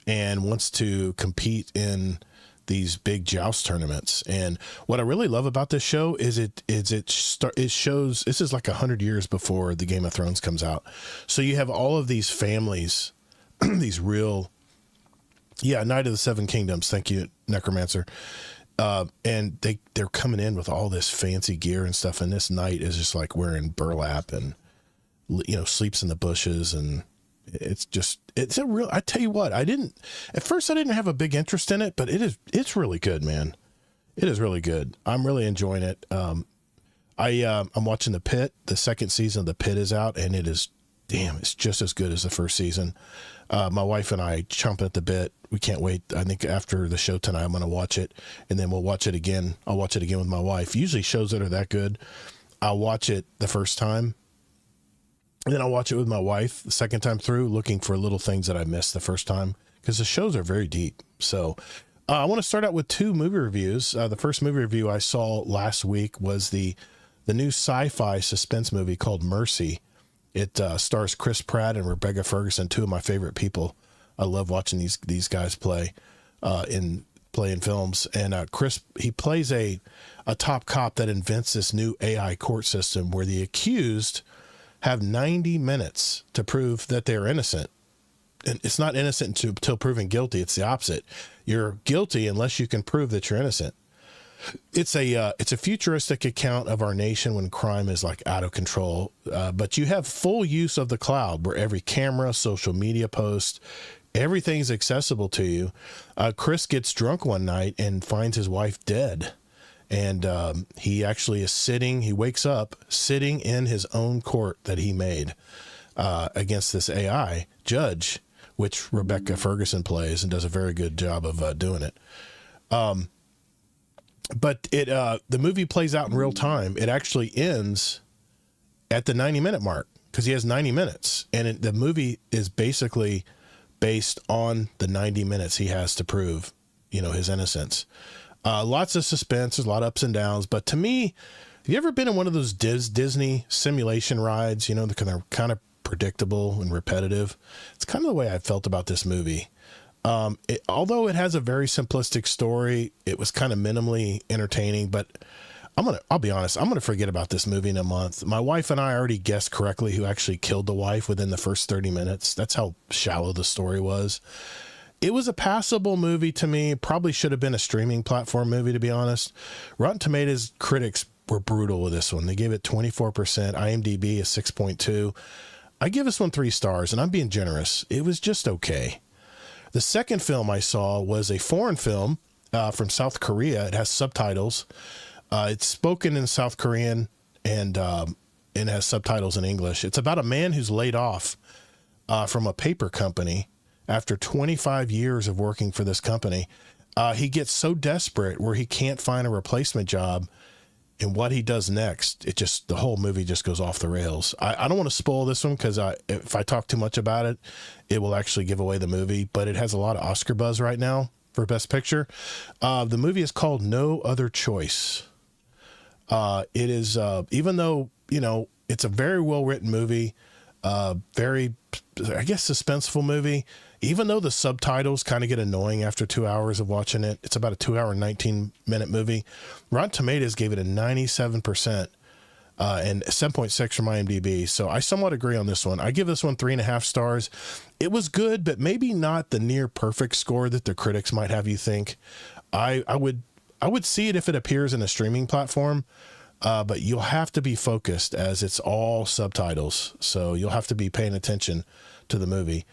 and wants to compete in these big joust tournaments. And what I really love about this show is it shows this is like 100 years before the Game of Thrones comes out. So you have all of these families, these real, Knight of the Seven Kingdoms. Thank you, Necromancer. And they're coming in with all this fancy gear and stuff. And this knight is just like wearing burlap and, sleeps in the bushes and It's a real, I tell you what, at first I didn't have a big interest in it, but it's really good, man. It is really good. I'm really enjoying it. I'm watching The Pit. The second season of The Pit is out, and it's just as good as the first season. My wife and I chomp at the bit. We can't wait. I think after the show tonight, I'm going to watch it, and then we'll watch it again. I'll watch it again with my wife. Usually shows that are that good, I'll watch it the first time, and then I'll watch it with my wife the second time through, looking for little things that I missed the first time, because the shows are very deep. So I want to start out with 2 movie reviews. The first movie review I saw last week was the new sci-fi suspense movie called Mercy. It stars Chris Pratt and Rebecca Ferguson, 2 of my favorite people. I love watching these guys play in films. And Chris, he plays a top cop that invents this new AI court system where the accused have 90 minutes to prove that they're innocent. And it's not innocent until proven guilty. It's the opposite. You're guilty unless you can prove that you're innocent. It's a futuristic account of our nation when crime is like out of control. But you have full use of the cloud, where every camera, social media post, everything's accessible to you. Chris gets drunk one night and finds his wife dead. And he actually he wakes up sitting in his own court that he made against this AI judge, which Rebecca Ferguson plays and does a very good job of doing it. But the movie plays out in real time. It actually ends at the 90-minute mark, because he has 90 minutes. And the movie is basically based on the 90 minutes he has to prove, his innocence. Lots of suspense, there's a lot of ups and downs. But to me, have you ever been in one of those Disney simulation rides? They're kind of predictable and repetitive. It's kind of the way I felt about this movie. Although it has a very simplistic story, it was kind of minimally entertaining. But I'll be honest, I'm going to forget about this movie in a month. My wife and I already guessed correctly who actually killed the wife within the first 30 minutes. That's how shallow the story was. It was a passable movie to me. Probably should have been a streaming platform movie, to be honest. Rotten Tomatoes critics were brutal with this one. They gave it 24%. IMDb is 6.2. I give this one 3 stars, and I'm being generous. It was just okay. The second film I saw was a foreign film from South Korea. It has subtitles. It's spoken in South Korean and has subtitles in English. It's about a man who's laid off from a paper company after 25 years of working for this company. He gets so desperate where he can't find a replacement job, and what he does next, the whole movie just goes off the rails. I don't want to spoil this one, because if I talk too much about it, it will actually give away the movie, but it has a lot of Oscar buzz right now for Best Picture. The movie is called No Other Choice. It is, even though, it's a very well-written movie, very, I guess, suspenseful movie. Even though the subtitles kind of get annoying after 2 hours of watching it, it's about a 2 hour and 19-minute movie. Rotten Tomatoes gave it a 97% and 7.6 from IMDb. So I somewhat agree on this one. I give this one 3.5 stars. It was good, but maybe not the near perfect score that the critics might have you think. I would see it if it appears in a streaming platform, but you'll have to be focused, as it's all subtitles. So you'll have to be paying attention to the movie.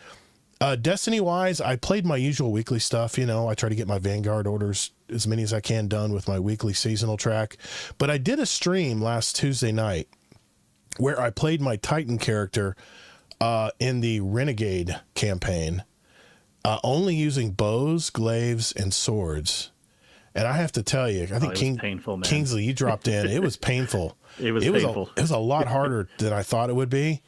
Destiny wise, I played my usual weekly stuff. I try to get my Vanguard orders, as many as I can, done with my weekly seasonal track. But I did a stream last Tuesday night where I played my Titan character in the Renegade campaign, only using bows, glaives, and swords. And I have to tell you, I think painful, man. Kingsley, you dropped in. It was painful. It was painful. It was a lot harder than I thought it would be.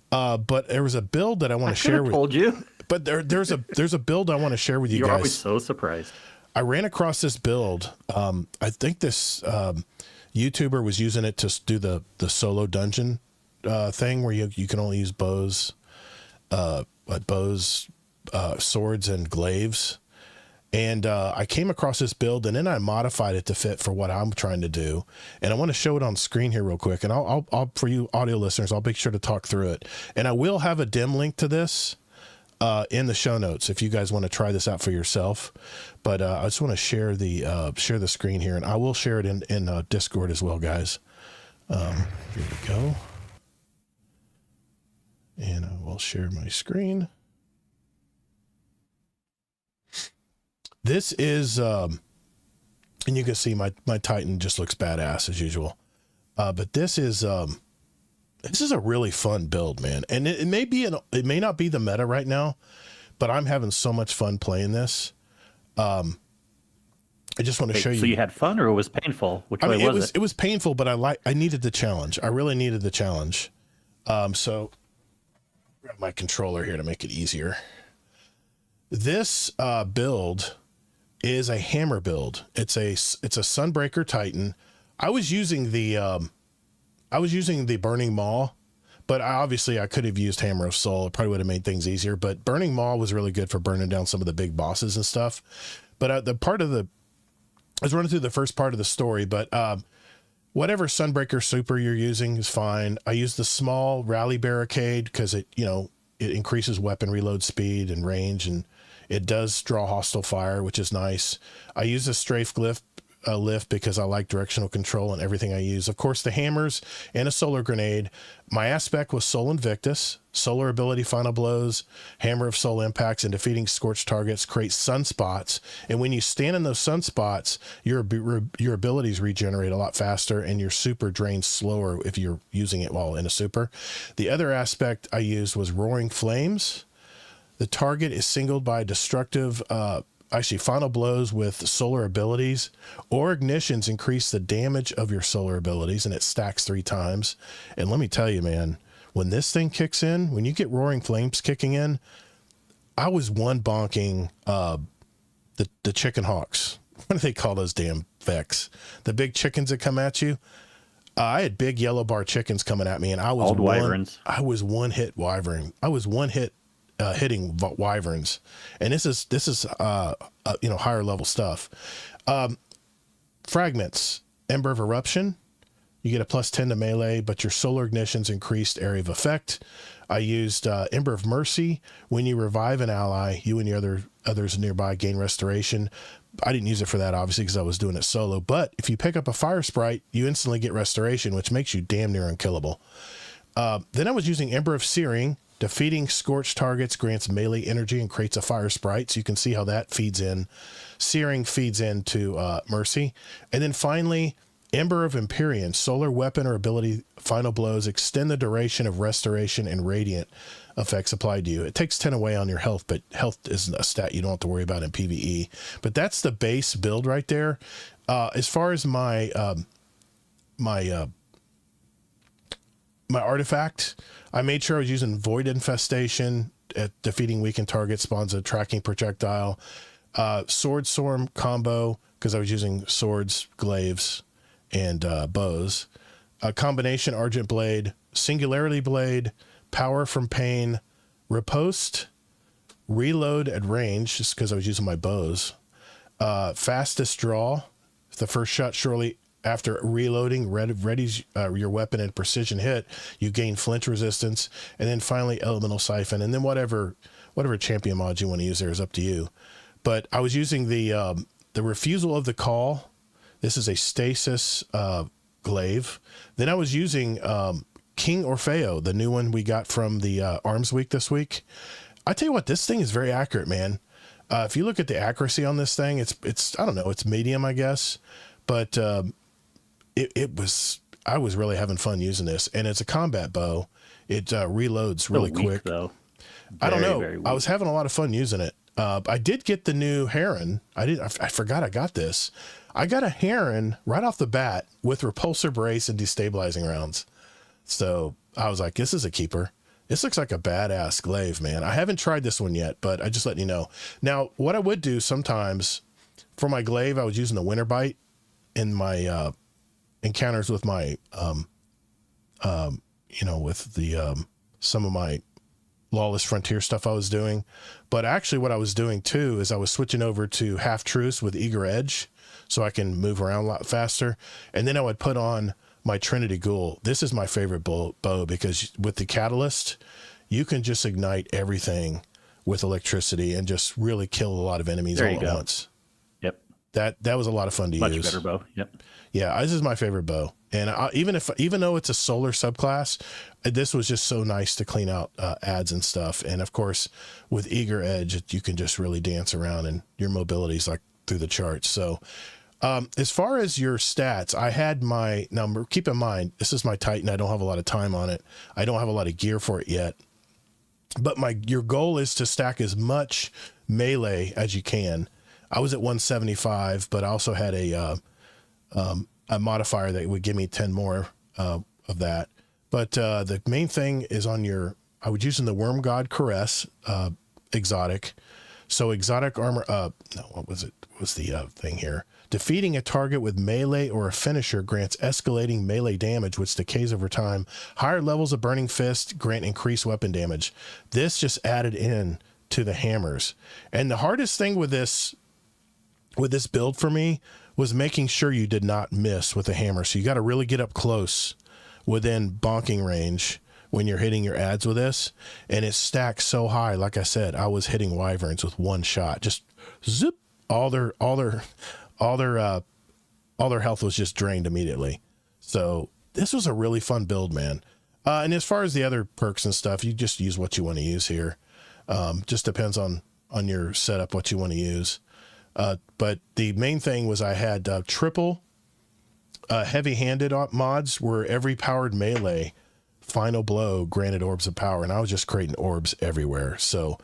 But there was a build that I want to share with you. Told you. But there's a build I want to share with you You're guys. always so surprised. I ran across this build. I think this YouTuber was using it to do the solo dungeon thing where you can only use bows, swords, and glaives. And I came across this build, and then I modified it to fit for what I'm trying to do. And I want to show it on screen here real quick. And I'll for you audio listeners, I'll make sure to talk through it. And I will have a dim link to this in the show notes if you guys want to try this out for yourself. But I just want to share the screen here, and I will share it in Discord as well, guys. Here we go. And I will share my screen. This is, and you can see my Titan just looks badass as usual. But this is a really fun build, man. And it may not be the meta right now, but I'm having so much fun playing this. I just want to show you. So you had fun or it was painful? Which way was it? It was painful, but I needed the challenge. I really needed the challenge. So grab my controller here to make it easier. This build is a hammer build. It's a Sunbreaker Titan. I was using the Burning Maw, but I could have used Hammer of Soul. It probably would have made things easier, but Burning Maw was really good for burning down some of the big bosses and stuff. But I was running through the first part of the story, but whatever Sunbreaker Super you're using is fine. I use the small Rally Barricade because it increases weapon reload speed and range, and it does draw hostile fire, which is nice. I use a Strafe lift because I like directional control and everything I use. Of course, the hammers and a solar grenade. My aspect was Soul Invictus, solar ability Final Blows, Hammer of Soul impacts, and defeating scorched targets create sunspots. And when you stand in those sunspots, your abilities regenerate a lot faster and your super drains slower if you're using it while in a super. The other aspect I used was Roaring Flames. The target is singled by destructive Final Blows with solar abilities, or ignitions increase the damage of your solar abilities, and it stacks 3 times. And let me tell you, man, when this thing kicks in, when you get Roaring Flames kicking in, I was one bonking the chicken hawks. What do they call those damn Vex? The big chickens that come at you. I had big yellow bar chickens coming at me, and I was wyverns. I was one hit wyvern. I was one hit hitting wyverns, and this is higher level stuff. Fragments, Ember of Eruption, you get a +10 to melee, but your solar ignitions increased area of effect. I used Ember of Mercy. When you revive an ally, you and the others nearby gain restoration. I didn't use it for that, obviously, because I was doing it solo, but if you pick up a fire sprite, you instantly get restoration, which makes you damn near unkillable. Then I was using Ember of Searing. Defeating scorched targets grants melee energy and creates a fire sprite. So you can see how that feeds in. Searing feeds into Mercy. And then finally, Ember of Empyrean. Solar weapon or ability Final Blows extend the duration of restoration and radiant effects applied to you. It takes 10 away on your health, but health isn't a stat you don't have to worry about in PvE. But that's the base build right there. As far as my artifact, I made sure I was using Void Infestation at defeating weakened targets, spawns a tracking projectile, Sword Storm combo, because I was using swords, glaives, and bows, a combination Argent Blade, Singularity Blade, Power from Pain, Riposte, Reload at range, just because I was using my bows, Fastest Draw, the first shot surely after reloading readies your weapon at precision hit, you gain flinch resistance, and then finally Elemental Siphon, and then whatever champion mod you want to use there is up to you. But I was using the Refusal of the Call. This is a stasis glaive. Then I was using King Orfeo, the new one we got from the Arms Week this week. I tell you what, this thing is very accurate, man. If you look at the accuracy on this thing, it's I don't know, it's medium, I guess, but I was really having fun using this, and it's a combat bow. It reloads really quick. Though. I don't know. I was having a lot of fun using it. I did get the new Heron. I forgot I got this. I got a Heron right off the bat with repulsor brace and destabilizing rounds. So I was like, this is a keeper. This looks like a badass glaive, man. I haven't tried this one yet, but I just letting you know. Now, what I would do sometimes for my glaive, I was using the Winter Bite in my encounters with my with the some of my Lawless Frontier stuff I was doing. But actually what I was doing too is I was switching over to Half Truce with Eager Edge so I can move around a lot faster, and then I would put on my Trinity Ghoul. This is my favorite bow because with the catalyst you can just ignite everything with electricity and just really kill a lot of enemies all at once. Yep. that was a lot of fun to Much use. better bow. Yep. Yeah, this is my favorite bow. And even though it's a solar subclass, this was just so nice to clean out ads and stuff. And of course, with Eager Edge, you can just really dance around, and your mobility is like through the charts. So as far as your stats, I had my number. Keep in mind, this is my Titan. I don't have a lot of time on it. I don't have a lot of gear for it yet. But your goal is to stack as much melee as you can. I was at 175, but I also had a modifier that would give me 10 more of that. But the main thing is I was using the Worm God Caress exotic. So exotic armor, what was it? What was the thing here? Defeating a target with melee or a finisher grants escalating melee damage, which decays over time. Higher levels of Burning Fist grant increased weapon damage. This just added in to the hammers. And the hardest thing with this build for me was making sure you did not miss with the hammer. So you got to really get up close within bonking range when you're hitting your ads with this. And it stacks so high. Like I said, I was hitting wyverns with one shot, just zip, all their health was just drained immediately. So this was a really fun build, man. And as far as the other perks and stuff, you just use what you want to use here. Just depends on your setup, what you want to use. But the main thing was I had triple heavy-handed mods where every powered melee final blow granted orbs of power, and I was just creating orbs everywhere. So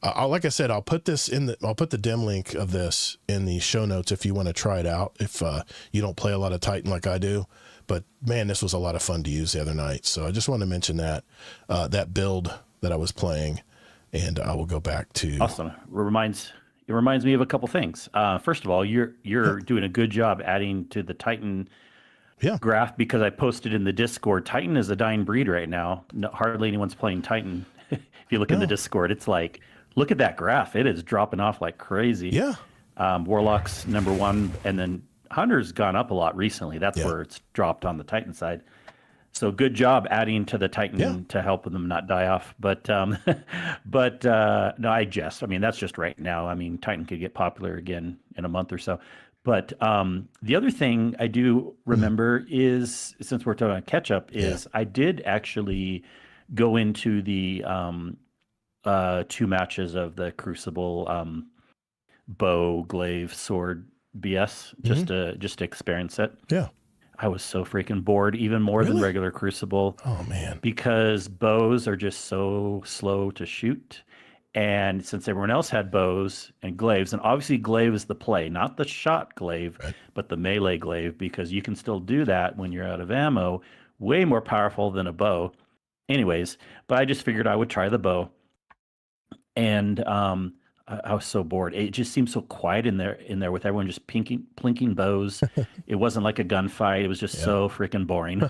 like I said, I'll put the dim link of this in the show notes if you want to try it out, if you don't play a lot of Titan like I do. But man, this was a lot of fun to use the other night. So I just want to mention that build that I was playing, and I will go back to. Awesome. It reminds me of a couple things. First of all, you're doing a good job adding to the Titan graph, because I posted in the Discord. Titan is a dying breed right now. Hardly anyone's playing Titan. If you look in the Discord, it's like, look at that graph. It is dropping off like crazy. Yeah. Warlock's number one, and then Hunter's gone up a lot recently. That's where it's dropped on the Titan side. So good job adding to the Titan to help them not die off. But no, I jest. I mean, that's just right now. I mean, Titan could get popular again in a month or so. But the other thing I do remember is, since we're talking about catch up, is I did actually go into the 2 matches of the Crucible bow, glaive, sword BS just to experience it. Yeah. I was so freaking bored, even more than regular Crucible. Oh man. Because bows are just so slow to shoot. And since everyone else had bows and glaives, and obviously glaive is the play, not the shot glaive, but the melee glaive, because you can still do that when you're out of ammo, way more powerful than a bow. Anyways, but I just figured I would try the bow. And I was so bored. It just seemed so quiet in there with everyone just plinking bows. It wasn't like a gunfight. It was just so freaking boring.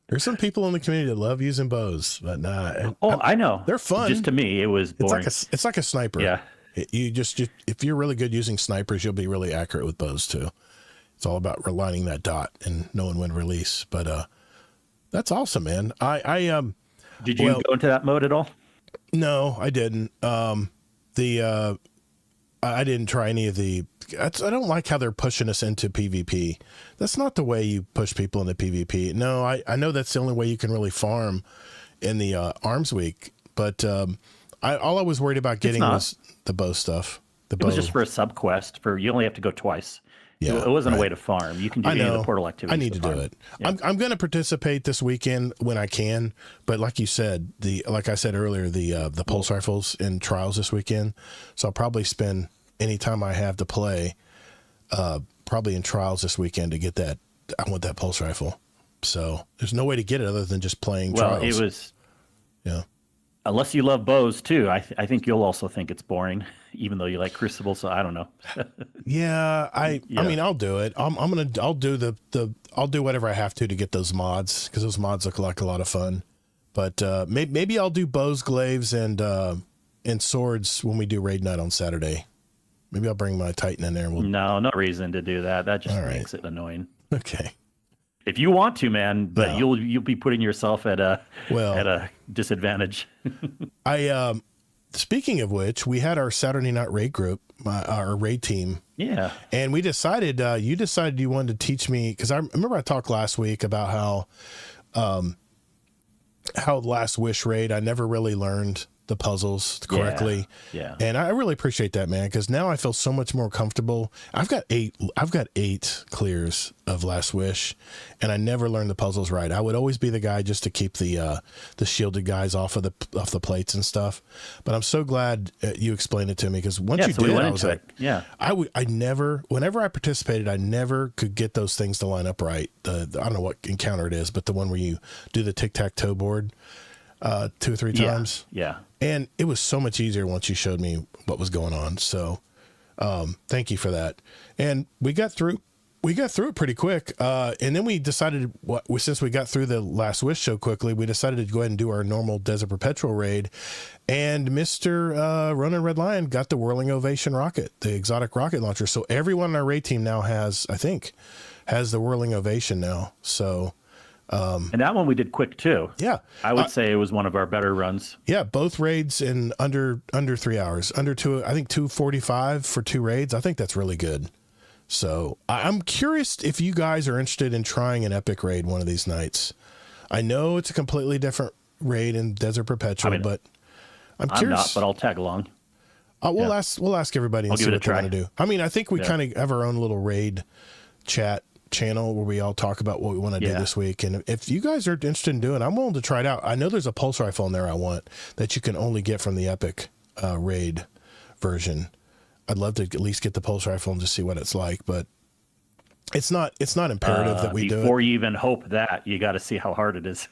There's some people in the community that love using bows, but nah. I know. They're fun. Just to me, it was boring. It's like a sniper. Yeah. If you're really good using snipers, you'll be really accurate with bows too. It's all about relining that dot and knowing when to release. But that's awesome, man. Did you go into that mode at all? No, I didn't. I didn't try any of the. I don't like how they're pushing us into PvP. That's not the way you push people into PvP. No, I know that's the only way you can really farm in the Arms Week. But all I was worried about getting was the bow stuff. It was just for a sub quest. You only have to go twice. Yeah, it wasn't a way to farm. You can do any of the portal activities. I need to do it. Yeah. I'm going to participate this weekend when I can. But like you said, like I said earlier, the pulse rifles in trials this weekend. So I'll probably spend any time I have to play, probably in trials this weekend to get that. I want that pulse rifle. So there's no way to get it other than just playing trials. Well, it was. Yeah. Unless you love bows too, I think you'll also think it's boring, even though you like Crucible. So I don't know. I mean, I'll do it. I'll do whatever I have to get those mods, because those mods look like a lot of fun. But maybe I'll do bows, glaives, and swords when we do raid night on Saturday. Maybe I'll bring my Titan in there. No reason to do that. That just makes it annoying. Okay. If you want to, man, but you'll be putting yourself at a disadvantage. speaking of which, we had our Saturday night raid group, our raid team. Yeah. And we decided, you decided you wanted to teach me, because I remember I talked last week about how Last Wish raid, I never really learned the puzzles correctly. Yeah. And I really appreciate that, man, because now I feel so much more comfortable. I've got eight clears of Last Wish, and I never learned the puzzles right. I would always be the guy just to keep the shielded guys off the plates and stuff. But I'm so glad you explained it to me, because once you did, I was like, whenever I participated, I never could get those things to line up right. I don't know what encounter it is, but the one where you do the tic-tac-toe board 2 or 3 times. Yeah. And it was so much easier once you showed me what was going on. So, thank you for that. And we got through it pretty quick. And then we decided, since we got through the Last Wish so quickly, we decided to go ahead and do our normal Desert Perpetual raid. And Mr. Ronan Red Lion got the Whirling Ovation rocket, the exotic rocket launcher. So everyone on our raid team now has the Whirling Ovation now. So, and that one we did quick too. Yeah. I would say it was one of our better runs. Yeah. Both raids in under 3 hours, under 2:45 for 2 raids. I think that's really good. So I'm curious if you guys are interested in trying an epic raid one of these nights. I know it's a completely different raid in Desert Perpetual, but I'm curious. I'm not, but I'll tag along. We'll ask everybody and see what they want to do. I mean, I think we kind of have our own little raid chat channel where we all talk about what we want to do this week, and if you guys are interested in doing it, I'm willing to try it out. I know there's a pulse rifle in there I want that you can only get from the epic raid version. I'd love to at least get the pulse rifle and just see what it's like, but it's not imperative that we do it. Before you even hope that, you got to see how hard it is.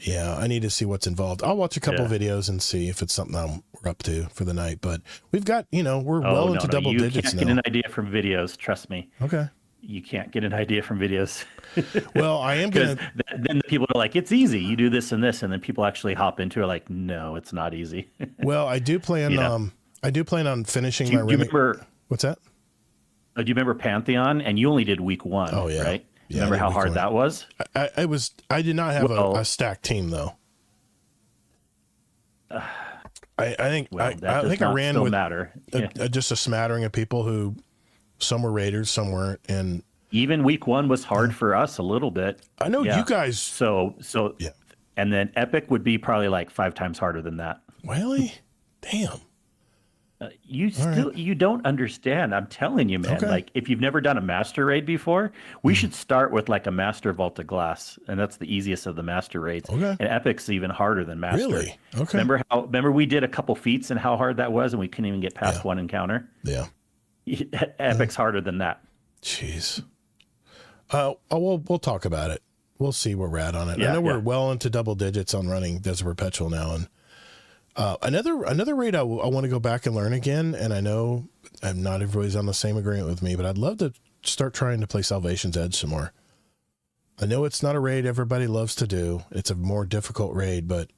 Yeah, I need to see what's involved. I'll watch a couple videos and see if it's something we're up to for the night, but we've got, we're well into double digits now. You can't get an idea from videos, trust me. Okay. You can't get an idea from videos. Well, I am going to. Then the people are like, it's easy. You do this and this. And then people actually hop into it like, no, it's not easy. Well, I do plan on finishing my remember. What's that? Do you remember Pantheon? And you only did week 1, right? Yeah, remember how hard that was? I did not have a stacked team though. I think I ran with just a smattering of people who, some were raiders, some weren't, and even week 1 was hard for us a little bit. I know you guys. So yeah, and then epic would be probably like 5 times harder than that. Really? Damn. You don't understand. I'm telling you, man. Okay. Like if you've never done a master raid before, we should start with like a master vault of glass, and that's the easiest of the master raids. Okay. And epic's even harder than master. Really? Okay. Remember we did a couple feats and how hard that was, and we couldn't even get past one encounter. Yeah. Epic's harder than that. Jeez. We'll talk about it. We'll see where we're at on it. I know we're well into double digits on running Desert Perpetual now, and another raid I want to go back and learn again. And I know not everybody's on the same agreement with me, but I'd love to start trying to play Salvation's Edge some more. I know it's not a raid everybody loves to do. It's a more difficult raid, but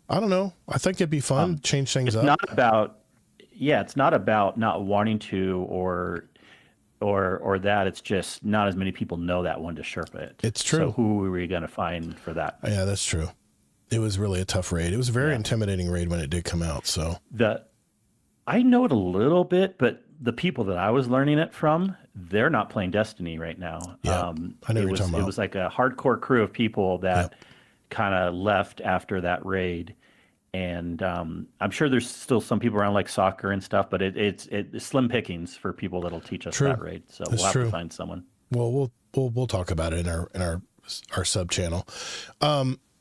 I don't know. I think it'd be fun. Change things up. It's not about not wanting to or that. It's just not as many people know that one to Sherpa it. It's true. So who were we going to find for that? Yeah, that's true. It was really a tough raid. It was a very intimidating raid when it did come out. So I know it a little bit, but the people that I was learning it from, they're not playing Destiny right now. Yeah, I know what you're talking about. It was like a hardcore crew of people that kind of left after that raid. And I'm sure there's still some people around like soccer and stuff, but it's slim pickings for people that'll teach us that raid. So we'll have to find someone. Well, we'll talk about it in our sub channel.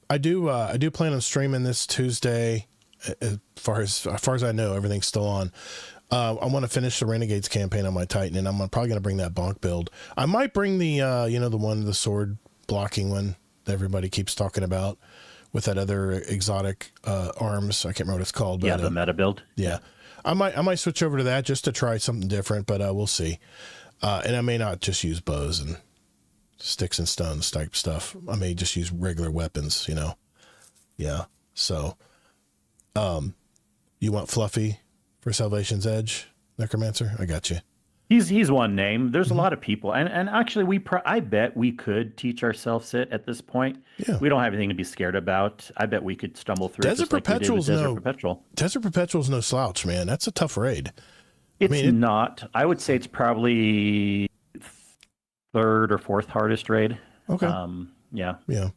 I do plan on streaming this Tuesday. As far as I know, everything's still on. I want to finish the Renegades campaign on my Titan, and I'm probably going to bring that bonk build. I might bring the the sword blocking one that everybody keeps talking about, with that other exotic arms. I can't remember what it's called. But, the meta build. Yeah. I might switch over to that just to try something different, but we'll see. And I may not just use bows and sticks and stones type stuff. I may just use regular weapons, Yeah. So, you want Fluffy for Salvation's Edge, Necromancer? I got you. He's one name. There's a lot of people, and actually, I bet we could teach ourselves it at this point. Yeah. We don't have anything to be scared about. I bet we could stumble through Desert it just like we did with Perpetual's Desert Perpetual. Desert Perpetual's no slouch, man. That's a tough raid. It's not. I would say it's probably third or fourth hardest raid. Okay. Yeah. Yeah.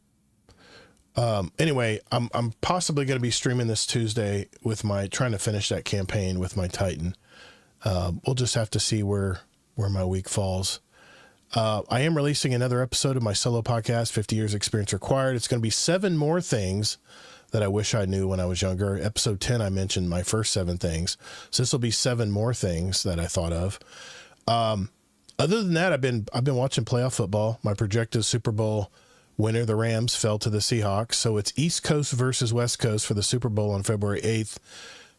Anyway, I'm possibly going to be streaming this Tuesday with trying to finish that campaign with my Titan. We'll just have to see where my week falls. I am releasing another episode of my solo podcast, 50 Years Experience Required. It's going to be 7 more things that I wish I knew when I was younger. Episode 10, I mentioned my first 7 things. So this will be 7 more things that I thought of. Other than that, I've been watching playoff football. My projected Super Bowl winner, the Rams, fell to the Seahawks. So it's East Coast versus West Coast for the Super Bowl on February 8th.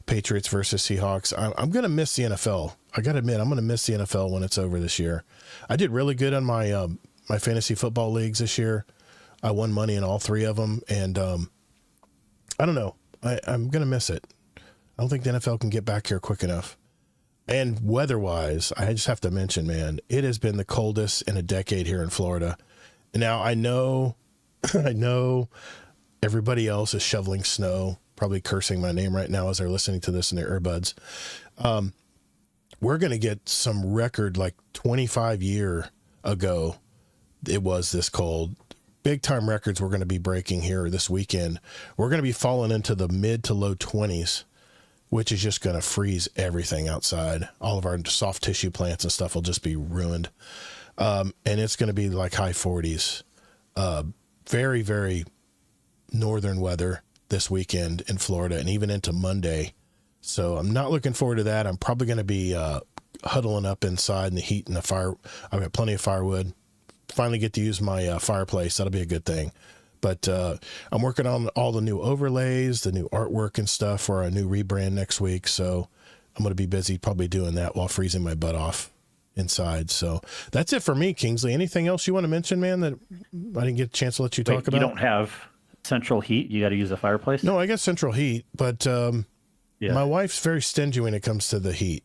Patriots versus Seahawks. I'm going to miss the NFL. I got to admit, I'm going to miss the NFL when it's over this year. I did really good on my my fantasy football leagues this year. I won money in all 3 of them, and I don't know. I'm going to miss it. I don't think the NFL can get back here quick enough. And weather-wise, I just have to mention, man, it has been the coldest in a decade here in Florida. Now, I know everybody else is shoveling snow, probably cursing my name right now as they're listening to this in their earbuds. We're going to get some record, like 25 year ago, it was this cold. Big time records we're going to be breaking here this weekend. We're going to be falling into the mid to low 20s, which is just going to freeze everything outside. All of our soft tissue plants and stuff will just be ruined. And it's going to be like high 40s. Very, very northern weather this weekend in Florida and even into Monday. So I'm not looking forward to that. I'm probably going to be huddling up inside in the heat and the fire. I've got plenty of firewood. Finally get to use my fireplace. That'll be a good thing. But I'm working on all the new overlays, the new artwork and stuff for our new rebrand next week. So I'm going to be busy probably doing that while freezing my butt off inside. So that's it for me, Kingsley. Anything else you want to mention, man, that I didn't get a chance to let you talk about? You don't have central heat? You got to use a fireplace? No, I got central heat, but my wife's very stingy when it comes to the heat.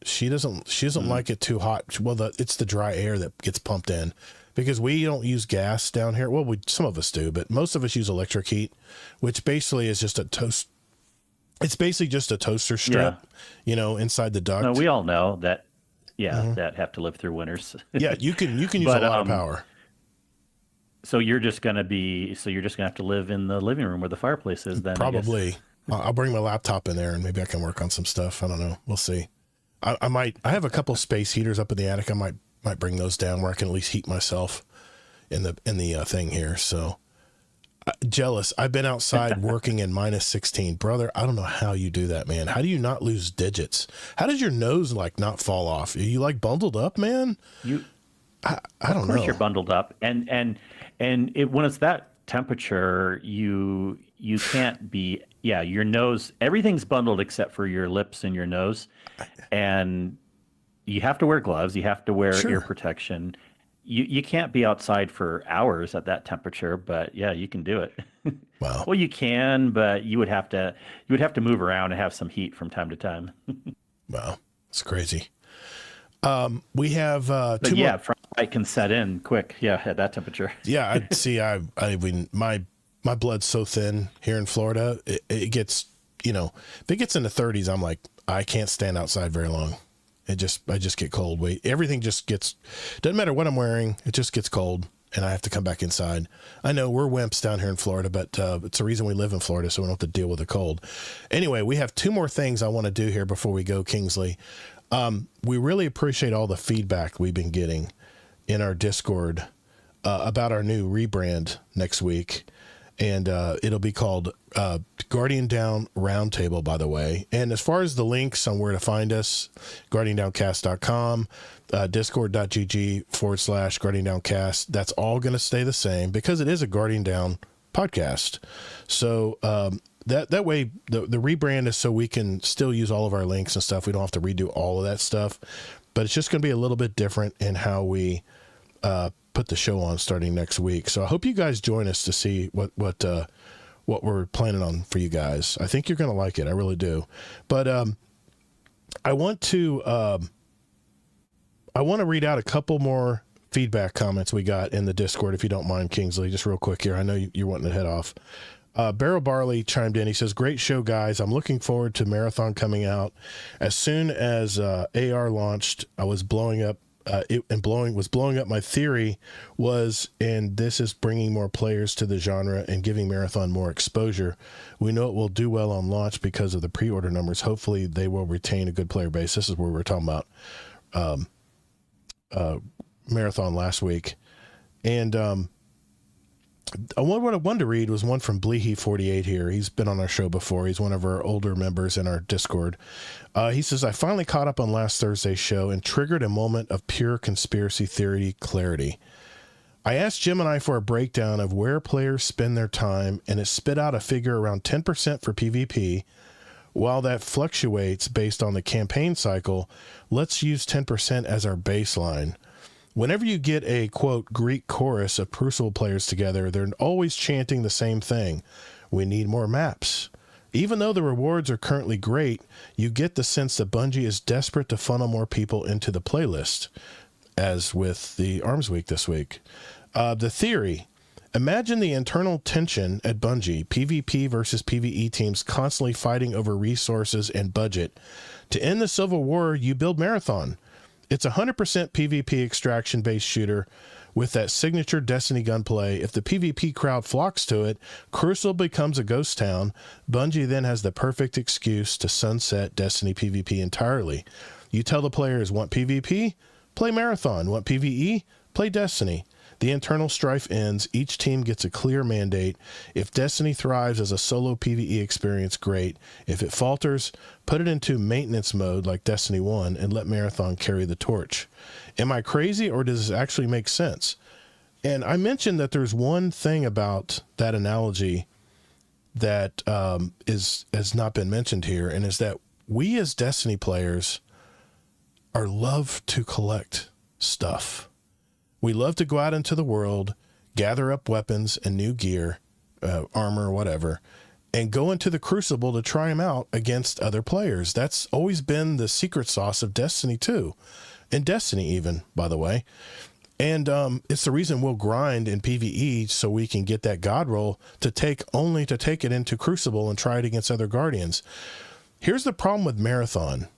She doesn't like it too hot. Well, it's the dry air that gets pumped in because we don't use gas down here. Well, some of us do, but most of us use electric heat, which basically is just a toast. It's basically just a toaster strip, inside the duct. No, we all know that. Yeah, that have to live through winters. Yeah, you can use a lot of power. So you're just gonna have to live in the living room where the fireplace is then. Probably. I'll bring my laptop in there and maybe I can work on some stuff. I don't know. We'll see. I have a couple space heaters up in the attic. I might bring those down where I can at least heat myself in the thing here. So jealous. I've been outside working in -16, brother. I don't know how you do that, man. How do you not lose digits? How does your nose not fall off? Are you bundled up, man? I don't know. Of course you're bundled up, and when it's that temperature, you can't be. Yeah, your nose. Everything's bundled except for your lips and your nose, and you have to wear gloves. You have to wear ear protection. You can't be outside for hours at that temperature, but yeah, you can do it. Wow. Well, you can, but you would have to move around and have some heat from time to time. Wow, it's crazy. We have frostbite can set in quick. Yeah, at that temperature. Yeah, I see. My blood's so thin here in Florida. It gets, if it gets in the 30s, I'm like, I can't stand outside very long. I just get cold. Everything just doesn't matter what I'm wearing. It just gets cold and I have to come back inside. I know we're wimps down here in Florida, but it's the reason we live in Florida. So we don't have to deal with the cold. Anyway, we have 2 more things I want to do here before we go, Kingsley. We really appreciate all the feedback we've been getting in our Discord about our new rebrand next week. And it'll be called Guardian Down Roundtable, by the way. And as far as the links on where to find us, guardiandowncast.com, discord.gg/guardiandowncast, that's all going to stay the same because it is a Guardian Down podcast. So that way, the rebrand is so we can still use all of our links and stuff. We don't have to redo all of that stuff. But it's just going to be a little bit different in how we put the show on starting next week. So I hope you guys join us to see what we're planning on for you guys. I think you're going to like it. I really do. But I want to I want to read out a couple more feedback comments we got in the Discord, if you don't mind, Kingsley, just real quick here. I know you're wanting to head off. Barrel Barley chimed in. He says, "Great show, guys. I'm looking forward to Marathon coming out. As soon as AR launched, I was blowing up. Blowing up. My theory was, and this is bringing more players to the genre and giving Marathon more exposure. We know it will do well on launch because of the pre-order numbers. Hopefully, they will retain a good player base." This is where we're talking about Marathon last week, and what I wanted to read was one from Bleehy48 here. He's been on our show before. He's one of our older members in our Discord. He says, "I finally caught up on last Thursday's show and triggered a moment of pure conspiracy theory clarity. I asked Gemini for a breakdown of where players spend their time, and it spit out a figure around 10% for PvP. While that fluctuates based on the campaign cycle, let's use 10% as our baseline. Whenever you get a, quote, Greek chorus of Crucible players together, they're always chanting the same thing. We need more maps. Even though the rewards are currently great, you get the sense that Bungie is desperate to funnel more people into the playlist, as with the Arms Week this week. The theory: imagine the internal tension at Bungie, PvP versus PvE teams constantly fighting over resources and budget. To end the Civil War, you build Marathon. It's a 100% PvP extraction-based shooter with that signature Destiny gunplay. If the PvP crowd flocks to it, Crucible becomes a ghost town. Bungie then has the perfect excuse to sunset Destiny PvP entirely. You tell the players, want PvP? Play Marathon. Want PvE? Play Destiny. The internal strife ends. Each team gets a clear mandate. If Destiny thrives as a solo PvE experience, great. If it falters, put it into maintenance mode like Destiny 1 and let Marathon carry the torch. Am I crazy, or does this actually make sense?" And I mentioned that there's one thing about that analogy that has not been mentioned here, and is that we as Destiny players are love to collect stuff. We love to go out into the world, gather up weapons and new gear, armor, whatever, and go into the Crucible to try them out against other players. That's always been the secret sauce of Destiny 2, and Destiny even, by the way. And it's the reason we'll grind in PvE so we can get that God roll to take it into Crucible and try it against other Guardians. Here's the problem with Marathon.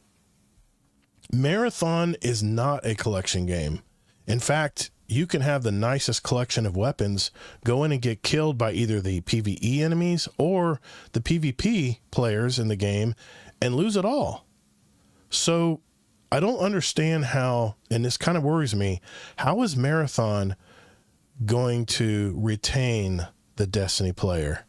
Marathon is not a collection game. In fact, you can have the nicest collection of weapons, go in and get killed by either the PvE enemies or the PvP players in the game and lose it all. So I don't understand how, and this kind of worries me, how is Marathon going to retain the Destiny player?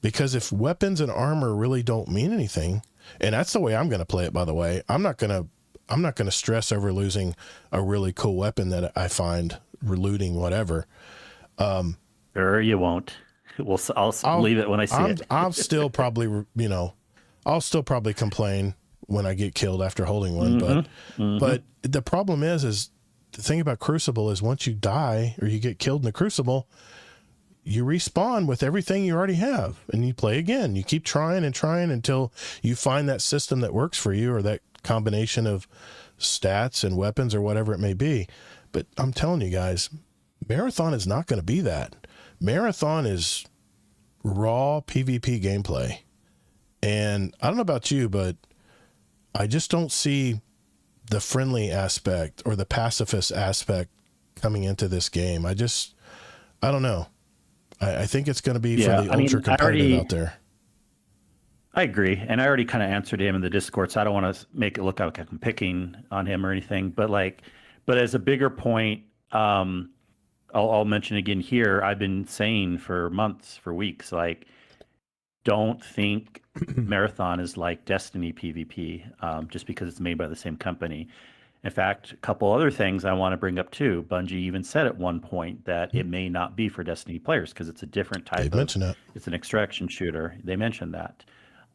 Because if weapons and armor really don't mean anything, and that's the way I'm going to play it, by the way, I'm not going to stress over losing a really cool weapon that I find, looting, whatever. Sure, you won't. I'll leave it when I see it. I'll still probably, I'll still probably complain when I get killed after holding one. But the problem is the thing about Crucible is once you die or you get killed in the Crucible, you respawn with everything you already have and you play again. You keep trying and trying until you find that system that works for you, or that combination of stats and weapons or whatever it may be. But I'm telling you guys, Marathon is not going to be that. Marathon is raw PvP gameplay. And I don't know about you, but I just don't see the friendly aspect or the pacifist aspect coming into this game. I don't know. I think it's going to be for the ultra competitive out there. I agree. And I already kind of answered him in the Discord, so I don't want to make it look like I'm picking on him or anything. But as a bigger point, I'll mention again here, I've been saying for months, for weeks, don't think Marathon is like Destiny PvP, just because it's made by the same company. In fact, a couple other things I want to bring up too. Bungie even said at one point that it may not be for Destiny players because it's a different type it's an extraction shooter. They mentioned that.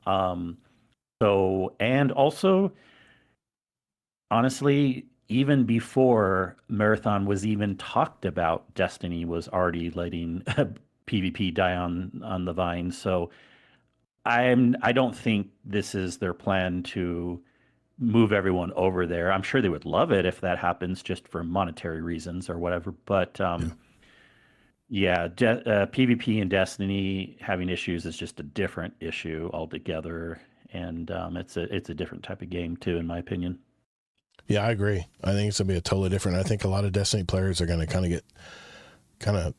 And also, honestly, even before Marathon was even talked about, Destiny was already letting PvP die on the vine. So I don't think this is their plan to move everyone over there. I'm sure they would love it if that happens just for monetary reasons or whatever. But yeah, PvP and Destiny having issues is just a different issue altogether, and it's a different type of game too, in my opinion. Yeah, I agree. I think it's gonna be a totally different. I think a lot of Destiny players are gonna kind of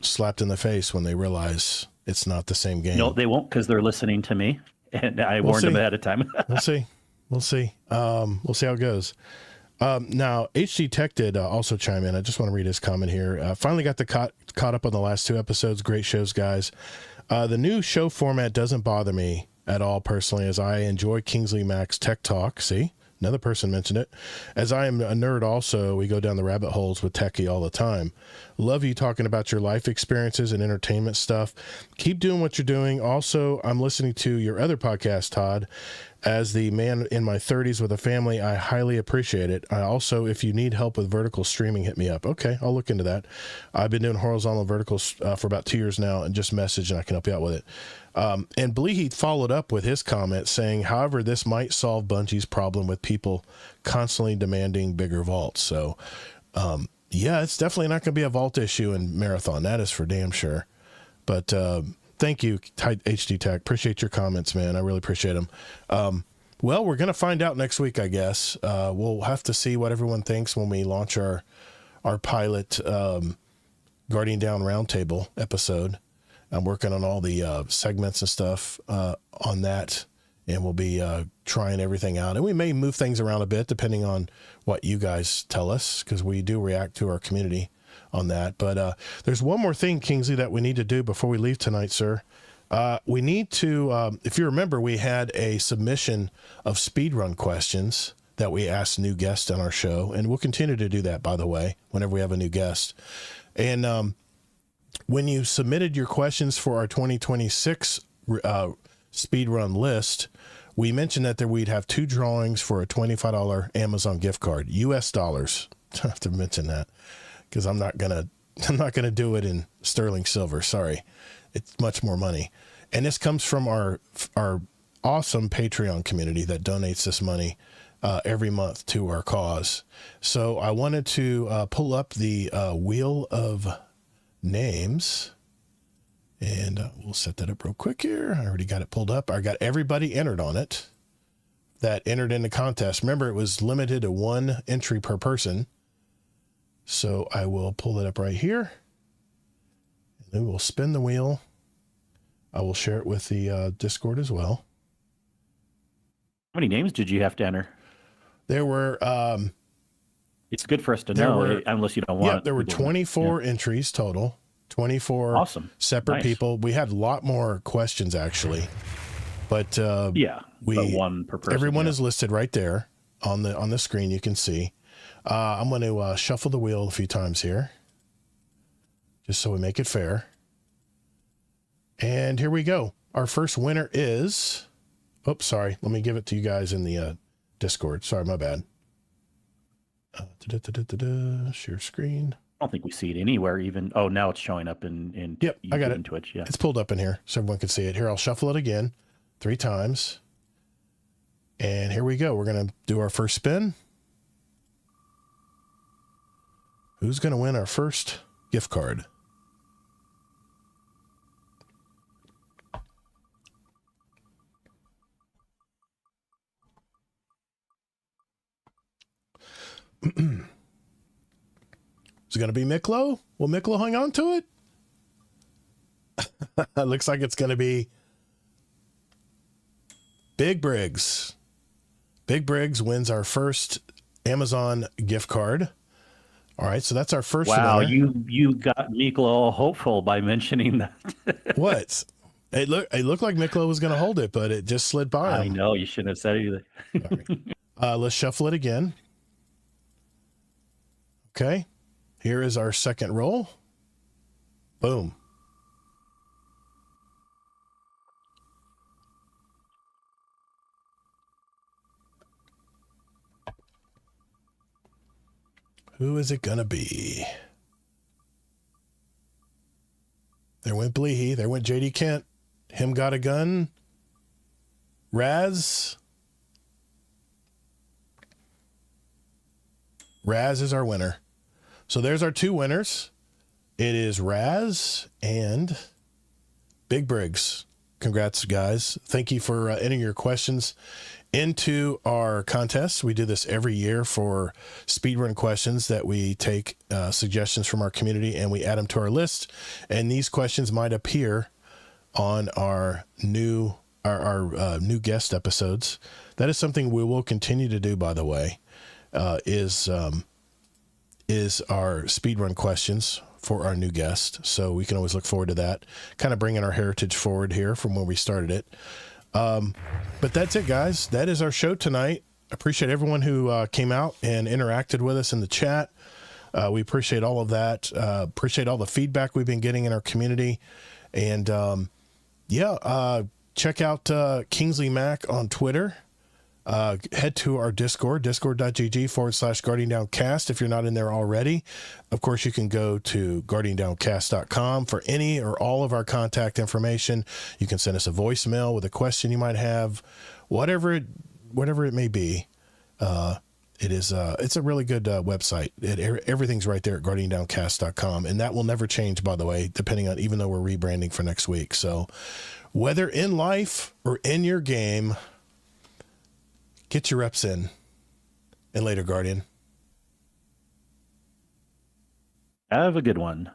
slapped in the face when they realize it's not the same game. No, they won't, because they're listening to me, and I warned them ahead of time. We'll see. We'll see. We'll see how it goes. Now, HD Tech did also chime in. I just want to read his comment here. Finally got caught up on the last 2 episodes. Great shows, guys. The new show format doesn't bother me at all personally, as I enjoy Kingsley Mac's Tech Talk. See? Another person mentioned it. As I am a nerd also, we go down the rabbit holes with Techie all the time. Love you talking about your life experiences and entertainment stuff. Keep doing what you're doing. Also, I'm listening to your other podcast, Todd. As the man in my 30s with a family, I highly appreciate it. I also, if you need help with vertical streaming, hit me up. Okay, I'll look into that. I've been doing horizontal verticals for about 2 years now, and just message and I can help you out with it. And Bleeheath followed up with his comment saying, however, this might solve Bungie's problem with people constantly demanding bigger vaults. So, yeah, it's definitely not going to be a vault issue in Marathon. That is for damn sure. But thank you, HD Tech. Appreciate your comments, man. I really appreciate them. Well, we're going to find out next week, I guess. We'll have to see what everyone thinks when we launch our pilot Guardian Down Roundtable episode. I'm working on all the segments and stuff on that, and we'll be trying everything out. And we may move things around a bit depending on what you guys tell us, because we do react to our community on that. But there's one more thing, Kingsley, that we need to do before we leave tonight, sir. We need to, if you remember, we had a submission of speedrun questions that we asked new guests on our show, and we'll continue to do that, by the way, whenever we have a new guest. And when you submitted your questions for our 2026 speedrun list, we mentioned that we'd have 2 drawings for a $25 Amazon gift card, US dollars. I have to mention that, because I'm not gonna do it in sterling silver. Sorry, it's much more money. And this comes from our awesome Patreon community that donates this money every month to our cause. So I wanted to pull up the wheel of names, and we'll set that up real quick here. I already got it pulled up. I got everybody entered on it that entered in the contest. Remember, it was limited to 1 entry per person. So I will pull that up right here, and then we'll spin the wheel. I will share it with the Discord as well. How many names did you have to enter? There were it's good for us to know, unless you don't want. Yeah, there were 24 entries total. 24 awesome separate people. We had a lot more questions actually, but but 1 per person. Everyone is listed right there on the screen. You can see. I'm going to shuffle the wheel a few times here, just so we make it fair. And here we go. Our first winner is. Oops, sorry. Let me give it to you guys in the Discord. Sorry, my bad. Share screen. I don't think we see it anywhere even. Oh, now it's showing up in yep, I got it. In Twitch. Yeah, it's pulled up in here so everyone can see it. Here, I'll shuffle it again 3 times. And here we go. We're going to do our first spin. Who's going to win our first gift card? Is it going to be Miklo? Will Miklo hang on to it? Looks like it's going to be Big Briggs. Big Briggs wins our first Amazon gift card. All right, so that's our first. Wow, winner. you got Miklo all hopeful by mentioning that. What? It looked like Miklo was going to hold it, but it just slid by him. I know, you shouldn't have said anything. Let's shuffle it again. Okay, here is our second roll. Boom. Who is it gonna be? There went Bleehy. There went JD Kent. Him got a gun. Raz. Raz is our winner. So there's our two winners. It is Raz and Big Briggs. Congrats, guys. Thank you for entering your questions into our contest. We do this every year for speedrun questions that we take suggestions from our community and we add them to our list. And these questions might appear on our new new guest episodes. That is something we will continue to do, by the way, is our speedrun questions for our new guest. So we can always look forward to that, kind of bringing our heritage forward here from when we started it. But that's it, guys. That is our show tonight. I appreciate everyone who came out and interacted with us in the chat. We appreciate all of that. Appreciate all the feedback we've been getting in our community. And check out Kingsley Mac on Twitter. Head to our Discord, discord.gg/GuardianDownCast if you're not in there already. Of course, you can go to GuardianDownCast.com for any or all of our contact information. You can send us a voicemail with a question you might have, whatever it may be. It's a really good website. Everything's right there at GuardianDownCast.com, and that will never change, by the way, depending on, even though we're rebranding for next week. So whether in life or in your game, get your reps in. And later, Guardian. Have a good one.